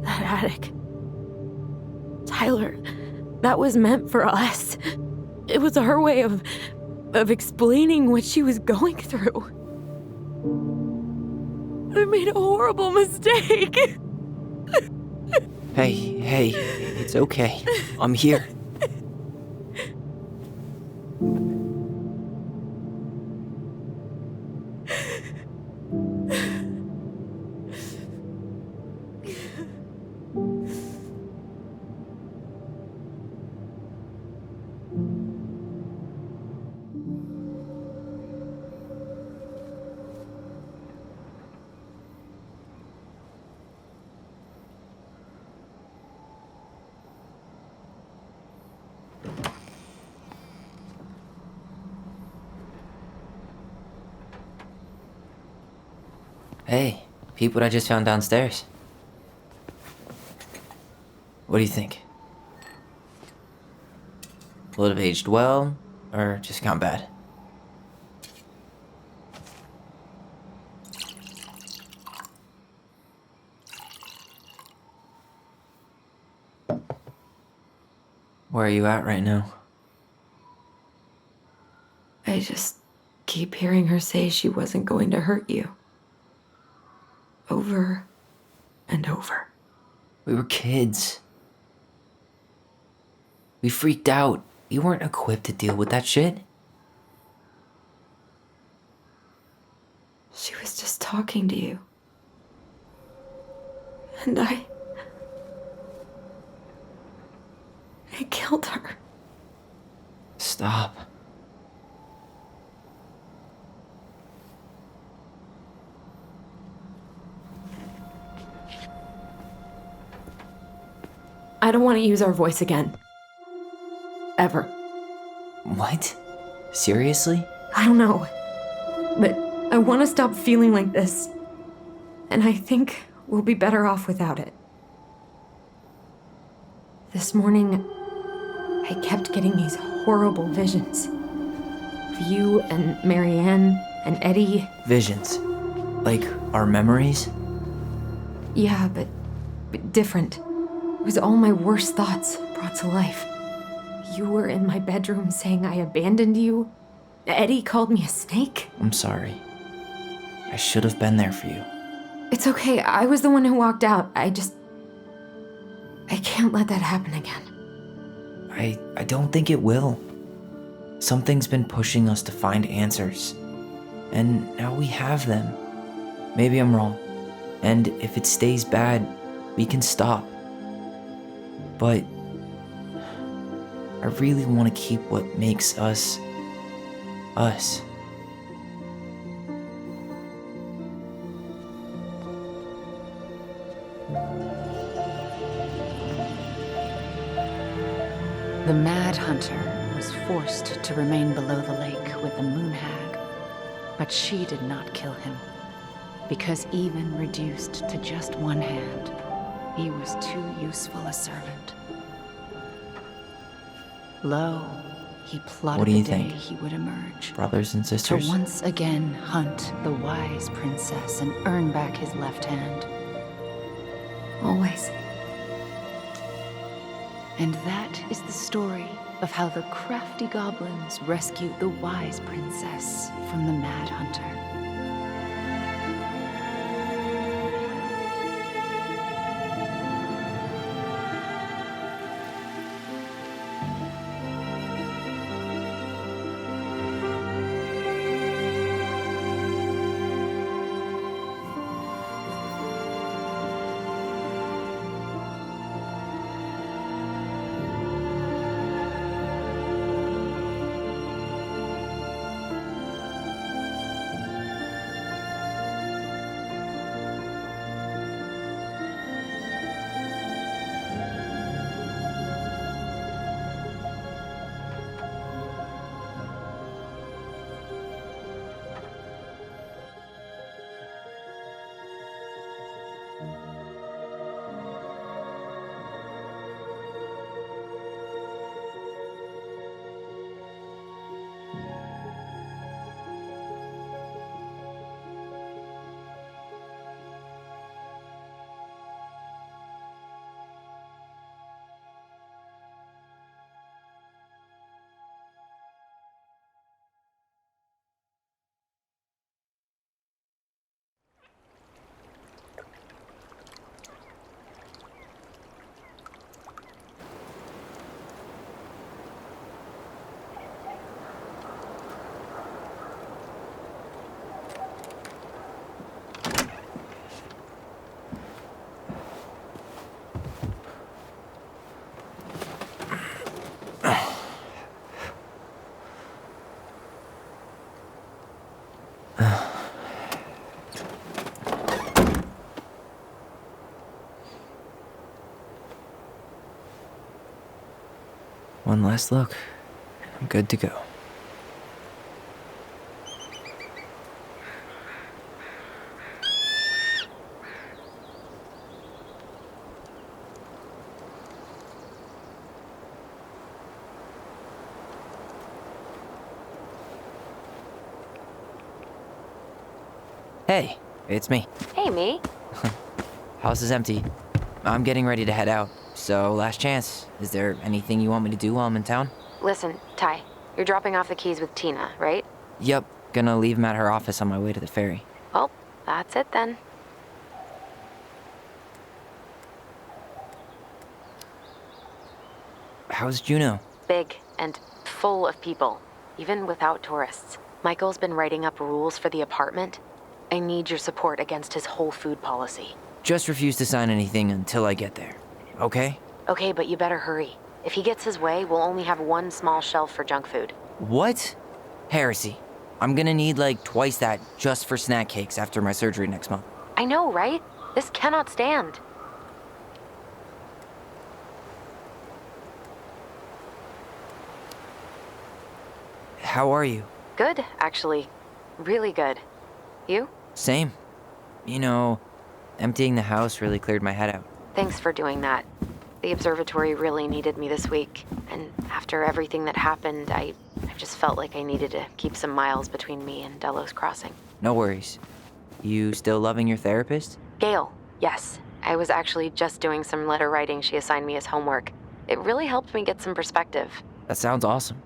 That attic. Tyler, that was meant for us. It was our way of explaining what she was going through. I made a horrible mistake. Hey, it's okay. I'm here. Hey, peep what I just found downstairs. What do you think? Will it have aged well, or just gone bad? Where are you at right now? I just keep hearing her say she wasn't going to hurt you. Over and over. We were kids. We freaked out. You weren't equipped to deal with that shit. She was just talking to you. And I killed her. Stop. I don't want to use our voice again. Ever. What? Seriously? I don't know. But I want to stop feeling like this. And I think we'll be better off without it. This morning, I kept getting these horrible visions. Of you and Marianne and Eddie. Visions. Like our memories? Yeah, but different. It was all my worst thoughts brought to life. You were in my bedroom saying I abandoned you. Eddie called me a snake. I'm sorry. I should have been there for you. It's okay. I was the one who walked out. I can't let that happen again. I don't think it will. Something's been pushing us to find answers. And now we have them. Maybe I'm wrong. And if it stays bad, we can stop. But I really want to keep what makes us, us. The Mad Hunter was forced to remain below the lake with the Moon Hag, but she did not kill him, because even reduced to just one hand, he was too useful a servant. Lo, he plotted What do you the day think? he would emerge. Brothers and sisters? To once again hunt the wise princess and earn back his left hand. Always. And that is the story of how the crafty goblins rescued the wise princess from the Mad Hunter. One last look. I'm good to go. Hey, it's me. Hey, me. House is empty. I'm getting ready to head out. So, last chance. Is there anything you want me to do while I'm in town? Listen, Ty, you're dropping off the keys with Tina, right? Yep. Gonna leave him at her office on my way to the ferry. Well, that's it then. How's Juneau? Big and full of people, even without tourists. Michael's been writing up rules for the apartment. I need your support against his whole food policy. Just refuse to sign anything until I get there, okay? Okay, but you better hurry. If he gets his way, we'll only have one small shelf for junk food. What? Heresy. I'm gonna need like twice that just for snack cakes after my surgery next month. I know, right? This cannot stand. How are you? Good, actually. Really good. You? Same. You know, emptying the house really cleared my head out. Thanks for doing that. The observatory really needed me this week, and after everything that happened, I just felt like I needed to keep some miles between me and Delos Crossing. No worries. You still loving your therapist? Gail, yes. I was actually just doing some letter writing she assigned me as homework. It really helped me get some perspective. That sounds awesome.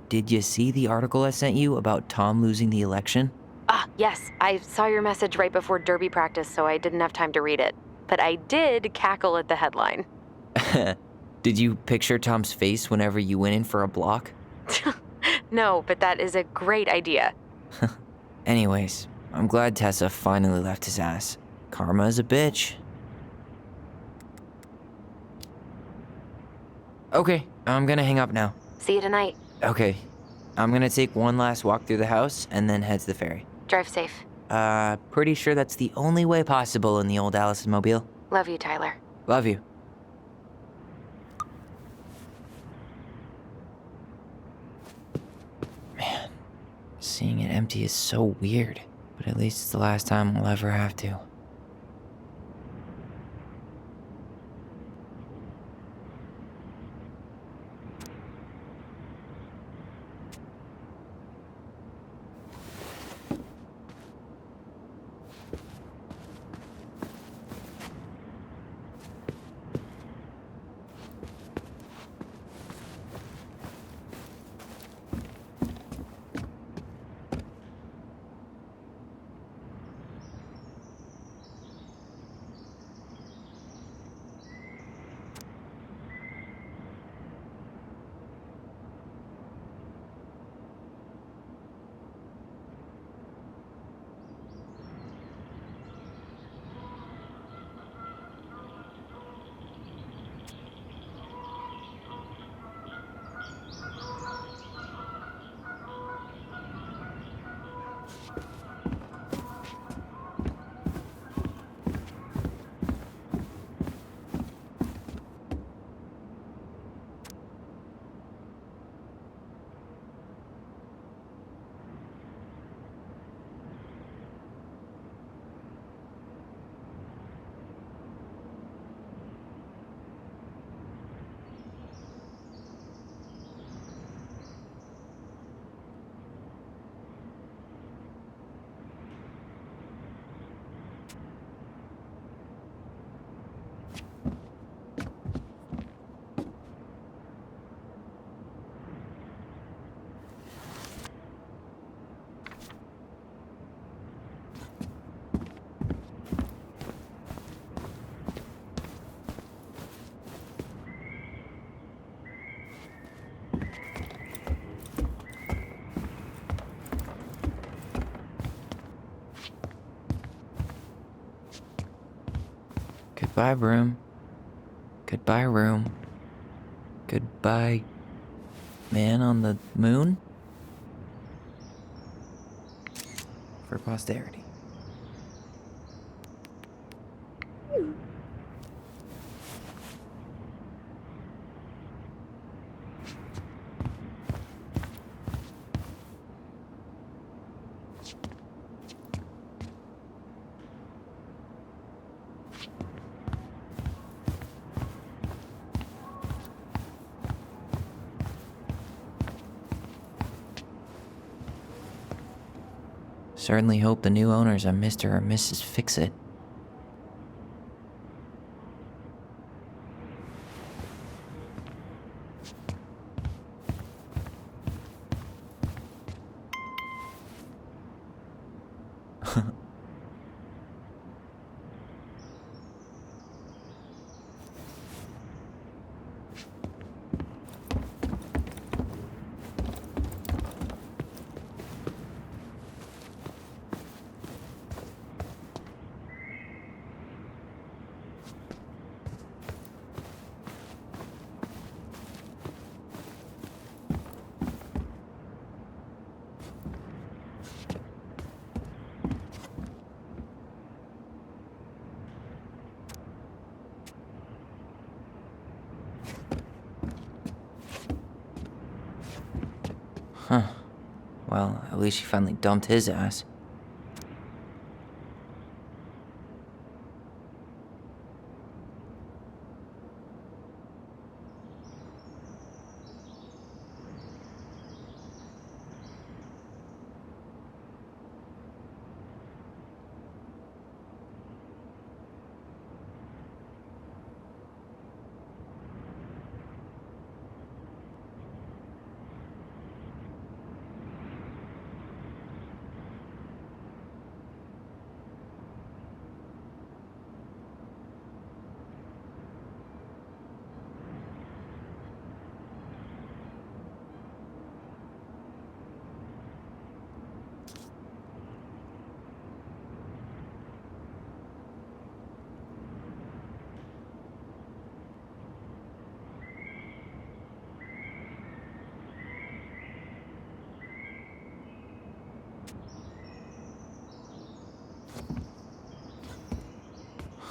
Did you see the article I sent you about Tom losing the election? Ah, yes. I saw your message right before derby practice, so I didn't have time to read it. But I did cackle at the headline. Did you picture Tom's face whenever you went in for a block? No, but that is a great idea. Anyways, I'm glad Tessa finally left his ass. Karma is a bitch. Okay, I'm gonna hang up now. See you tonight. Okay, I'm gonna take one last walk through the house and then head to the ferry. Drive safe. Pretty sure that's the only way possible in the old Alyson mobile. Love you, Tyler. Love you. Man, seeing it empty is so weird, but at least it's the last time we'll ever have to. Goodbye, room. Goodbye, room. Goodbye, man on the moon? For posterity. Certainly hope the new owners are Mr. or Mrs. Fix-It. Huh. Well, at least she finally dumped his ass.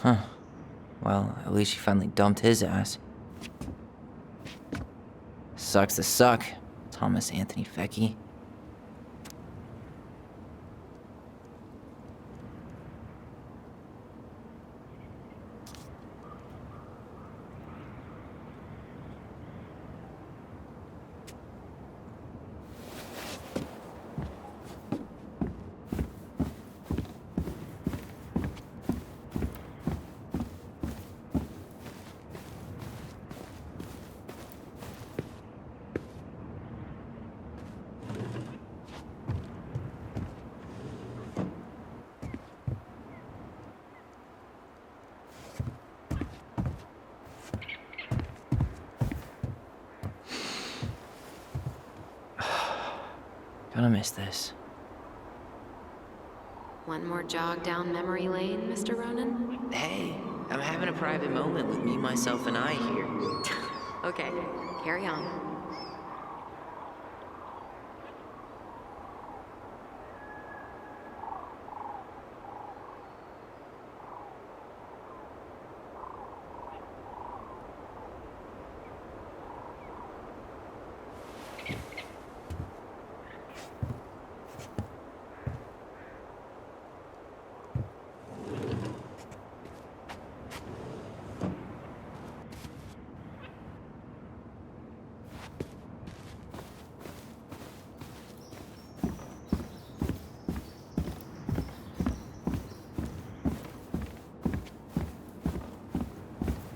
Huh. Well, at least she finally dumped his ass. Sucks to suck, Thomas Anthony Fecky. Gonna miss this. One more jog down memory lane, Mr. Ronan? Hey, I'm having a private moment with me, myself, and I here. Okay, carry on.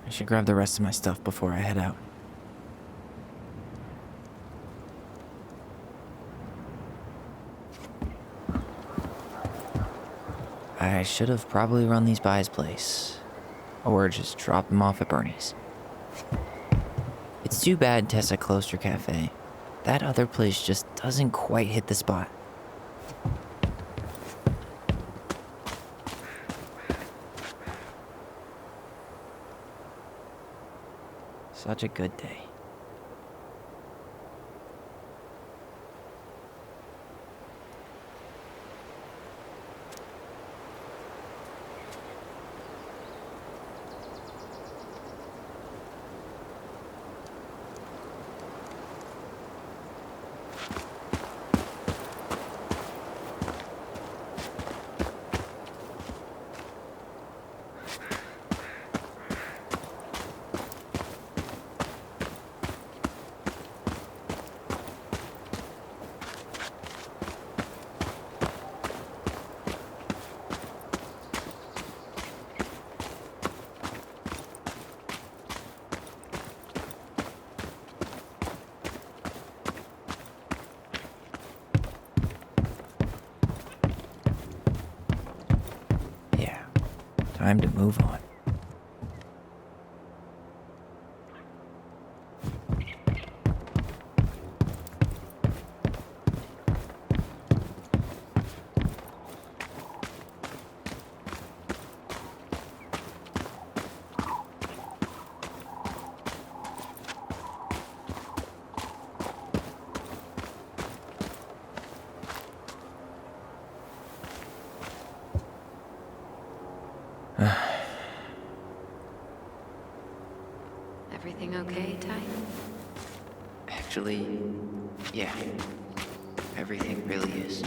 I should grab the rest of my stuff before I head out. I should have probably run these by his place, or just dropped them off at Bernie's. It's too bad Tessa closed her cafe. That other place just doesn't quite hit the spot. Such a good day. Time to move on. Everything okay, Ty? Actually, yeah. Everything really is.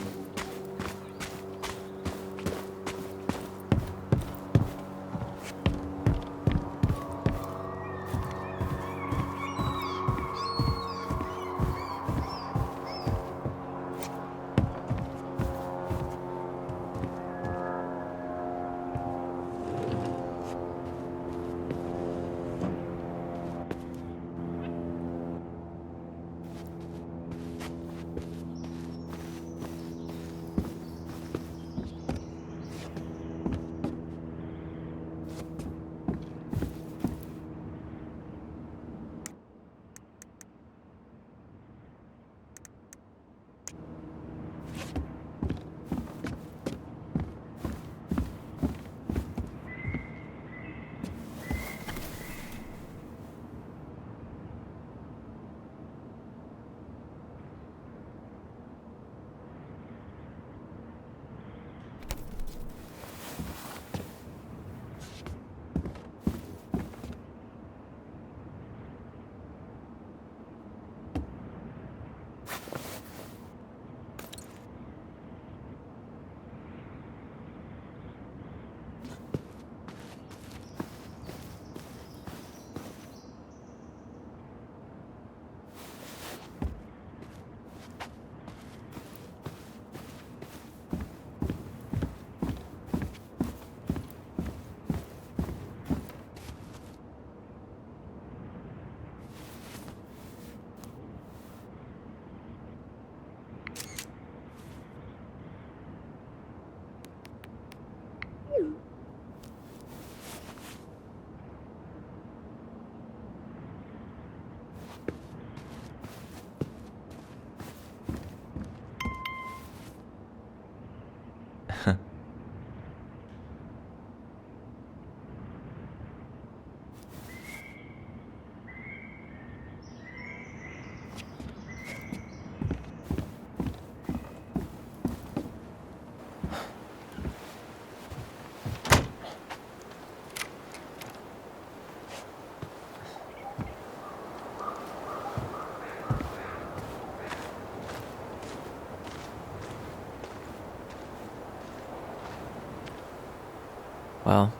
Well,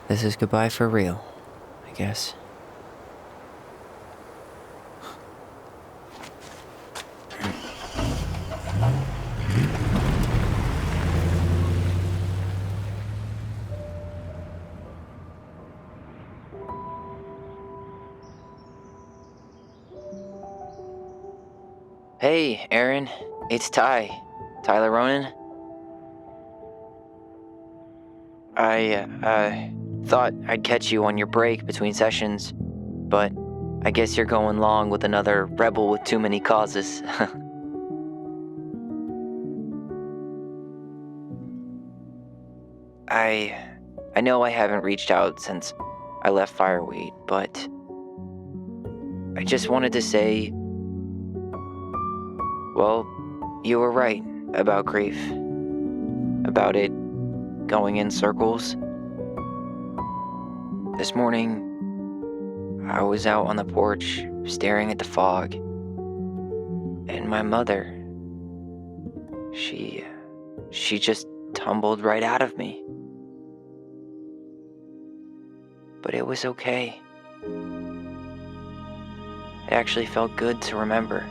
this is goodbye for real, I guess. Hey, Aaron. It's Tyler Ronan. I thought I'd catch you on your break between sessions, but I guess you're going long with another rebel with too many causes. I know I haven't reached out since I left Fireweight, but I just wanted to say, well, you were right about grief. About it going in circles. This morning, I was out on the porch staring at the fog, and my mother, she just tumbled right out of me. But it was okay. It actually felt good to remember.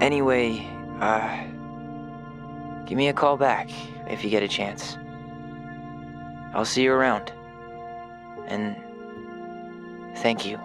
Anyway, give me a call back if you get a chance. I'll see you around. And thank you.